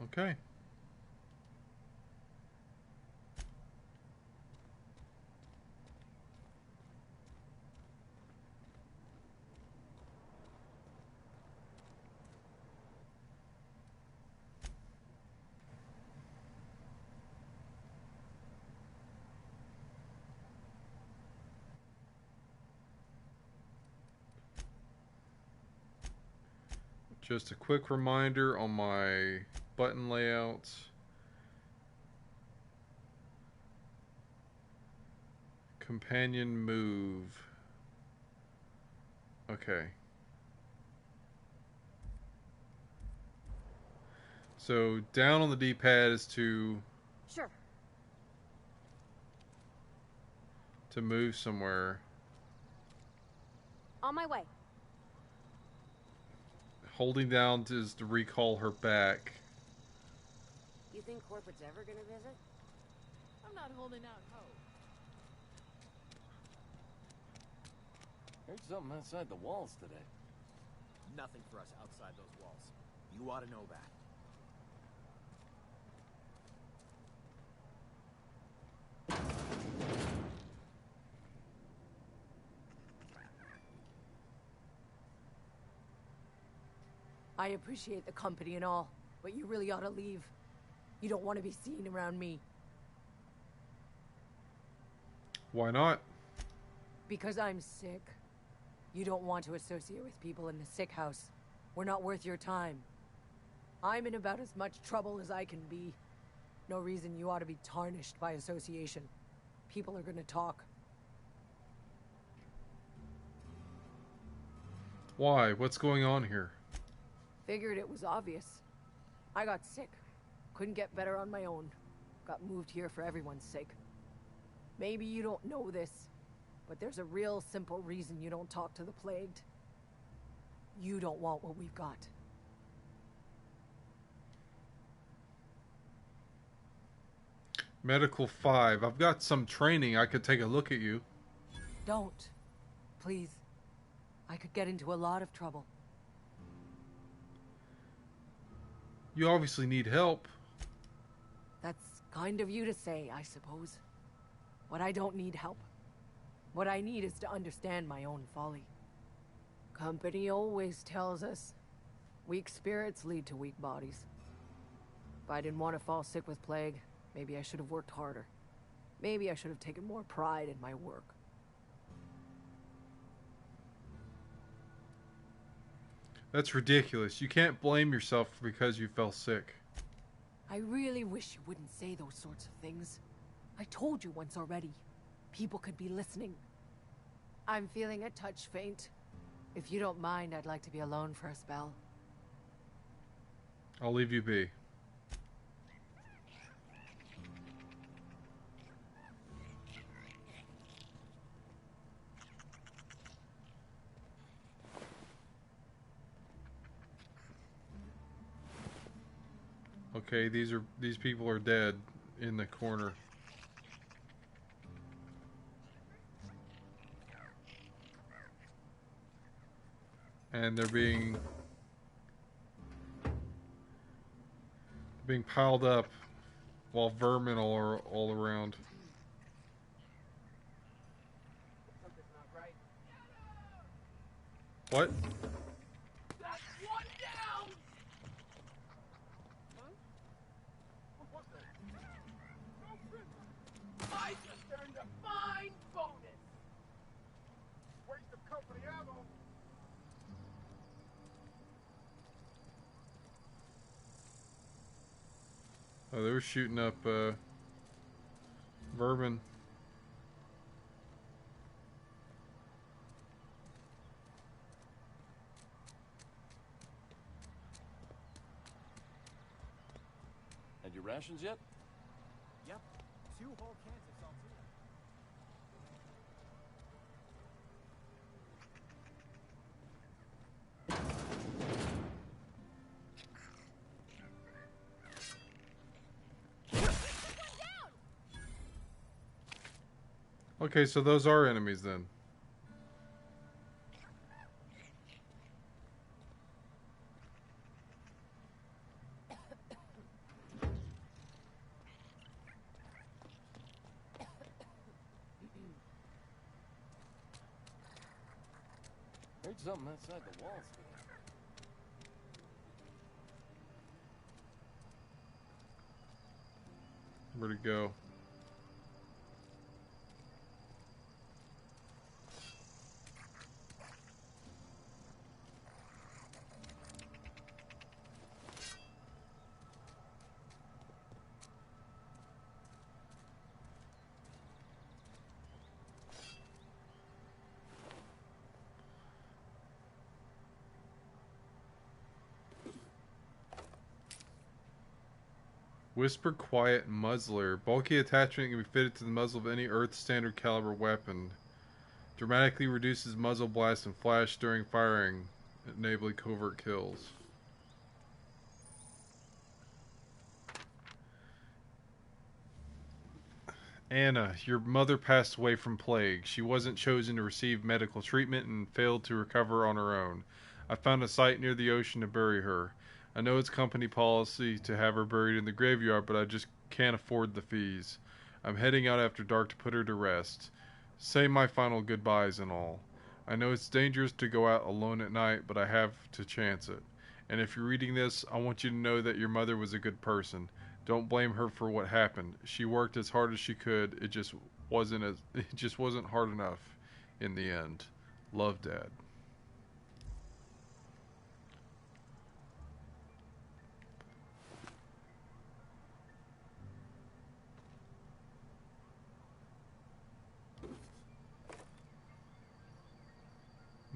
Okay. Just a quick reminder on my button layouts. Companion move. Okay. So down on the D-pad is to Sure. move somewhere. On my way. Holding down is to recall her back. You think corporate's ever gonna visit? I'm not holding out hope. Heard something outside the walls today. Nothing for us outside those walls. You ought to know that. I appreciate the company and all, but you really ought to leave. You don't want to be seen around me. Why not? Because I'm sick. You don't want to associate with people in the sick house. We're not worth your time. I'm in about as much trouble as I can be. No reason you ought to be tarnished by association. People are gonna talk. Why? What's going on here? Figured it was obvious. I got sick. Couldn't get better on my own. Got moved here for everyone's sake. Maybe you don't know this, but there's a real simple reason you don't talk to the plagued. You don't want what we've got. Medical 5. I've got some training. I could take a look at you. Don't. Please. I could get into a lot of trouble. You obviously need help. That's kind of you to say, I suppose. But I don't need help. What I need is to understand my own folly. Company always tells us weak spirits lead to weak bodies. If I didn't want to fall sick with plague, maybe I should have worked harder. Maybe I should have taken more pride in my work. That's ridiculous. You can't blame yourself because you fell sick. I really wish you wouldn't say those sorts of things. I told you once already. People could be listening. I'm feeling a touch faint. If you don't mind, I'd like to be alone for a spell. I'll leave you be. Okay, these people are dead in the corner. And they're being piled up while vermin are all around. What? That's one down! I just earned a fine bonus! Waste of company ammo! Oh, they were shooting up vermin. And your rations yet? Yep. 2 whole cans of saltine. Okay, so those are enemies then. Heard something outside the walls. Where'd it go? Whisper Quiet Muzzler. Bulky attachment can be fitted to the muzzle of any Earth standard caliber weapon. Dramatically reduces muzzle blast and flash during firing, enabling covert kills. Anna, your mother passed away from plague. She wasn't chosen to receive medical treatment and failed to recover on her own. I found a site near the ocean to bury her. I know it's company policy to have her buried in the graveyard, but I just can't afford the fees. I'm heading out after dark to put her to rest. Say my final goodbyes and all. I know it's dangerous to go out alone at night, but I have to chance it. And if you're reading this, I want you to know that your mother was a good person. Don't blame her for what happened. She worked as hard as she could. It just wasn't hard enough in the end. Love, Dad.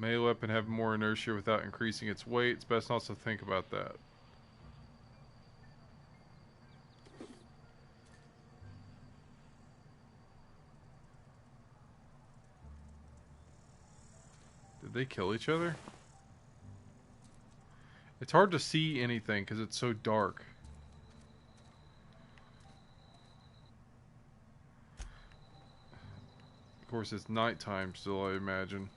Melee weapon have more inertia without increasing its weight. It's best not to think about that. Did they kill each other? It's hard to see anything because it's so dark. Of course, it's nighttime still, I imagine.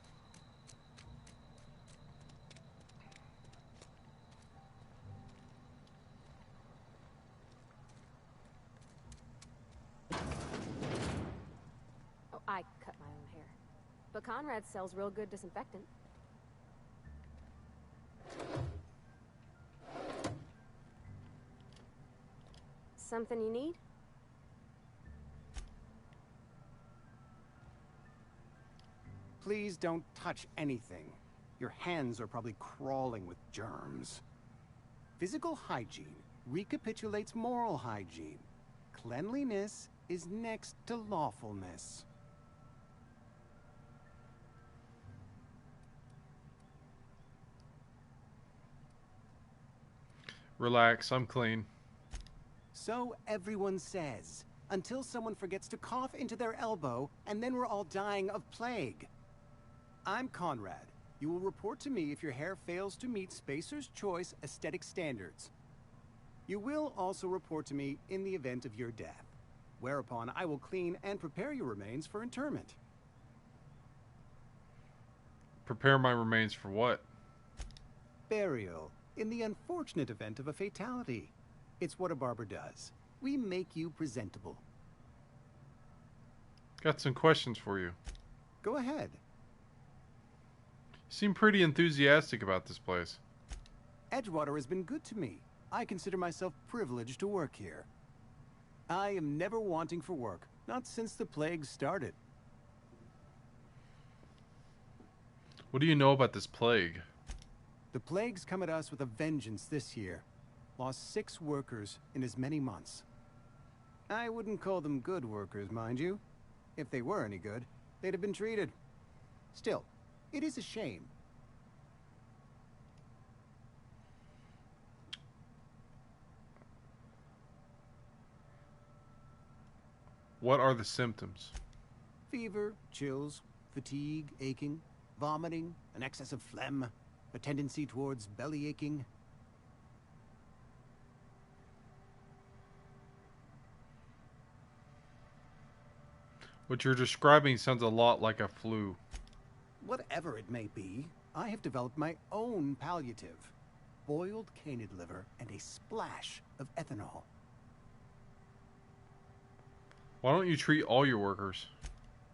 Oh, I cut my own hair. But Conrad sells real good disinfectant. Something you need? Please don't touch anything. Your hands are probably crawling with germs. Physical hygiene recapitulates moral hygiene. Cleanliness is next to lawfulness. Relax, I'm clean. So everyone says, until someone forgets to cough into their elbow, and then we're all dying of plague. I'm Conrad. You will report to me if your hair fails to meet Spacer's Choice aesthetic standards. You will also report to me in the event of your death, whereupon I will clean and prepare your remains for interment. Prepare my remains for what? Burial, in the unfortunate event of a fatality. It's what a barber does. We make you presentable. Got some questions for you. Go ahead. You seem pretty enthusiastic about this place. Edgewater has been good to me. I consider myself privileged to work here. I am never wanting for work, not since the plague started. What do you know about this plague? The plague's come at us with a vengeance this year. Lost 6 workers in as many months. I wouldn't call them good workers, mind you. If they were any good, they'd have been treated. Still, it is a shame. What are the symptoms? Fever, chills, fatigue, aching, vomiting, an excess of phlegm, a tendency towards belly aching. What you're describing sounds a lot like a flu. Whatever it may be, I have developed my own palliative. Boiled canid liver and a splash of ethanol. Why don't you treat all your workers?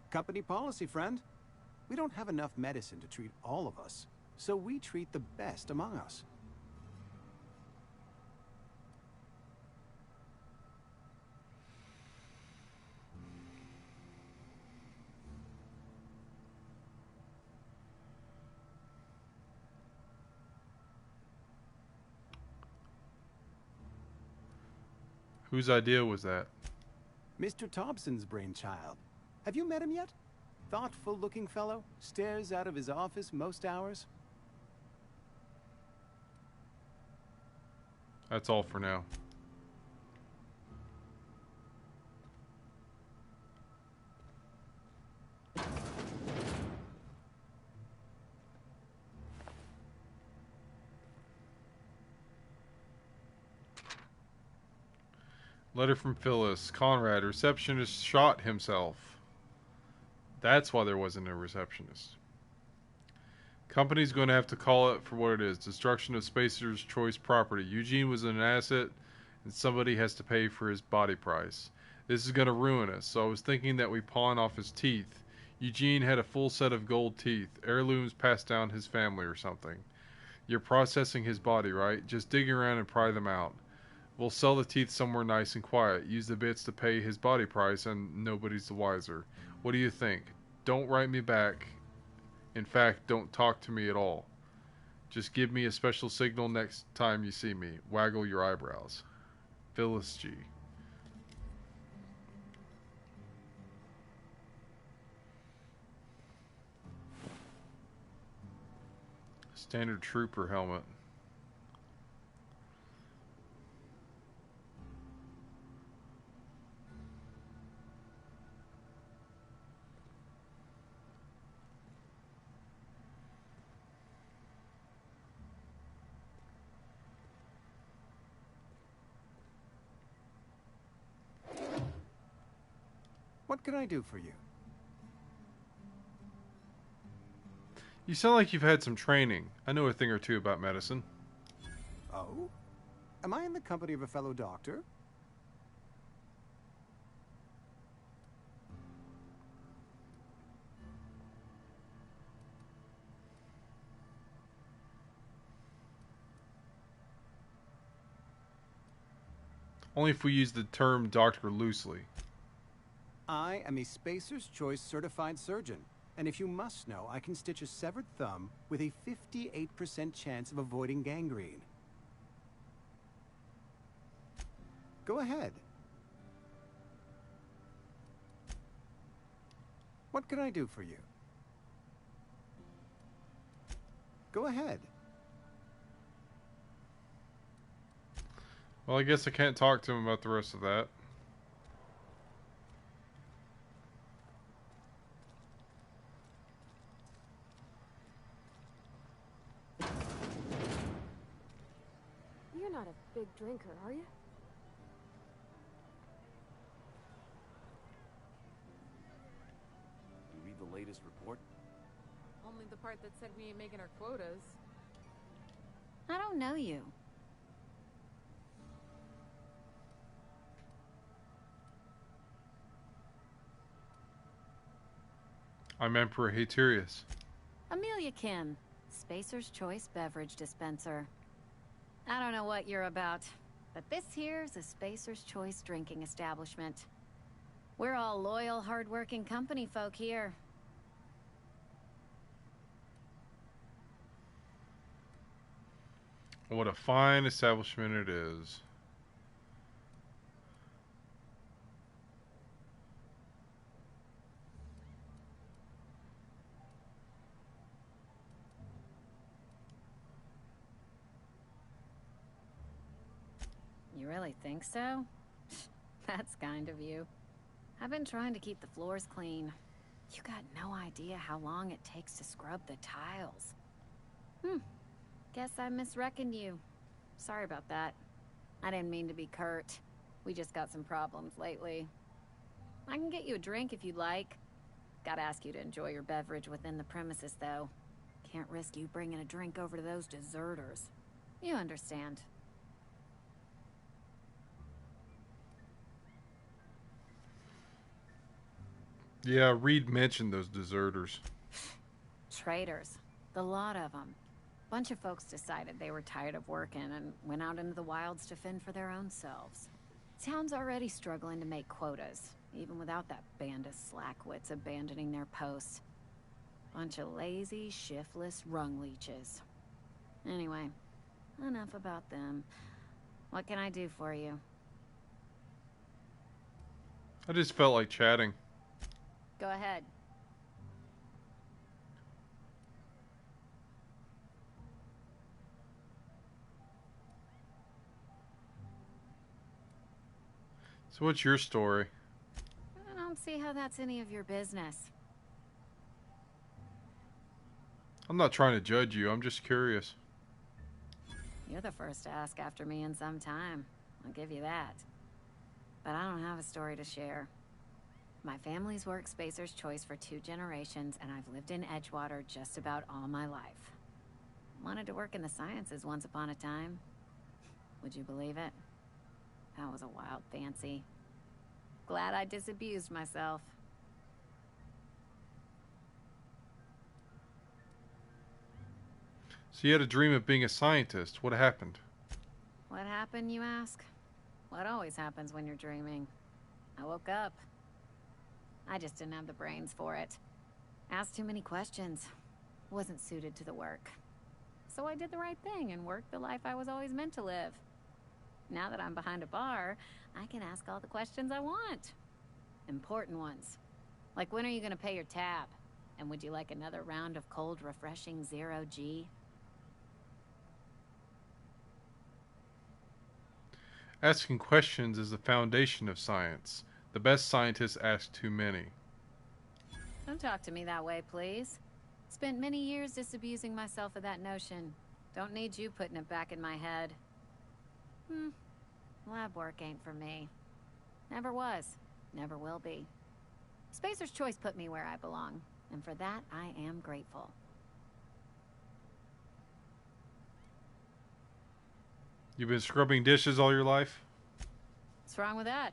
Company policy, friend. We don't have enough medicine to treat all of us, so we treat the best among us. Whose idea was that? Mr. Thompson's brainchild. Have you met him yet? Thoughtful-looking fellow, stares out of his office most hours. That's all for now. Letter from Phyllis. Conrad, receptionist shot himself. That's why there wasn't a receptionist. Company's going to have to call it for what it is. Destruction of Spacer's Choice property. Eugene was an asset, and somebody has to pay for his body price. This is going to ruin us, so I was thinking that we pawn off his teeth. Eugene had a full set of gold teeth. Heirlooms passed down his family or something. You're processing his body, right? Just dig around and pry them out. We'll sell the teeth somewhere nice and quiet. Use the bits to pay his body price, and nobody's the wiser. What do you think? Don't write me back. In fact, don't talk to me at all. Just give me a special signal next time you see me. Waggle your eyebrows. Phyllis G. Standard trooper helmet. What can I do for you? You sound like you've had some training. I know a thing or two about medicine. Oh? Am I in the company of a fellow doctor? Only if we use the term doctor loosely. I am a Spacer's Choice certified surgeon. And if you must know, I can stitch a severed thumb with a 58% chance of avoiding gangrene. Go ahead. What can I do for you? Go ahead. Well, I guess I can't talk to him about the rest of that. You're not a big drinker, are you? You read the latest report? Only the part that said we ain't making our quotas. I don't know you. I'm Emperor Haterius. Amelia Kim, Spacer's Choice beverage dispenser. I don't know what you're about, but this here's a Spacer's Choice drinking establishment. We're all loyal, hard-working company folk here. What a fine establishment it is. You really think so? That's kind of you. I've been trying to keep the floors clean. You got no idea how long it takes to scrub the tiles. Guess I misreckoned you. Sorry about that. I didn't mean to be curt. We just got some problems lately. I can get you a drink if you'd like. Gotta ask you to enjoy your beverage within the premises, though. Can't risk you bringing a drink over to those deserters. You understand. Yeah, Reed mentioned those deserters. Traitors. The lot of them. Bunch of folks decided they were tired of working and went out into the wilds to fend for their own selves. Town's already struggling to make quotas, even without that band of slackwits abandoning their posts. Bunch of lazy, shiftless rung leeches. Anyway, enough about them. What can I do for you? I just felt like chatting. Go ahead. So what's your story? I don't see how that's any of your business. I'm not trying to judge you, I'm just curious. You're the first to ask after me in some time. I'll give you that. But I don't have a story to share. My family's worked Spacer's Choice for 2 generations, and I've lived in Edgewater just about all my life. Wanted to work in the sciences once upon a time. Would you believe it? That was a wild fancy. Glad I disabused myself. So you had a dream of being a scientist. What happened? What happened, you ask? What always happens when you're dreaming? I woke up. I just didn't have the brains for it. Asked too many questions. Wasn't suited to the work. So I did the right thing and worked the life I was always meant to live. Now that I'm behind a bar, I can ask all the questions I want. Important ones. Like, when are you gonna pay your tab? And would you like another round of cold, refreshing 0G? Asking questions is the foundation of science. The best scientists ask too many. Don't talk to me that way, please. Spent many years disabusing myself of that notion. Don't need you putting it back in my head. Lab work ain't for me. Never was. Never will be. Spacer's Choice put me where I belong, and for that, I am grateful. You've been scrubbing dishes all your life? What's wrong with that?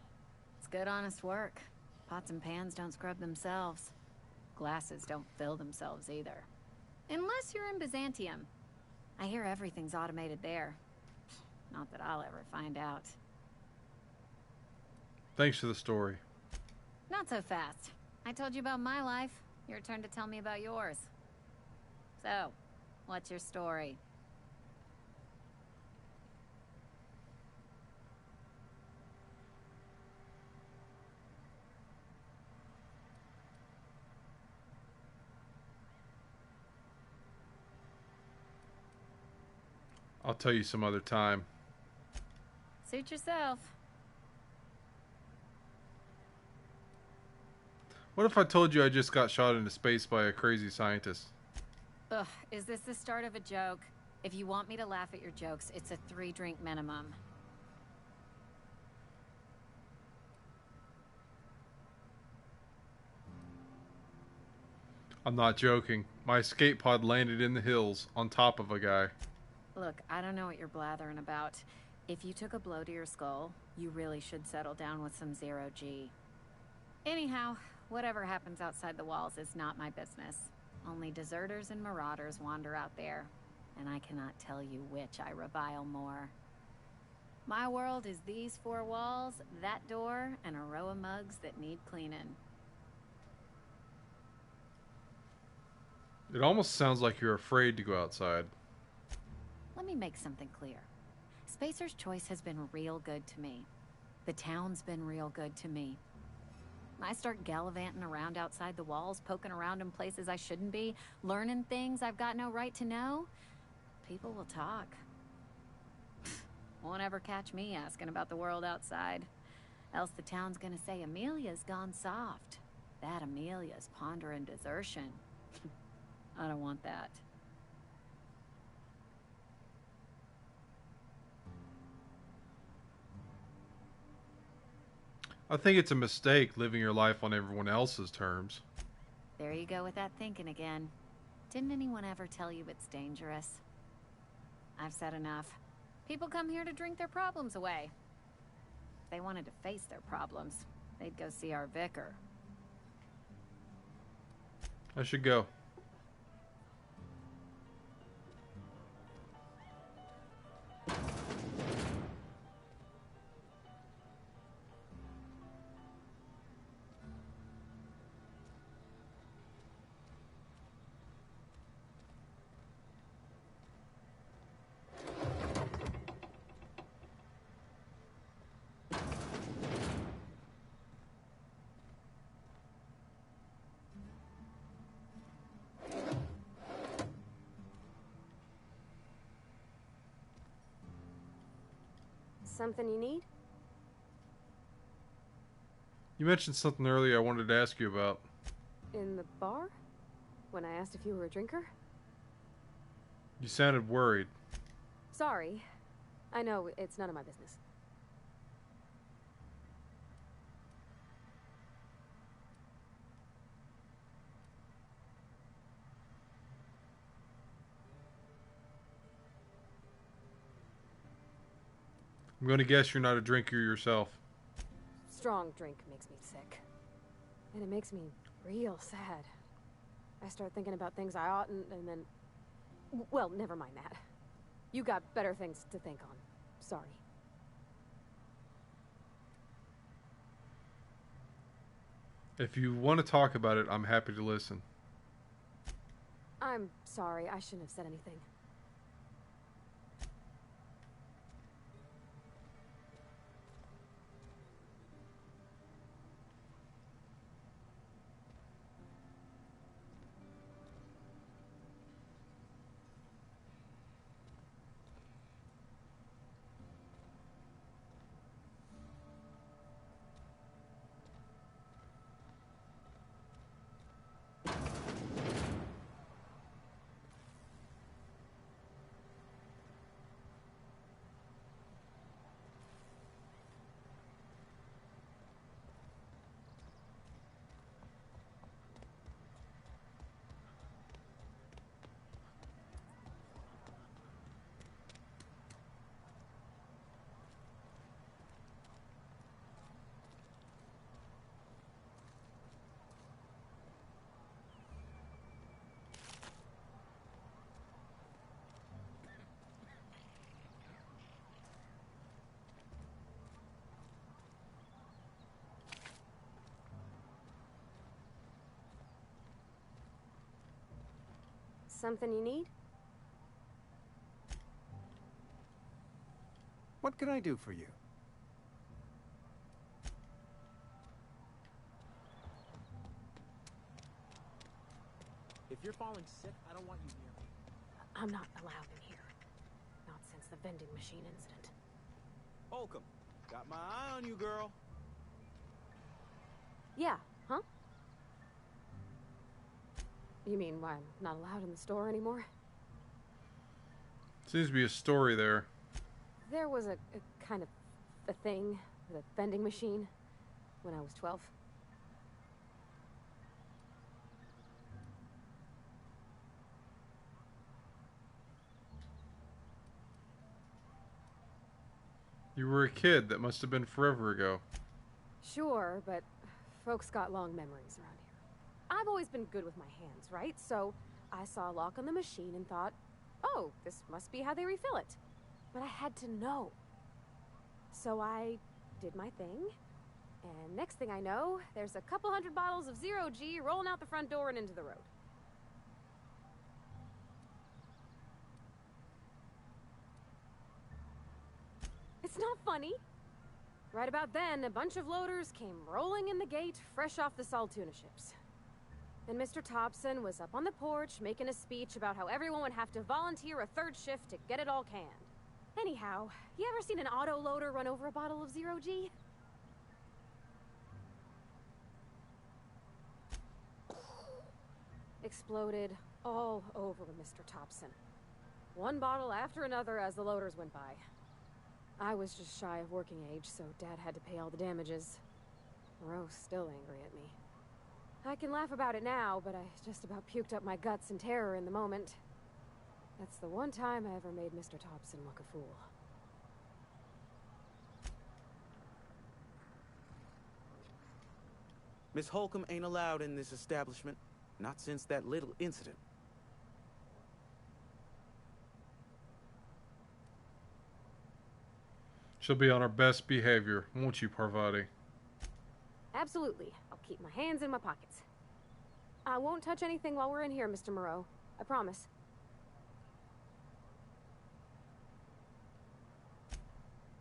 It's good, honest work. Pots and pans don't scrub themselves. Glasses don't fill themselves either. Unless you're in Byzantium. I hear everything's automated there. Not that I'll ever find out. Thanks for the story. Not so fast. I told you about my life. Your turn to tell me about yours. So, what's your story? I'll tell you some other time. Suit yourself. What if I told you I just got shot into space by a crazy scientist? Ugh, is this the start of a joke? If you want me to laugh at your jokes, it's a 3-drink minimum. I'm not joking. My escape pod landed in the hills on top of a guy. Look, I don't know what you're blathering about. If you took a blow to your skull, you really should settle down with some zero-G. Anyhow, whatever happens outside the walls is not my business. Only deserters and marauders wander out there, and I cannot tell you which I revile more. My world is these 4 walls, that door, and a row of mugs that need cleaning. It almost sounds like you're afraid to go outside. Let me make something clear. Spacer's Choice has been real good to me. The town's been real good to me. I start gallivanting around outside the walls, poking around in places I shouldn't be, learning things I've got no right to know. People will talk. Won't ever catch me asking about the world outside. Else the town's gonna say Amelia's gone soft. That Amelia's pondering desertion. I don't want that. I think it's a mistake living your life on everyone else's terms. There you go with that thinking again. Didn't anyone ever tell you it's dangerous? I've said enough. People come here to drink their problems away. If they wanted to face their problems, they'd go see our vicar. I should go. Something you need? You mentioned something earlier I wanted to ask you about. In the bar? When I asked if you were a drinker? You sounded worried. Sorry. I know, it's none of my business. I'm going to guess you're not a drinker yourself. Strong drink makes me sick. And it makes me real sad. I start thinking about things I oughtn't, and then... Well, never mind that. You got better things to think on. Sorry. If you want to talk about it, I'm happy to listen. I'm sorry, I shouldn't have said anything. Something you need? What can I do for you? If you're falling sick, I don't want you near me. I'm not allowed in here. Not since the vending machine incident. Holcomb, got my eye on you, girl. Yeah, huh? You mean why I'm not allowed in the store anymore? Seems to be a story there. There was a kind of a thing with a vending machine when I was 12. You were a kid. That must have been forever ago. Sure, but folks got long memories around here. I've always been good with my hands, right? So I saw a lock on the machine and thought, oh, this must be how they refill it. But I had to know. So I did my thing, and next thing I know, there's a couple hundred bottles of 0G rolling out the front door and into the road. It's not funny. Right about then, a bunch of loaders came rolling in the gate, fresh off the Saltuna ships. And Mr. Thompson was up on the porch making a speech about how everyone would have to volunteer a third shift to get it all canned. Anyhow, you ever seen an auto loader run over a bottle of 0G? Exploded all over Mr. Thompson. One bottle after another as the loaders went by. I was just shy of working age, so Dad had to pay all the damages. Moreau's still angry at me. I can laugh about it now, but I just about puked up my guts in terror in the moment. That's the one time I ever made Mr. Thompson look a fool. Miss Holcomb ain't allowed in this establishment. Not since that little incident. She'll be on her best behavior, won't you, Parvati? Absolutely. I'll keep my hands in my pockets. I won't touch anything while we're in here, Mr. Moreau. I promise.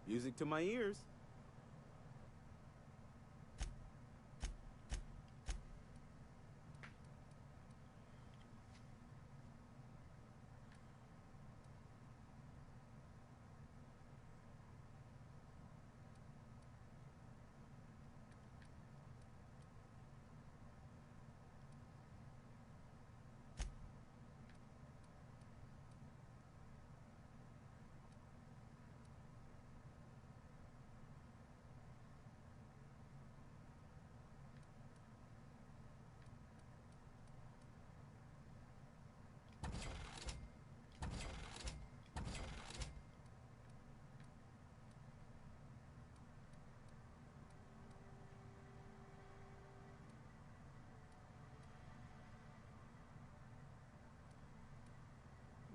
Music to my ears.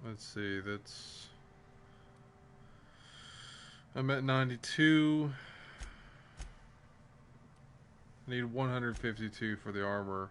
Let's see, that's... I'm at 92. I need 152 for the armor.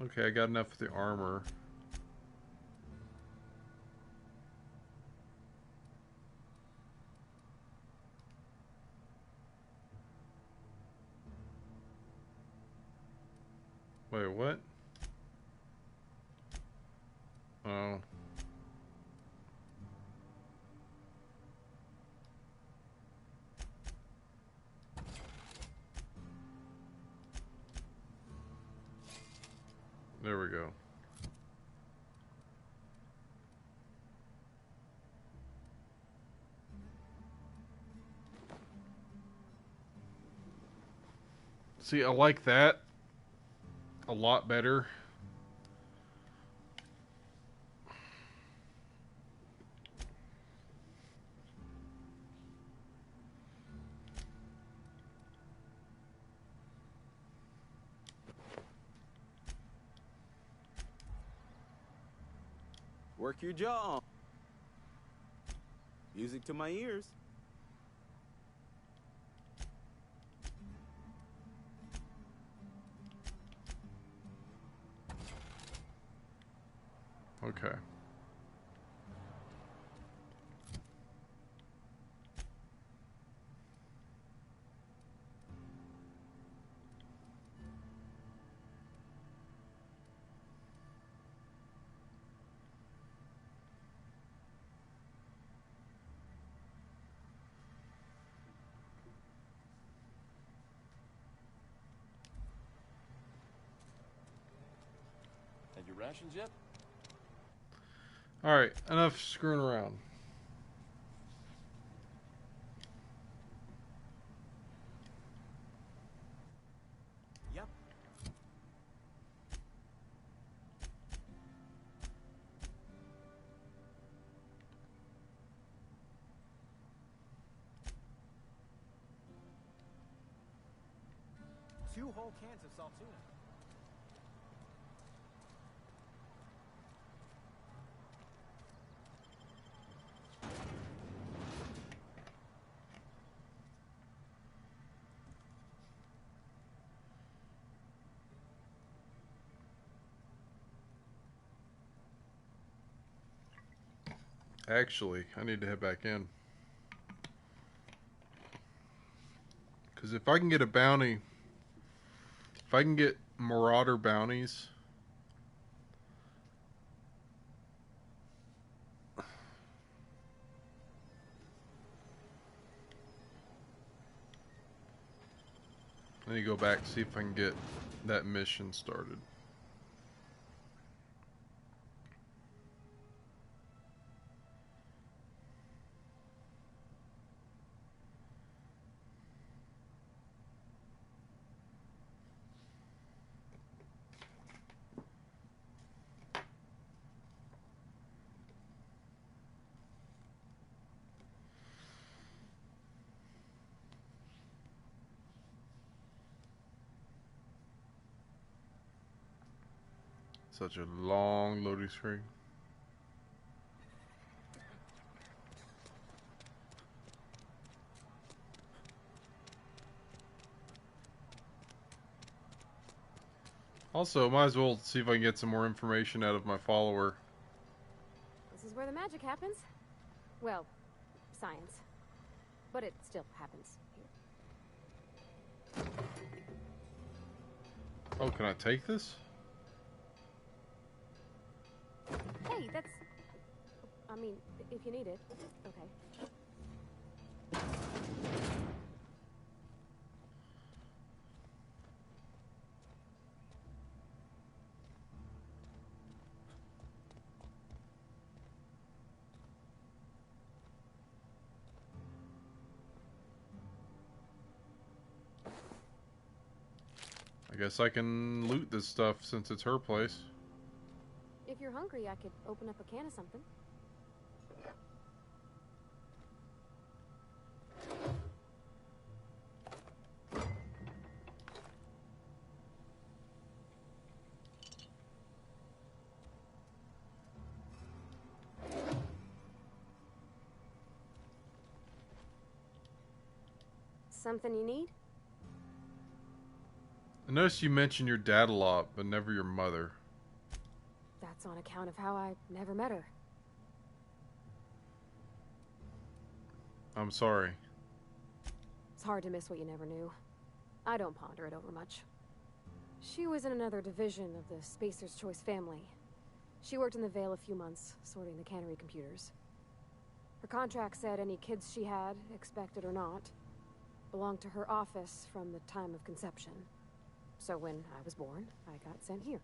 Okay, I got enough for the armor. Wait, what? Oh. There we go. See, I like that a lot better. Work your jaw. Music to my ears. Okay. Had your rations yet? Alright, enough screwing around. Yep. Two whole cans of salt tuna. Actually, I need to head back in. Because if I can get a bounty, if I can get Marauder bounties, I need to go back and see if I can get that mission started. Such a long loading screen. Also, might as well see if I can get some more information out of my follower. This is where the magic happens. Well, science. But it still happens here. Oh, can I take this? Hey, that's... I mean, if you need it. Okay. I guess I can loot this stuff since it's her place. If you're hungry, I could open up a can of something. Something you need? I noticed you mentioned your dad a lot, but never your mother. That's on account of how I never met her. I'm sorry. It's hard to miss what you never knew. I don't ponder it over much. She was in another division of the Spacer's Choice family. She worked in the Vale a few months, sorting the cannery computers. Her contract said any kids she had, expected or not, belonged to her office from the time of conception. So when I was born, I got sent here.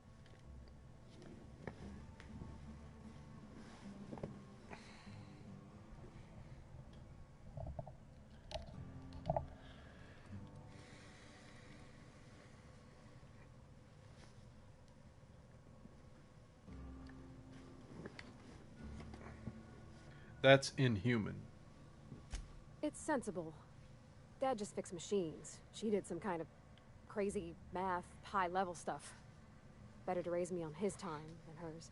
That's inhuman. It's sensible. Dad just fixed machines. She did some kind of crazy math, high-level stuff. Better to raise me on his time than hers.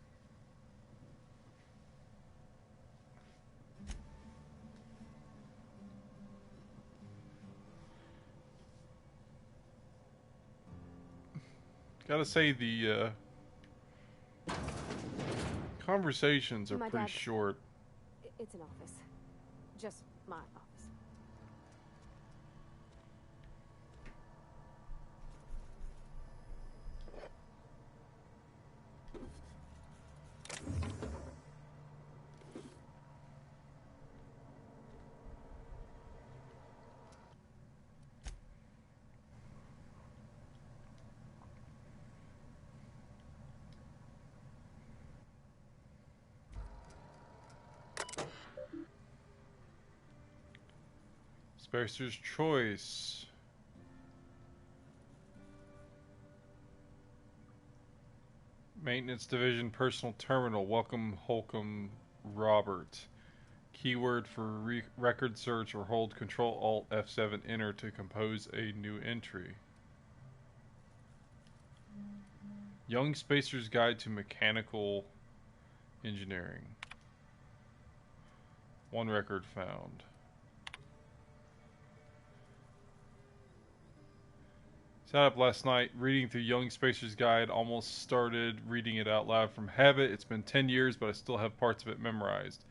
Gotta say, the conversations are My pretty dad- short. It's an office. Just my office. Spacer's Choice. Maintenance Division Personal Terminal. Welcome, Holcomb Robert. Keyword for record search or hold Control Alt F7 Enter to compose a new entry. Young Spacer's Guide to Mechanical Engineering. One record found. Sat up last night reading through Young Spacer's Guide. Almost started reading it out loud from habit. It's been 10 years, but I still have parts of it memorized.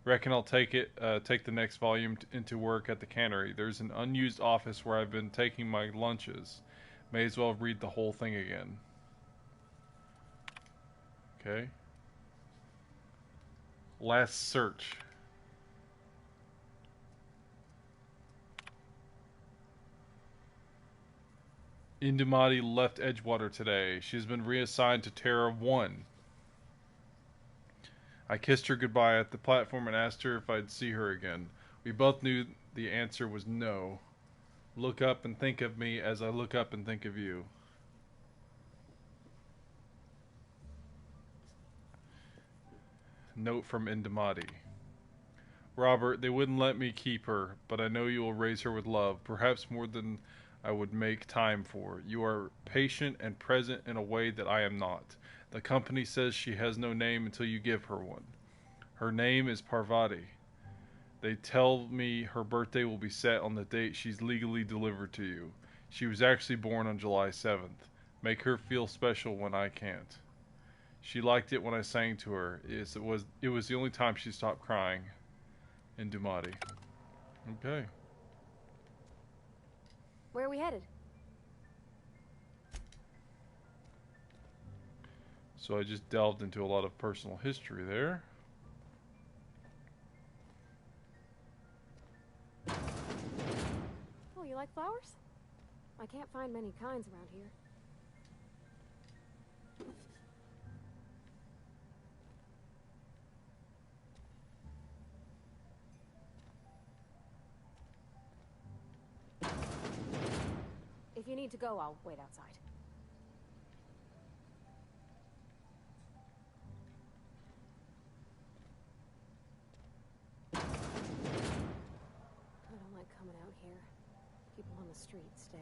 Reckon I'll take the next volume into work at the cannery. There's an unused office where I've been taking my lunches. May as well read the whole thing again. Okay. Last search. Indumati left Edgewater today. She's been reassigned to Terra 1. I kissed her goodbye at the platform and asked her if I'd see her again. We both knew the answer was no. Look up and think of me as I look up and think of you. Note from Indumati. Robert, they wouldn't let me keep her, but I know you will raise her with love, perhaps more than I would make time for. You are patient and present in a way that I am not. The company says she has no name until you give her one. Her name is Parvati. They tell me her birthday will be set on the date she's legally delivered to you. She was actually born on July 7th. Make her feel special when I can't. She liked it when I sang to her. It was the only time she stopped crying. Indumati. Okay. Where are we headed? So I just delved into a lot of personal history there. Oh, you like flowers? I can't find many kinds around here. If you need to go, I'll wait outside. I don't like coming out here. People on the street stare.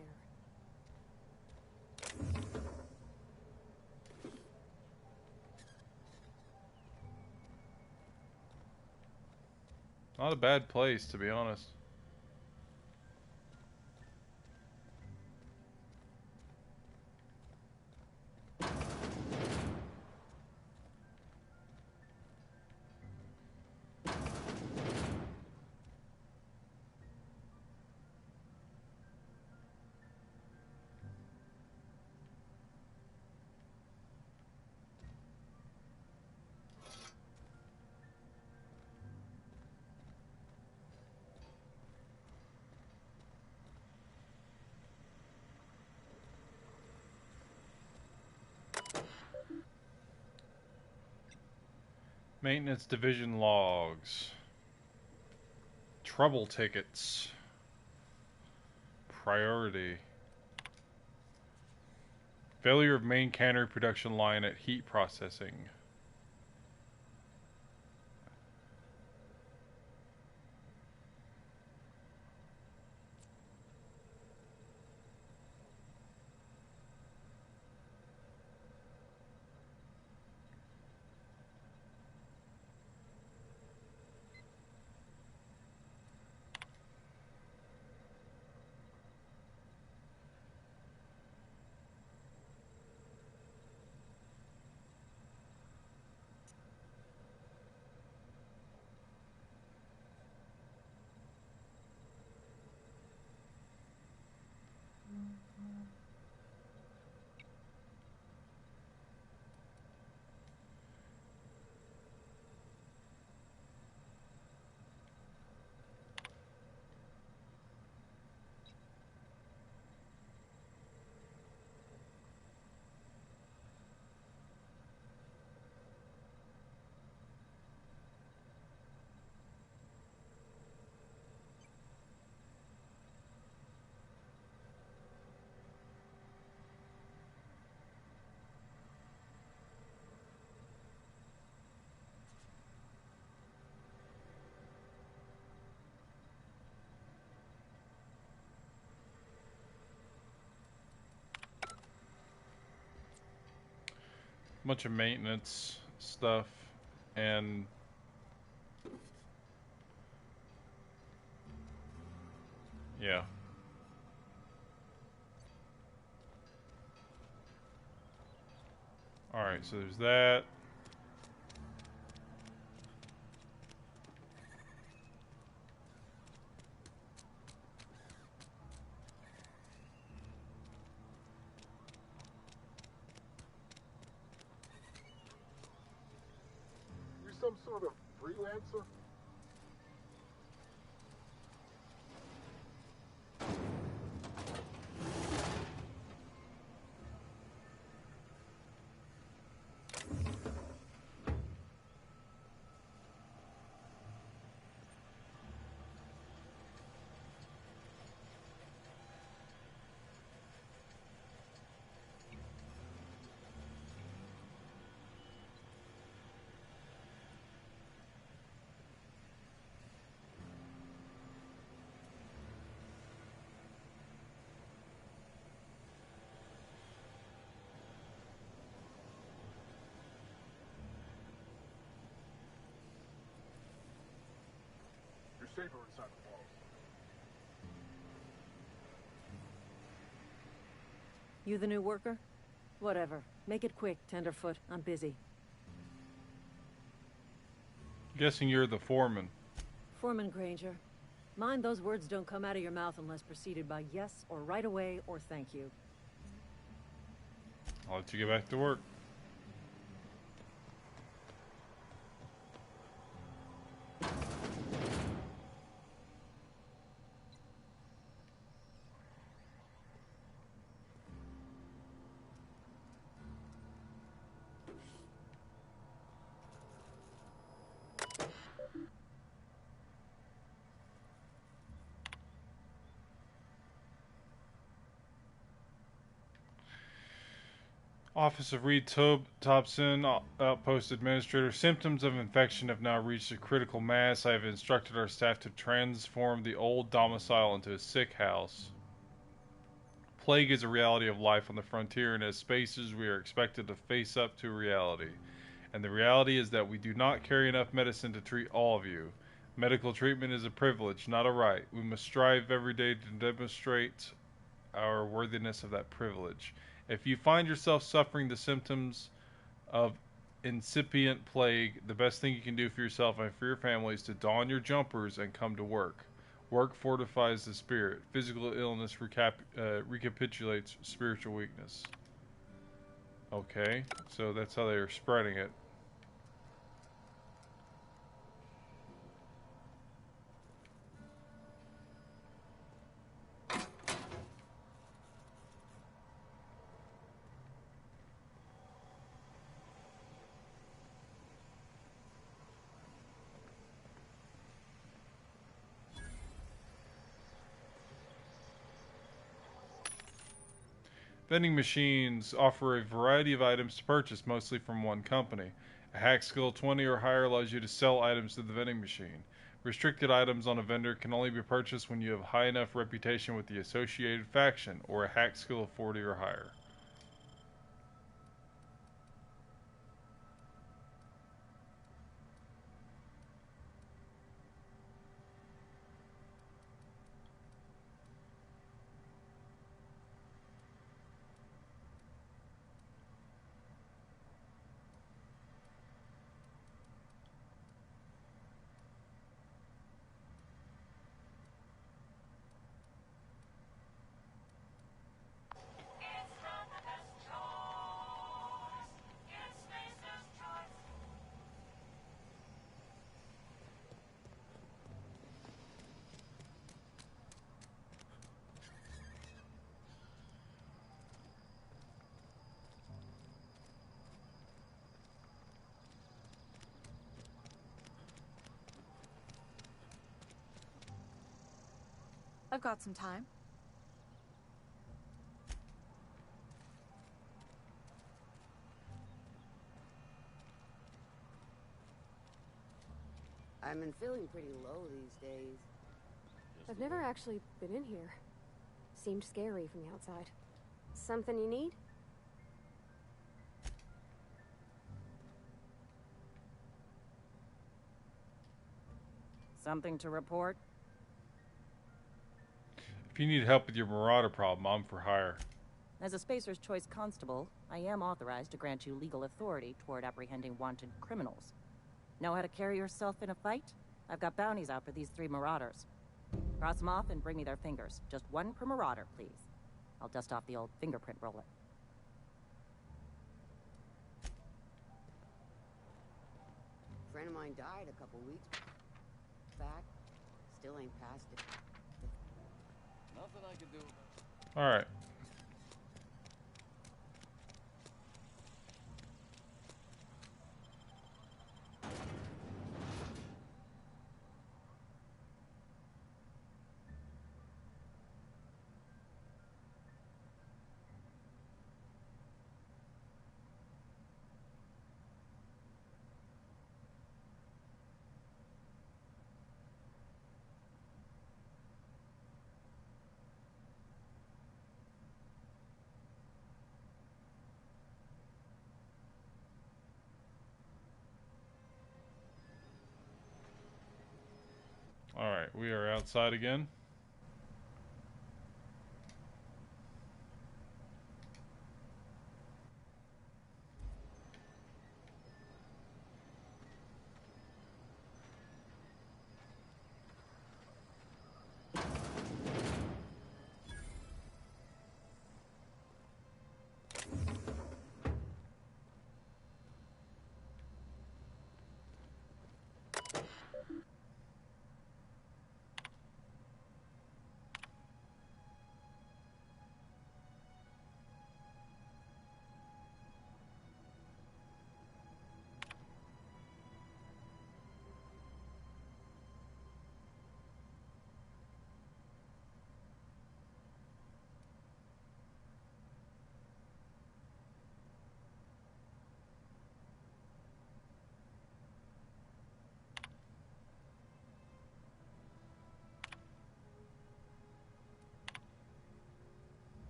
Not a bad place, to be honest. Maintenance division logs. Trouble tickets. Priority. Failure of main cannery production line at heat processing. Bunch of maintenance stuff and yeah. Alright, so there's that. You some sort of freelancer? You're safer inside the walls. You the new worker? Whatever. Make it quick, Tenderfoot. I'm busy. Guessing you're the foreman. Foreman Granger. Mind those words don't come out of your mouth unless preceded by yes or right away or thank you. I'll let you get back to work. Office of Reed Thompson, Outpost Administrator. Symptoms of infection have now reached a critical mass. I have instructed our staff to transform the old domicile into a sick house. Plague is a reality of life on the frontier, and as spacers, we are expected to face up to reality. And the reality is that we do not carry enough medicine to treat all of you. Medical treatment is a privilege, not a right. We must strive every day to demonstrate our worthiness of that privilege. If you find yourself suffering the symptoms of incipient plague, the best thing you can do for yourself and for your family is to don your jumpers and come to work. Work fortifies the spirit. Physical illness recapitulates spiritual weakness. Okay, so that's how they are spreading it. Vending machines offer a variety of items to purchase, mostly from one company. A hack skill 20 or higher allows you to sell items to the vending machine. Restricted items on a vendor can only be purchased when you have high enough reputation with the associated faction, or a hack skill of 40 or higher. I've got some time. I've been feeling pretty low these days. I've never actually been in here. Seemed scary from the outside. Something you need? Something to report? If you need help with your marauder problem, I'm for hire. As a Spacer's Choice constable, I am authorized to grant you legal authority toward apprehending wanted criminals. Know how to carry yourself in a fight? I've got bounties out for these 3 marauders. Cross them off and bring me their fingers. Just 1 per marauder, please. I'll dust off the old fingerprint roller. A friend of mine died a couple weeks back. Still ain't past it. Nothing I can do about it. All right. Alright, we are outside again.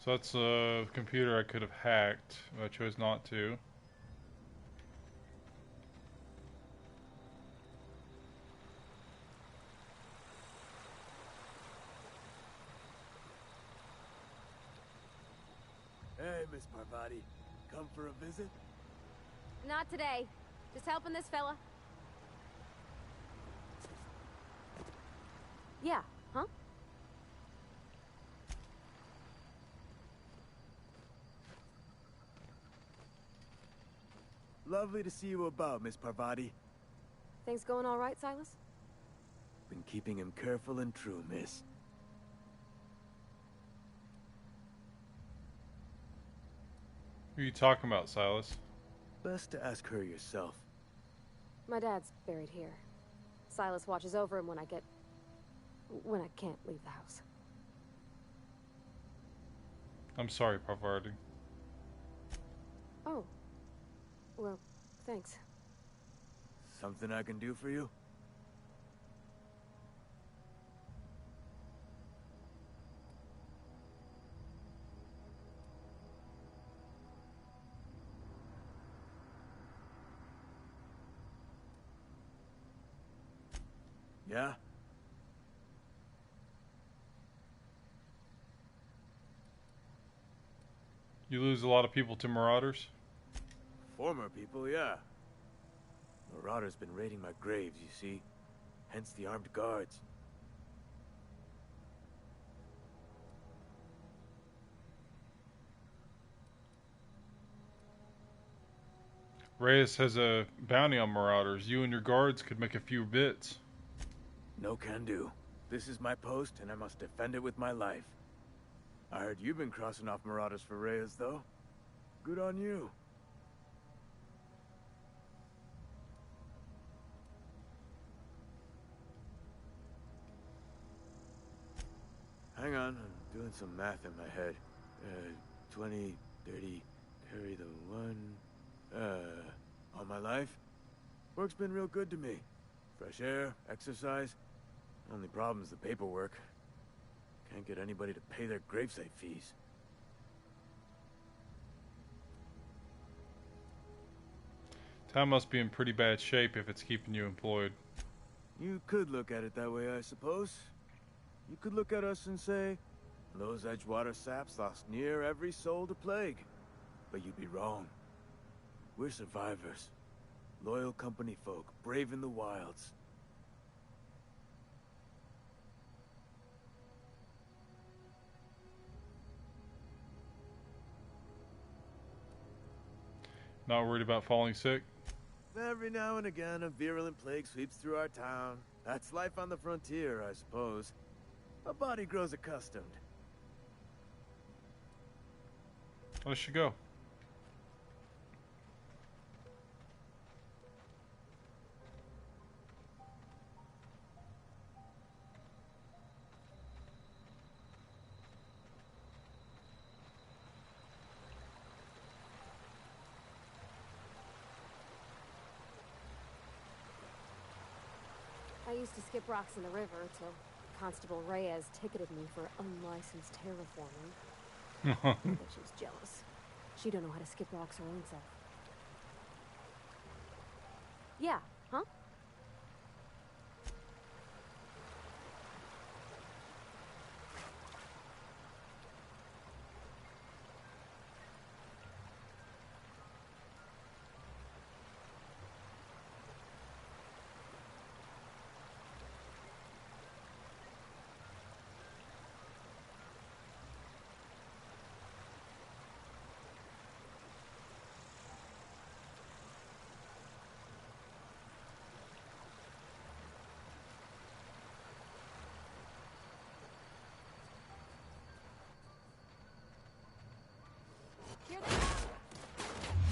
So that's a computer I could have hacked, but I chose not to. Hey, Miss Parvati. Come for a visit? Not today. Just helping this fella. Yeah, huh? Lovely to see you about, Miss Parvati. Things going all right, Silas? Been keeping him careful and true, miss. Who are you talking about, Silas? Best to ask her yourself. My dad's buried here. Silas watches over him when I can't leave the house. I'm sorry, Pavardi. Oh. Well, thanks. Something I can do for you? Yeah? You lose a lot of people to marauders? Former people, yeah. Marauders been raiding my graves, you see. Hence the armed guards. Reyes has a bounty on marauders. You and your guards could make a few bits. No can do. This is my post, and I must defend it with my life. I heard you've been crossing off marauders for Reyes, though. Good on you. Hang on, I'm doing some math in my head. 20, 30, carry the 1. All my life? Work's been real good to me. Fresh air, exercise. Only problem's the paperwork. Can't get anybody to pay their gravesite fees. Town must be in pretty bad shape if it's keeping you employed. You could look at it that way, I suppose. You could look at us and say, those Edgewater saps lost near every soul to plague. But you'd be wrong. We're survivors. Loyal company folk, brave in the wilds. Not worried about falling sick? Every now and again, a virulent plague sweeps through our town. That's life on the frontier, I suppose. A body grows accustomed. I should go. I used to skip rocks in the river till Constable Reyes ticketed me for unlicensed terraforming. I bet she was jealous. She don't know how to skip rocks her own self. Yeah, huh?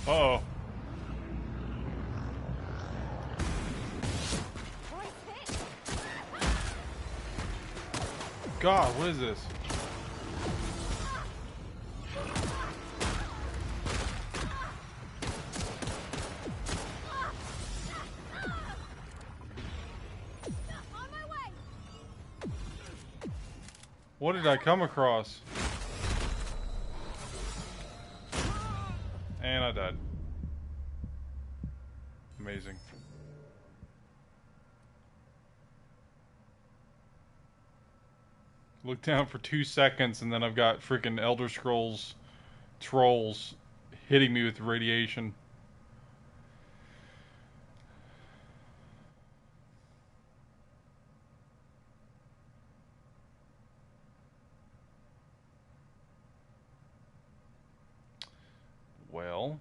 Uh-oh. God, what is this? What did I come across? And I died. Amazing. Look down for 2 seconds and then I've got freaking Elder Scrolls trolls hitting me with radiation. Well,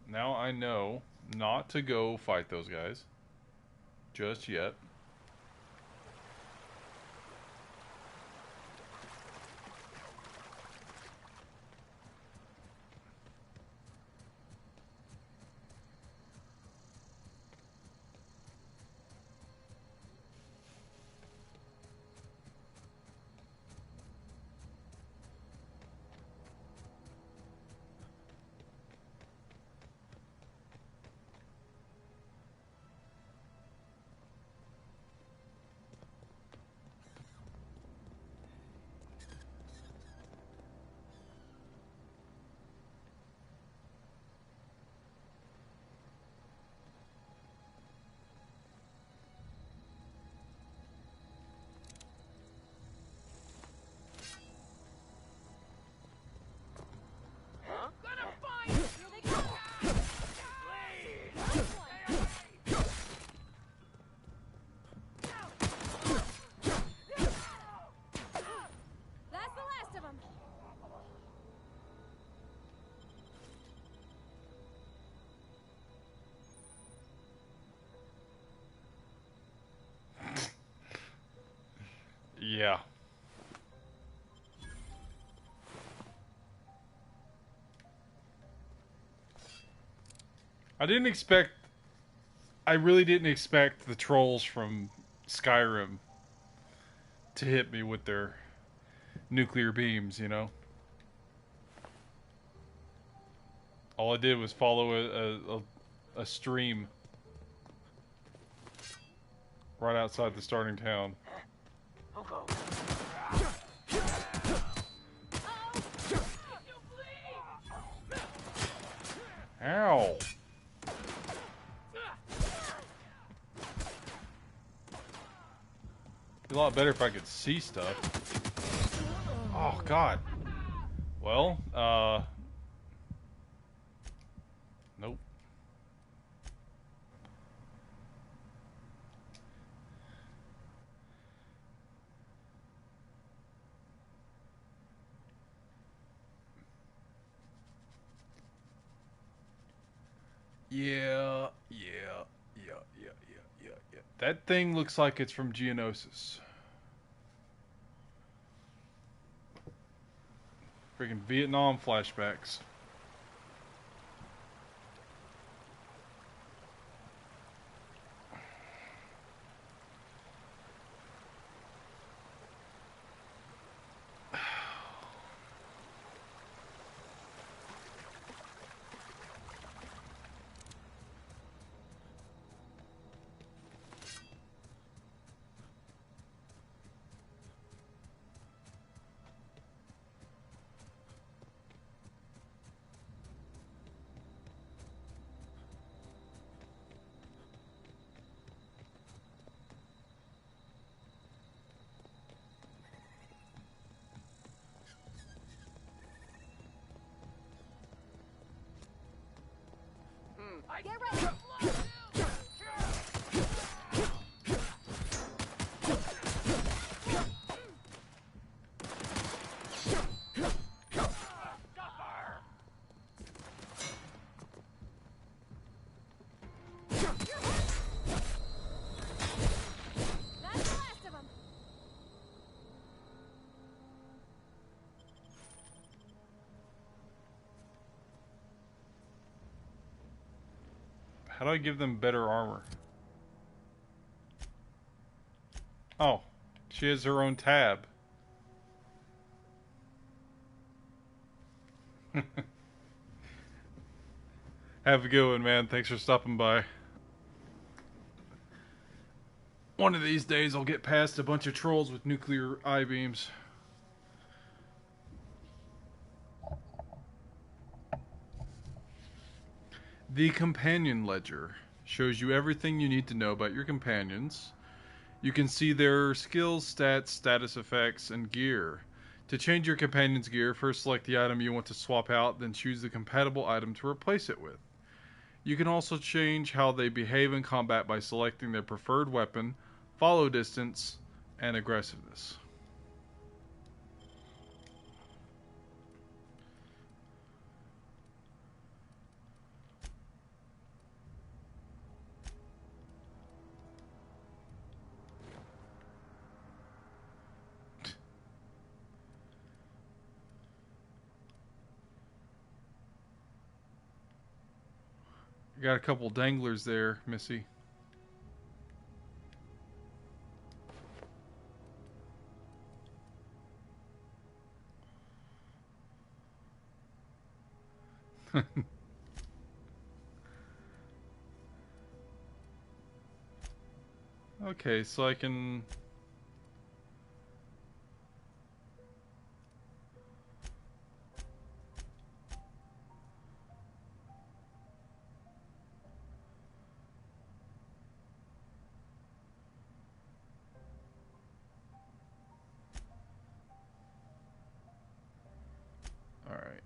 now I know not to go fight those guys just yet. Yeah. I really didn't expect the trolls from Skyrim to hit me with their nuclear beams, you know? All I did was follow a stream right outside the starting town. Ow! Be a lot better if I could see stuff. Oh, God. Well, nope. Yeah. That thing looks like it's from Geonosis. Freaking Vietnam flashbacks. Get ready! How do I give them better armor? Oh, she has her own tab. Have a good one, man. Thanks for stopping by. One of these days I'll get past a bunch of trolls with nuclear I-beams. The Companion Ledger shows you everything you need to know about your companions. You can see their skills, stats, status effects, and gear. To change your companion's gear, first select the item you want to swap out, then choose the compatible item to replace it with. You can also change how they behave in combat by selecting their preferred weapon, follow distance, and aggressiveness. You got a couple danglers there, Missy. Okay, so I can... Alright.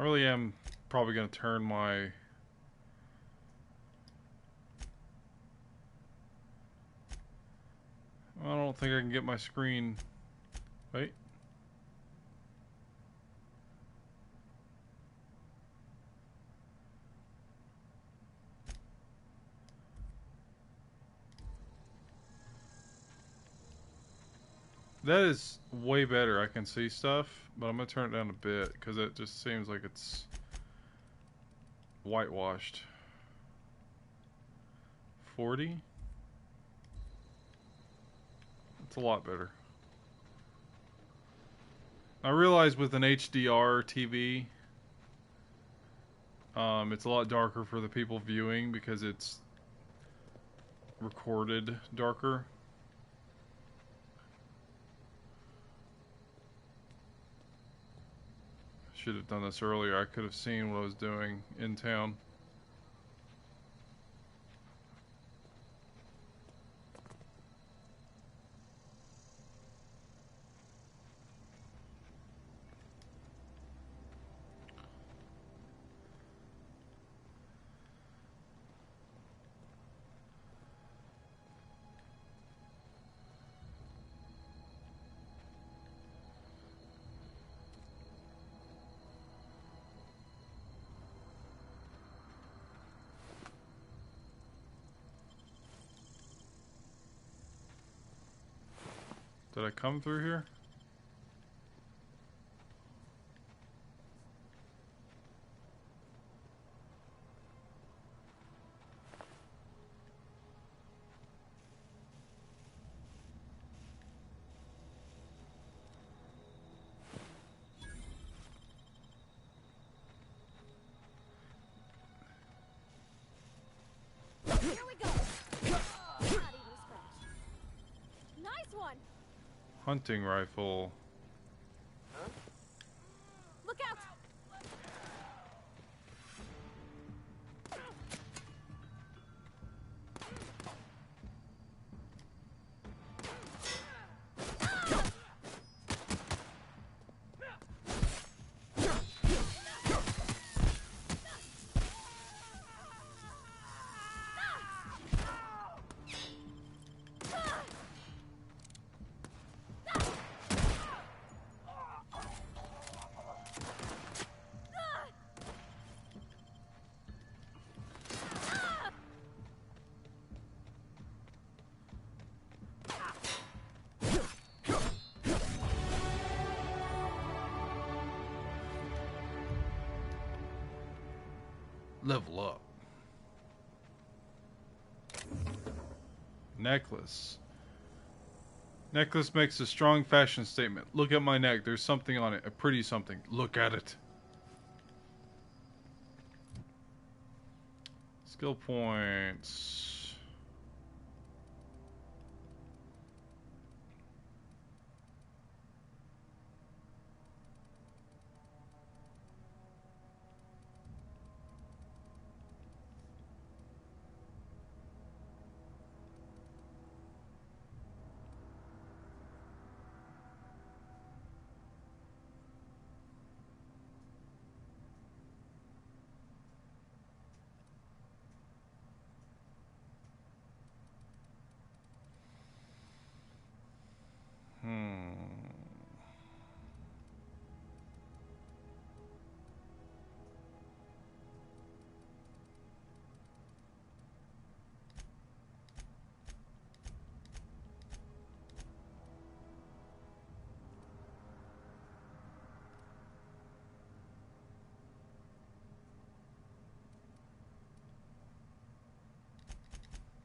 I really am probably going to turn my... I don't think I can get my screen... Wait. That is way better. I can see stuff, but I'm going to turn it down a bit because it just seems like it's whitewashed. 40? It's a lot better. I realize with an HDR TV, it's a lot darker for the people viewing because it's recorded darker. Should have done this earlier. I could have seen what I was doing in town. Did I come through here? Here we go. Not even scratch. Nice one. Hunting rifle. Look out. Level up. Necklace. Necklace makes a strong fashion statement. Look at my neck. There's something on it. A pretty something. Look at it. Skill points.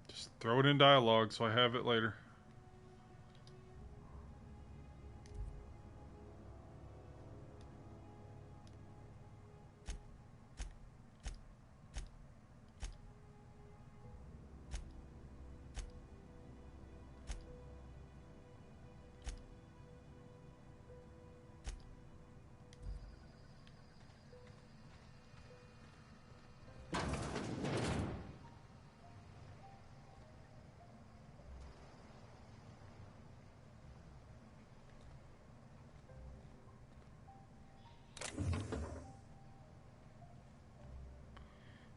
Just throw it in dialogue so I have it later.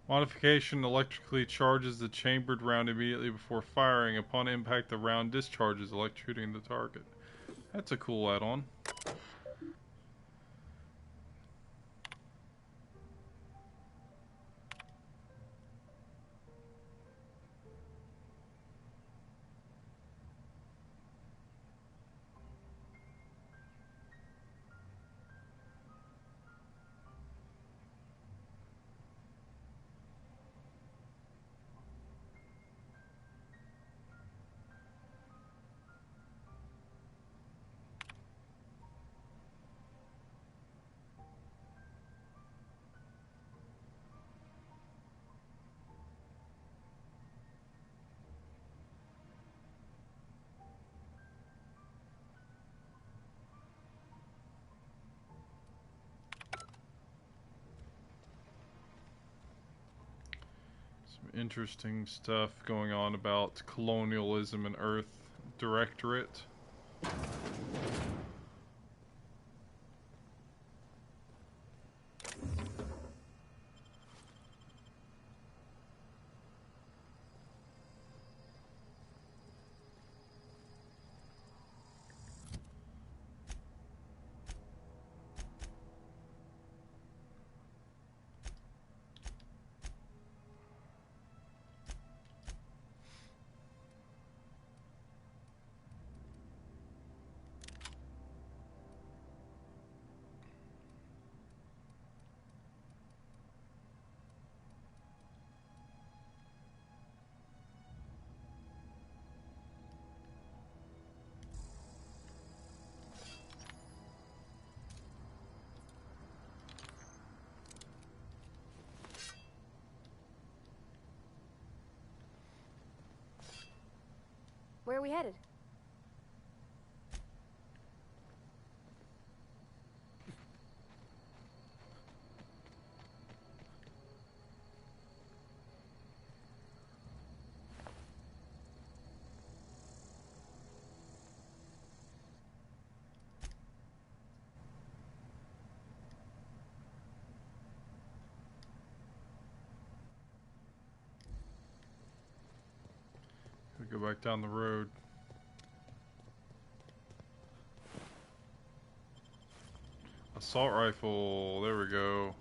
Modification electrically charges the chambered round immediately before firing. Upon impact, the round discharges, electrocuting the target. That's a cool add-on. Interesting stuff going on about colonialism and Earth Directorate. Where are we headed? We go back down the road. Assault rifle, there we go.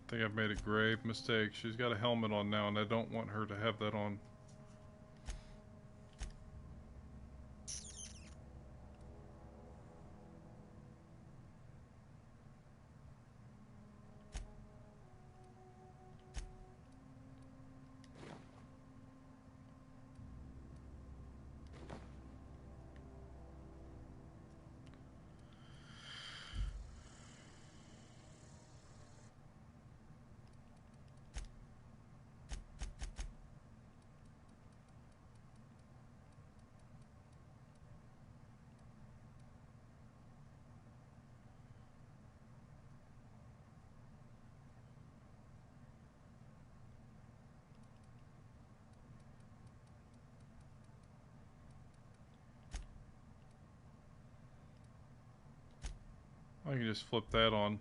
I think I've made a grave mistake. She's got a helmet on now, and I don't want her to have that on. I can just flip that on.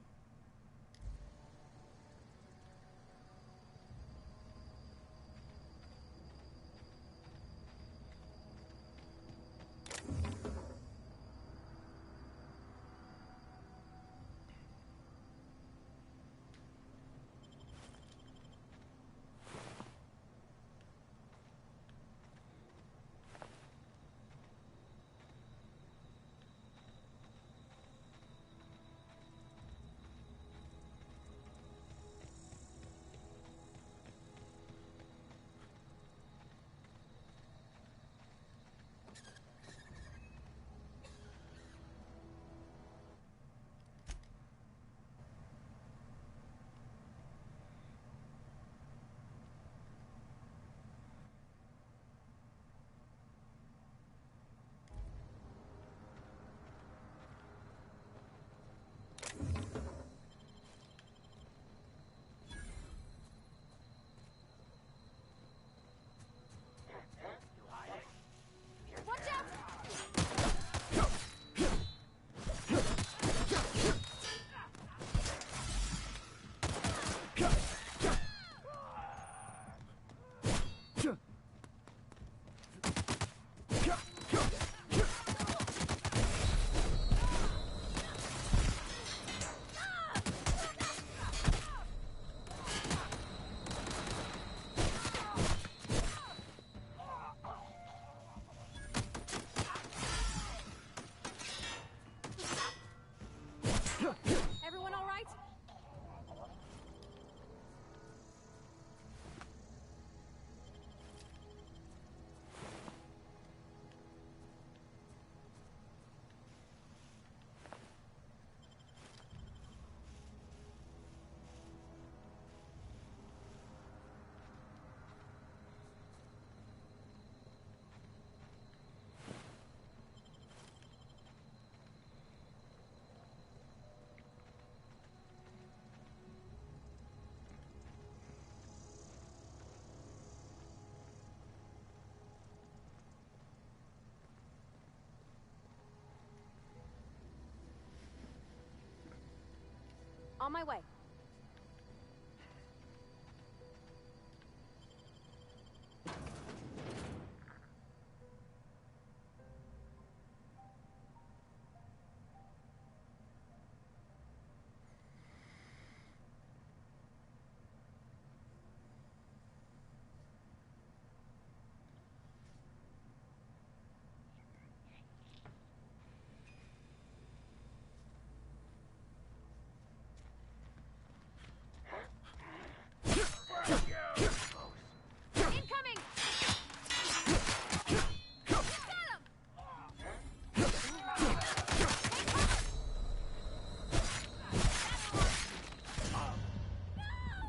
Everyone all right? On my way.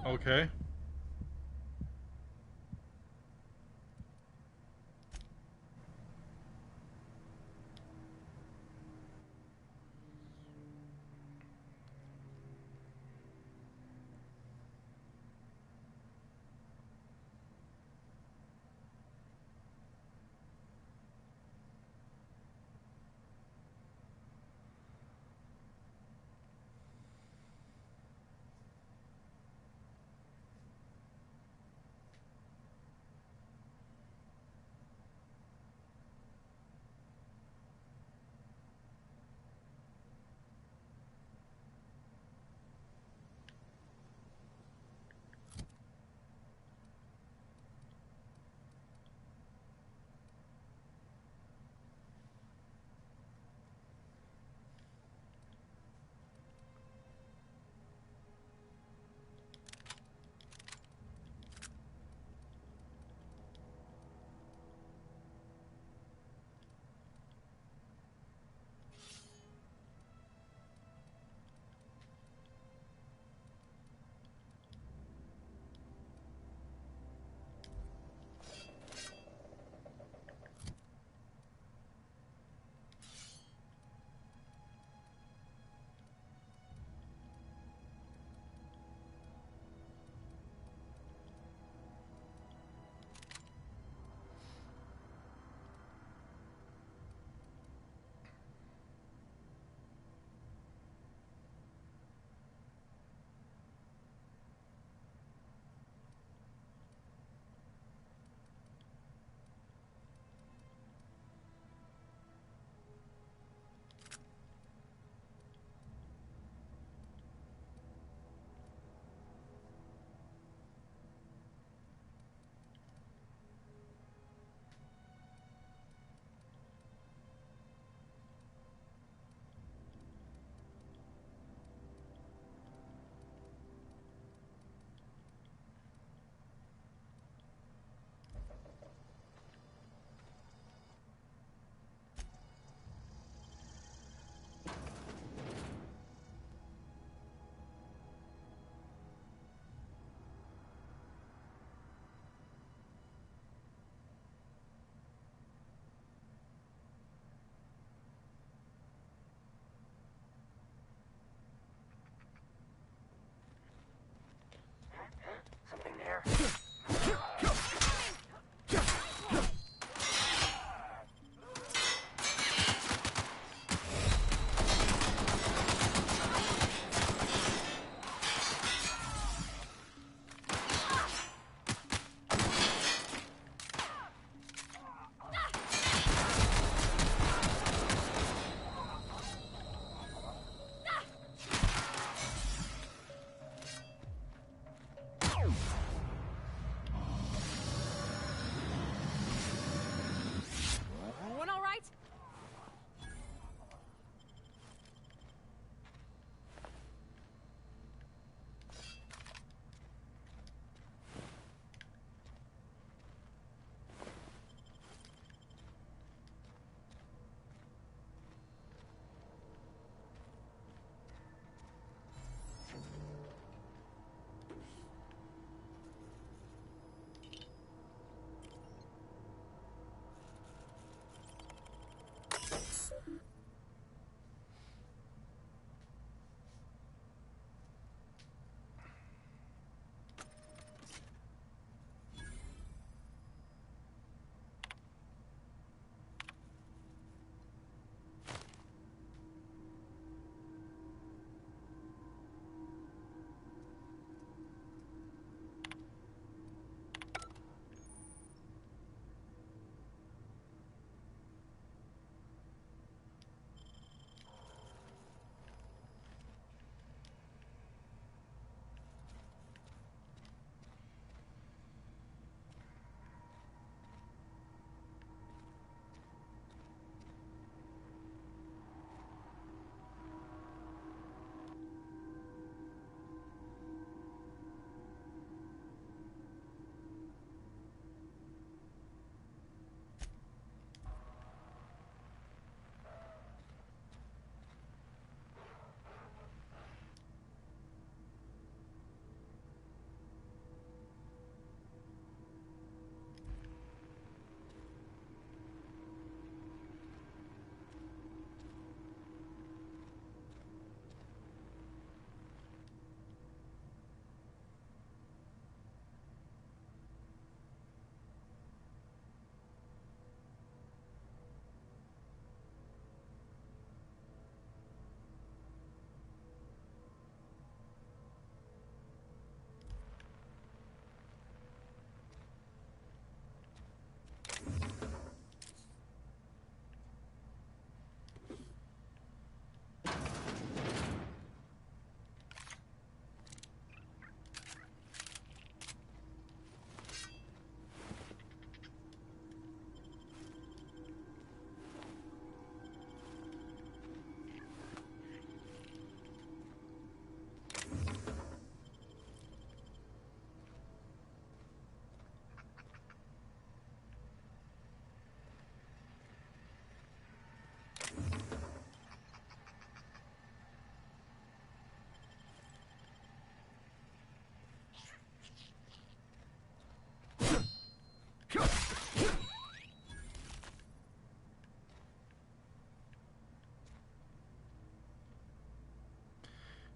Okay.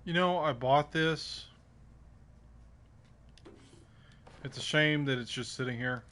You know, I bought this. It's a shame that it's just sitting here.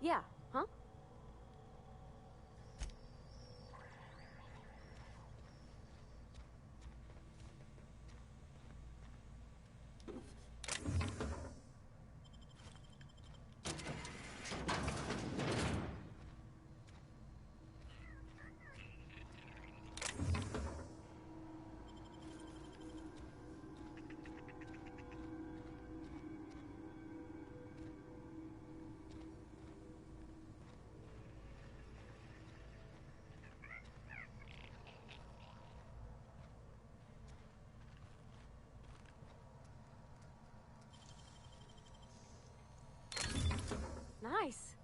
Yeah, huh? Nice.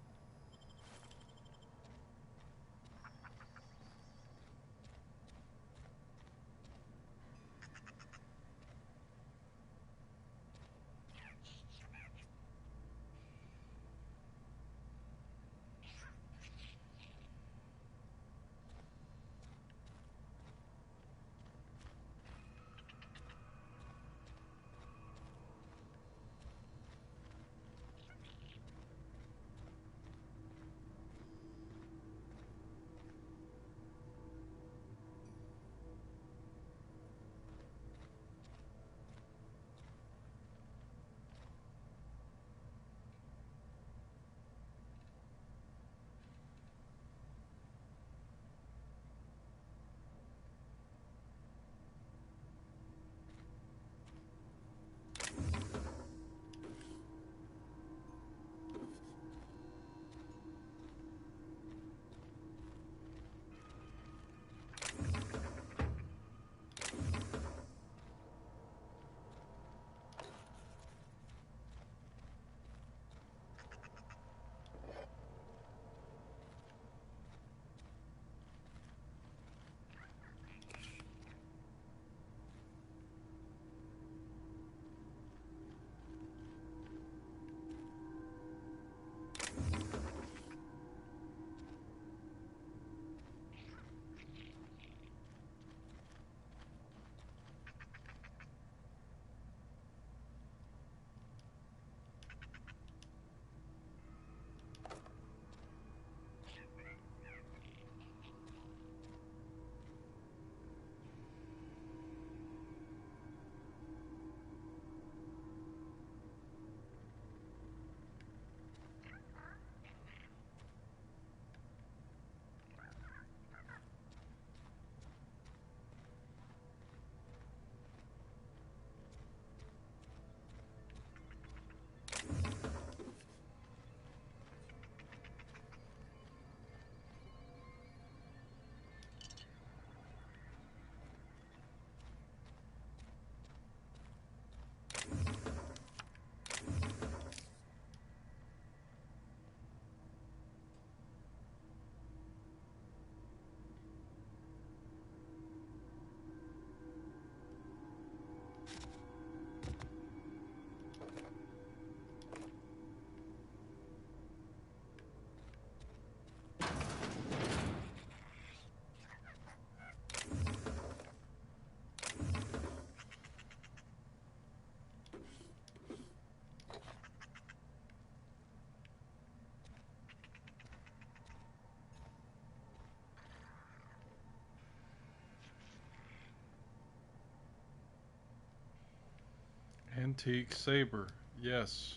Antique saber. Yes.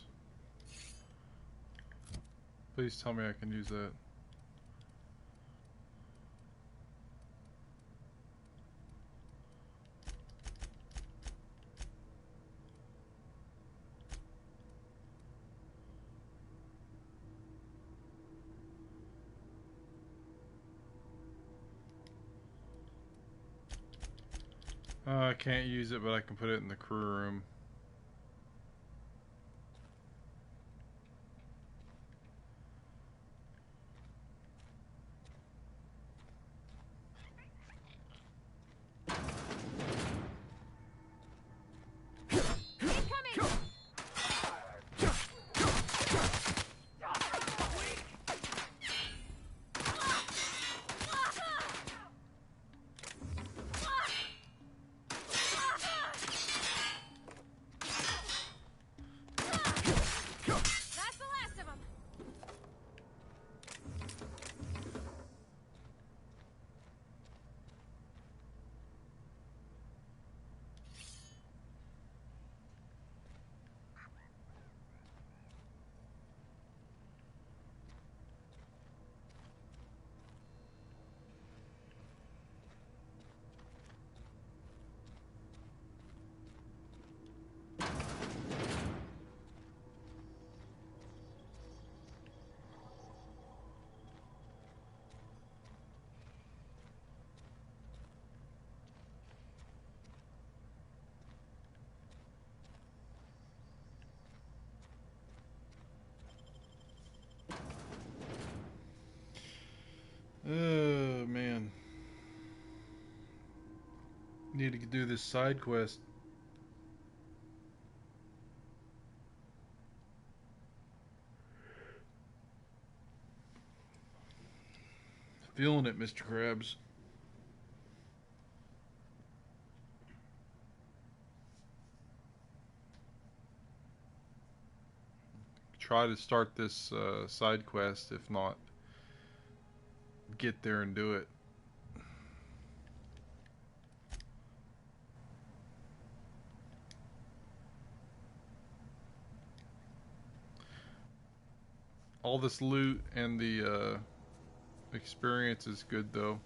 Please tell me I can use that. I can't use it, but I can put it in the crew room. Need to do this side quest. Feeling it, Mr. Krabs. Try to start this side quest. If not, get there and do it. All this loot and the experience is good though.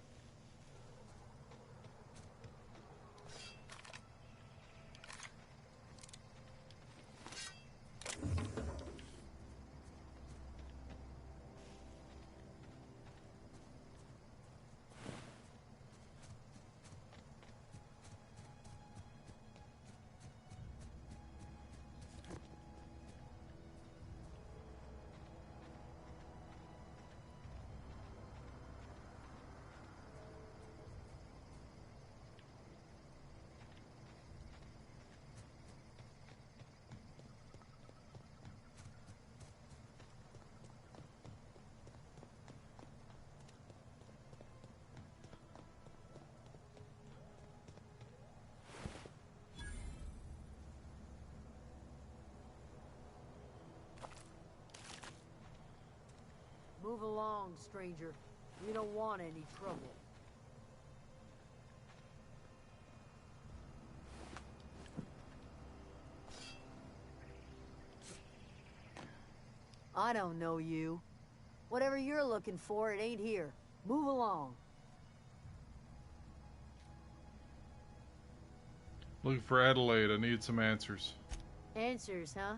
Move along, stranger. We don't want any trouble. I don't know you. Whatever you're looking for, it ain't here. Move along. Looking for Adelaide. I need some answers. Answers, huh?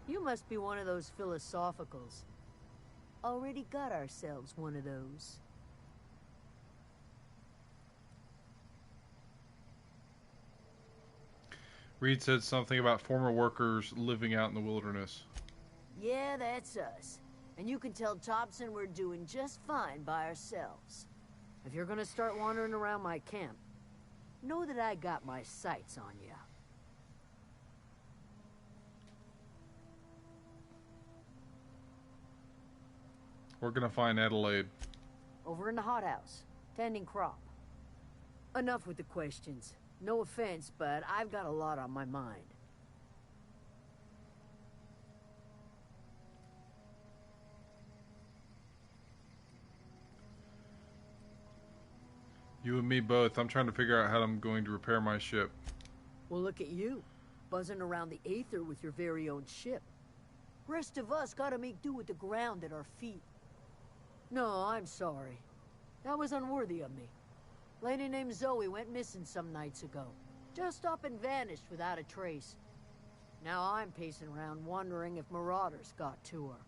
You must be one of those philosophicals. Already got ourselves one of those. Reed said something about former workers living out in the wilderness. Yeah, that's us. And you can tell Thompson we're doing just fine by ourselves. If you're gonna start wandering around my camp, know that I got my sights on you. We're gonna find Adelaide. Over in the hothouse, tending crop. Enough with the questions. No offense, but I've got a lot on my mind. You and me both. I'm trying to figure out how I'm going to repair my ship. Well, look at you, buzzing around the Aether with your very own ship. Rest of us gotta make do with the ground at our feet. No, I'm sorry. That was unworthy of me. Lady named Zoe went missing some nights ago. Just up and vanished without a trace. Now I'm pacing around wondering if marauders got to her.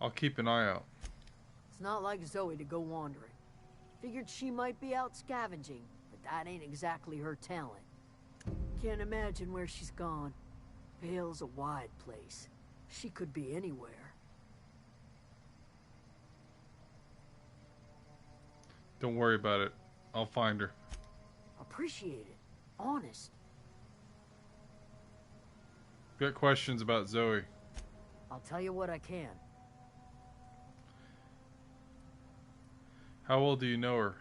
I'll keep an eye out. It's not like Zoe to go wandering. Figured she might be out scavenging, but that ain't exactly her talent. Can't imagine where she's gone. Vale's a wide place. She could be anywhere. Don't worry about it. I'll find her. Appreciate it. Honest. Got questions about Zoe? I'll tell you what I can. How well do you know her?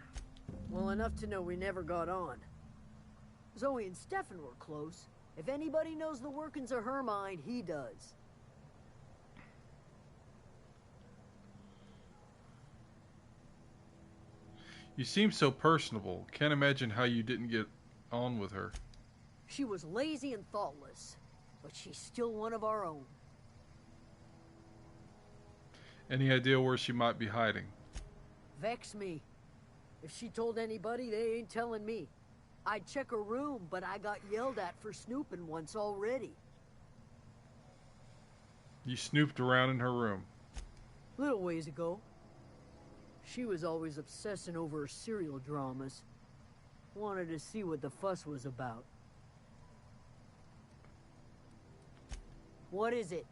Well enough to know we never got on. Zoe and Stefan were close. If anybody knows the workings of her mind, he does. You seem so personable. Can't imagine how you didn't get on with her. She was lazy and thoughtless, but she's still one of our own. Any idea where she might be hiding? Vex me. If she told anybody, they ain't telling me. I'd check her room, but I got yelled at for snooping once already. You snooped around in her room. Little ways ago. She was always obsessing over her serial dramas. Wanted to see what the fuss was about. What is it?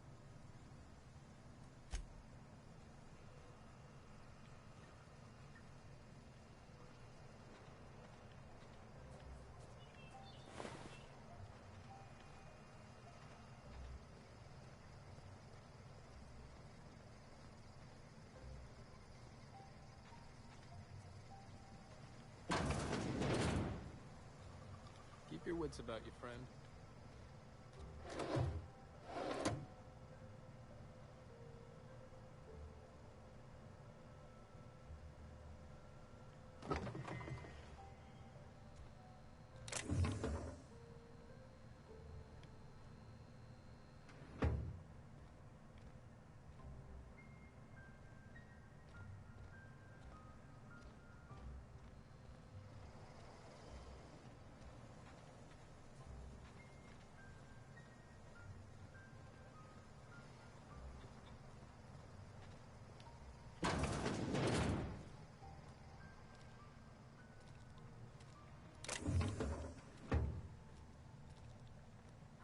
your wits about you, friend.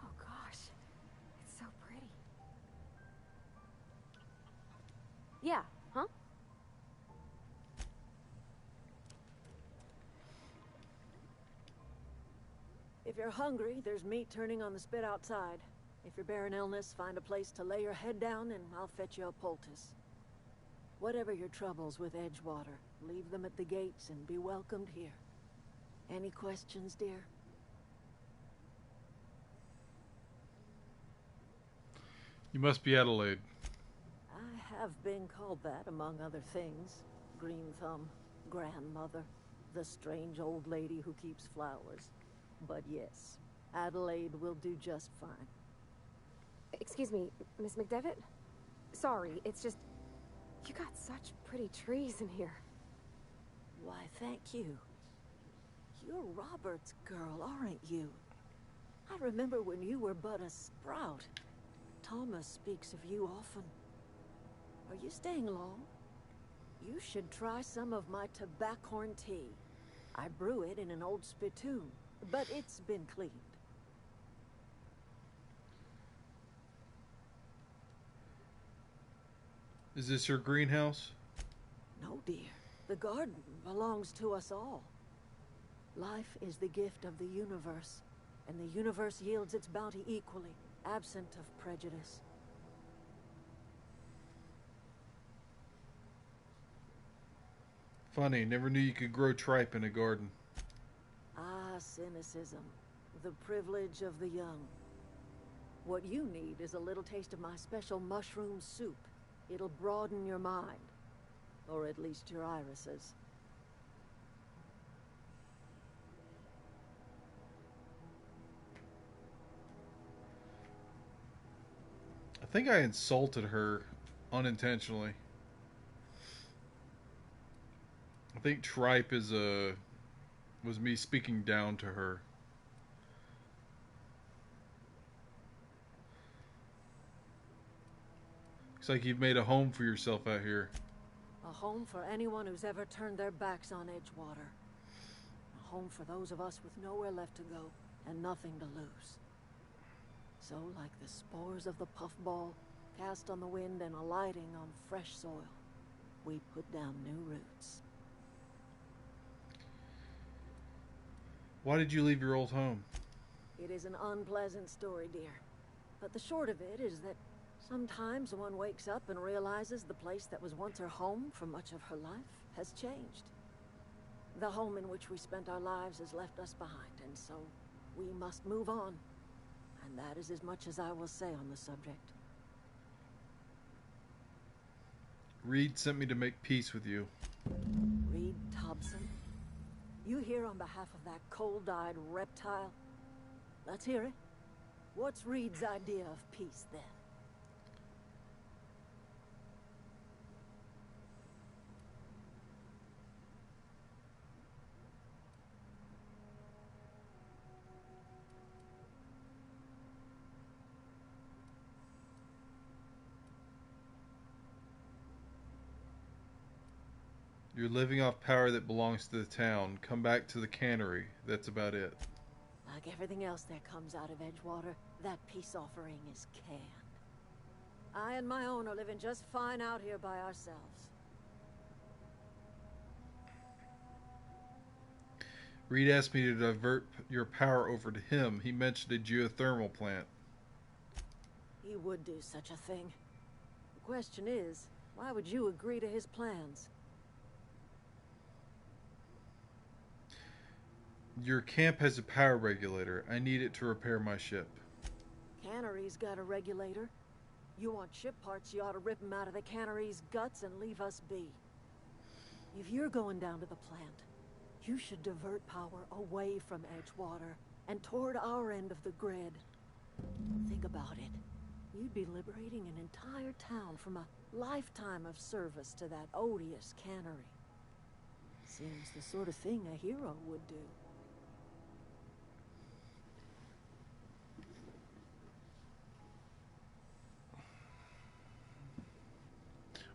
Oh gosh, it's so pretty. Yeah, huh? If you're hungry, there's meat turning on the spit outside. If you're bearing illness, find a place to lay your head down and I'll fetch you a poultice. Whatever your troubles with Edgewater, leave them at the gates and be welcomed here. Any questions, dear? You must be Adelaide. I have been called that, among other things. Green Thumb, grandmother, the strange old lady who keeps flowers. But yes, Adelaide will do just fine. Excuse me, Miss McDevitt? Sorry, it's just... You got such pretty trees in here. Why, thank you. You're Robert's girl, aren't you? I remember when you were but a sprout. Thomas speaks of you often. Are you staying long? You should try some of my tobaccorn tea. I brew it in an old spittoon, but it's been cleaned. Is this your greenhouse? No, dear. The garden belongs to us all. Life is the gift of the universe, and the universe yields its bounty equally, absent of prejudice. Funny, never knew you could grow tripe in a garden. Ah, cynicism. The privilege of the young. What you need is a little taste of my special mushroom soup. It'll broaden your mind. Or at least your irises. I think I insulted her unintentionally. I think tripe was me speaking down to her. Looks like you've made a home for yourself out here. A home for anyone who's ever turned their backs on Edgewater. A home for those of us with nowhere left to go and nothing to lose. So, like the spores of the puffball, cast on the wind and alighting on fresh soil, we put down new roots. Why did you leave your old home? It is an unpleasant story, dear. But the short of it is that sometimes one wakes up and realizes the place that was once her home for much of her life has changed. The home in which we spent our lives has left us behind, and so we must move on. And that is as much as I will say on the subject. Reed sent me to make peace with you. Reed Thompson? You here on behalf of that cold-eyed reptile? Let's hear it. What's Reed's idea of peace, then? You're living off power that belongs to the town. Come back to the cannery. That's about it. Like everything else that comes out of Edgewater, that peace offering is canned. I and my own are living just fine out here by ourselves. Reed asked me to divert your power over to him. He mentioned a geothermal plant. He would do such a thing. The question is, why would you agree to his plans? Your camp has a power regulator. I need it to repair my ship. Cannery's got a regulator. You want ship parts, you ought to rip them out of the cannery's guts and leave us be. If you're going down to the plant, you should divert power away from Edgewater and toward our end of the grid. Think about it. You'd be liberating an entire town from a lifetime of service to that odious cannery. Seems the sort of thing a hero would do.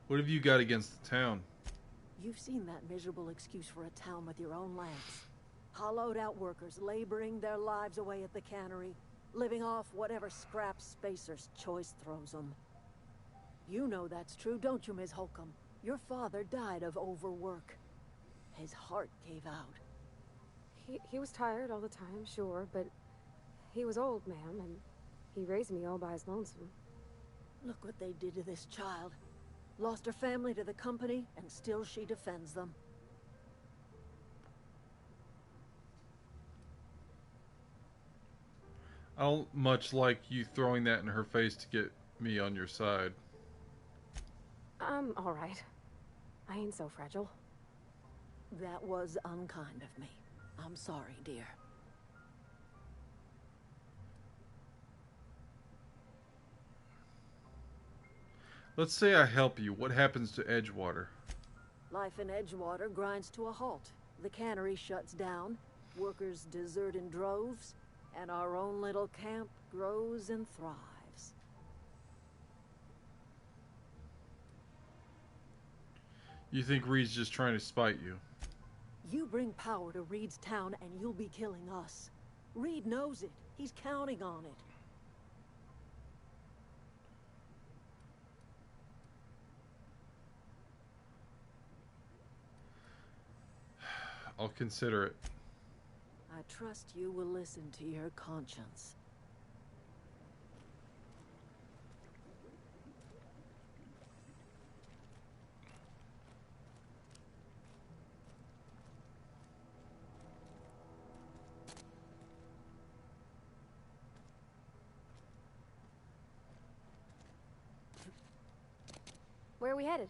What have you got against the town? You've seen that miserable excuse for a town with your own lands. Hollowed out workers laboring their lives away at the cannery, living off whatever scraps Spacer's Choice throws them. You know that's true, don't you, Ms. Holcomb? Your father died of overwork. His heart gave out. He was tired all the time, sure, but he was old, ma'am, and he raised me all by his lonesome. Look what they did to this child. Lost her family to the company, and still she defends them. I don't much like you throwing that in her face to get me on your side. I'm all right. I ain't so fragile. That was unkind of me. I'm sorry, dear. Let's say I help you. What happens to Edgewater? Life in Edgewater grinds to a halt. The cannery shuts down, workers desert in droves, and our own little camp grows and thrives. You think Reed's just trying to spite you? You bring power to Reed's town and you'll be killing us. Reed knows it. He's counting on it. I'll consider it. I trust you will listen to your conscience. Where are we headed?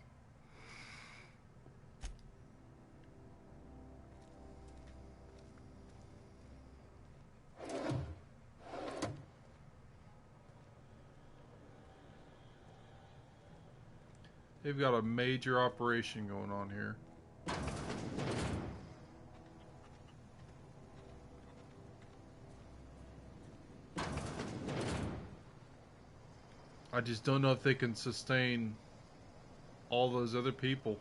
They've got a major operation going on here. I just don't know if they can sustain all those other people.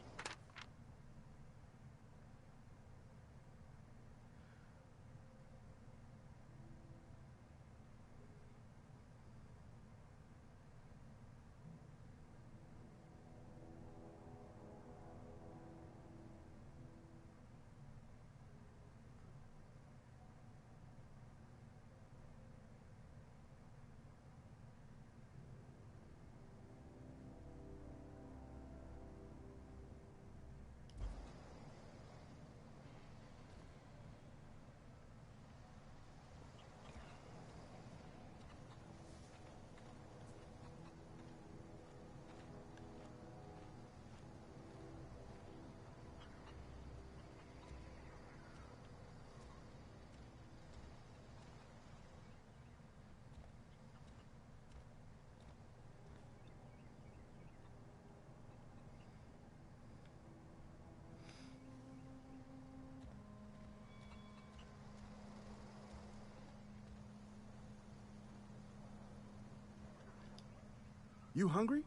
You hungry?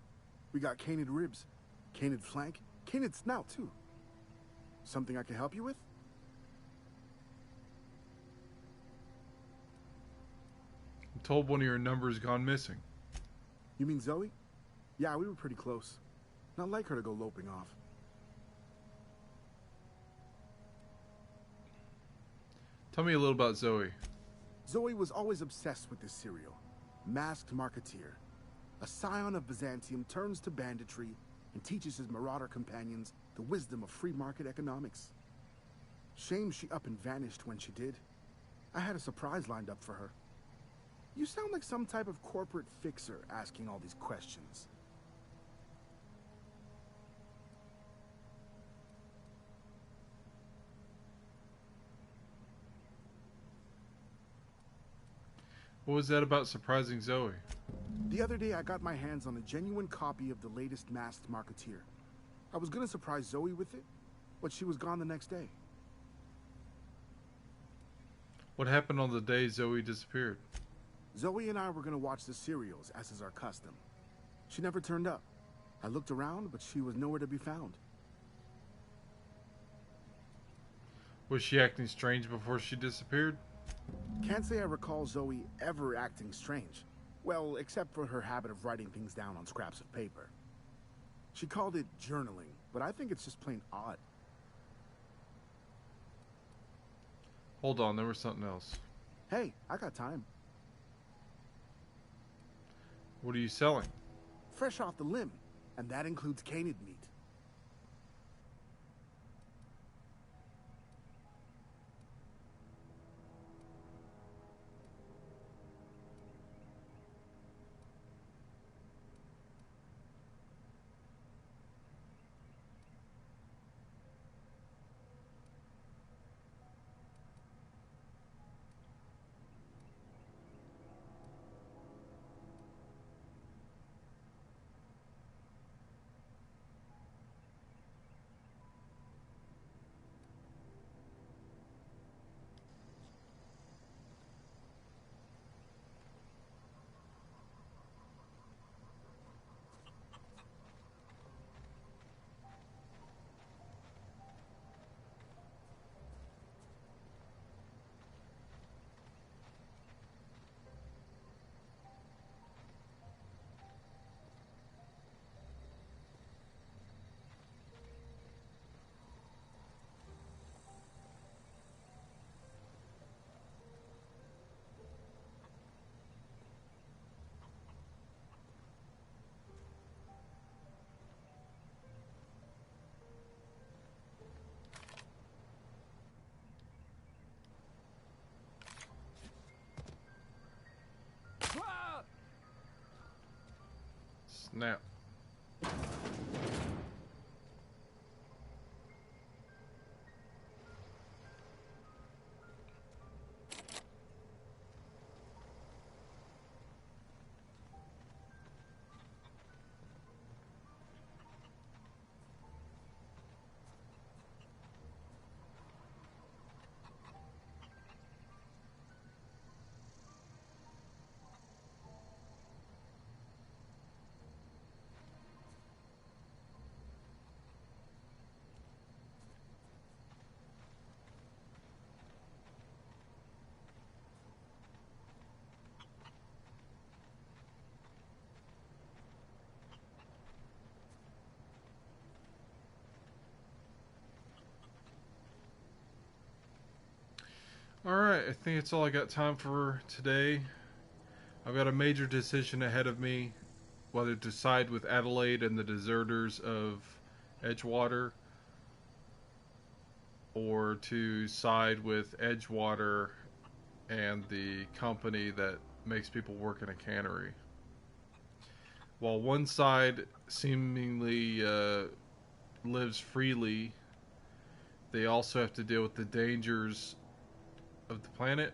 We got canid ribs, canid flank, canid snout too. Something I can help you with? I'm told one of your numbers gone missing. You mean Zoe? Yeah, we were pretty close. Not like her to go loping off. Tell me a little about Zoe. Zoe was always obsessed with this serial. Masked Marketeer. A scion of Byzantium turns to banditry and teaches his marauder companions the wisdom of free market economics. Shame she up and vanished when she did. I had a surprise lined up for her. You sound like some type of corporate fixer asking all these questions. What was that about surprising Zoe? The other day, I got my hands on a genuine copy of the latest masked marketeer. I was gonna surprise Zoe with it, but she was gone the next day. What happened on the day Zoe disappeared? Zoe and I were gonna watch the serials, as is our custom. She never turned up. I looked around, but she was nowhere to be found. Was she acting strange before she disappeared? Can't say I recall Zoe ever acting strange. Well, except for her habit of writing things down on scraps of paper. She called it journaling, but I think it's just plain odd. Hold on, there was something else. Hey, I got time. What are you selling? Fresh off the limb, and that includes canid meat. Snap. Alright, I think that's all I got time for today. I've got a major decision ahead of me, whether to side with Adelaide and the deserters of Edgewater, or to side with Edgewater and the company that makes people work in a cannery. While one side seemingly lives freely, they also have to deal with the dangers of the planet,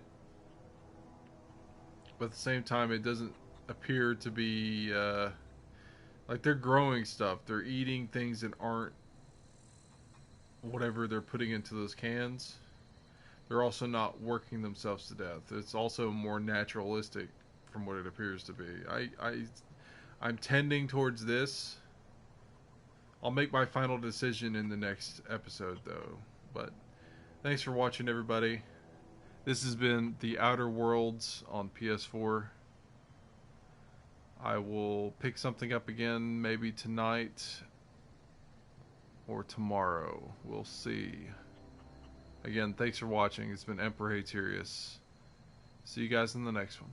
but at the same time it doesn't appear to be like they're growing stuff. They're eating things that aren't whatever they're putting into those cans. They're also not working themselves to death. It's also more naturalistic from what it appears to be. I'm tending towards this. I'll make my final decision in the next episode though. But thanks for watching, everybody. This has been The Outer Worlds on PS4. I will pick something up again maybe tonight or tomorrow. We'll see. Again, thanks for watching. It's been Emperor Haterius. See you guys in the next one.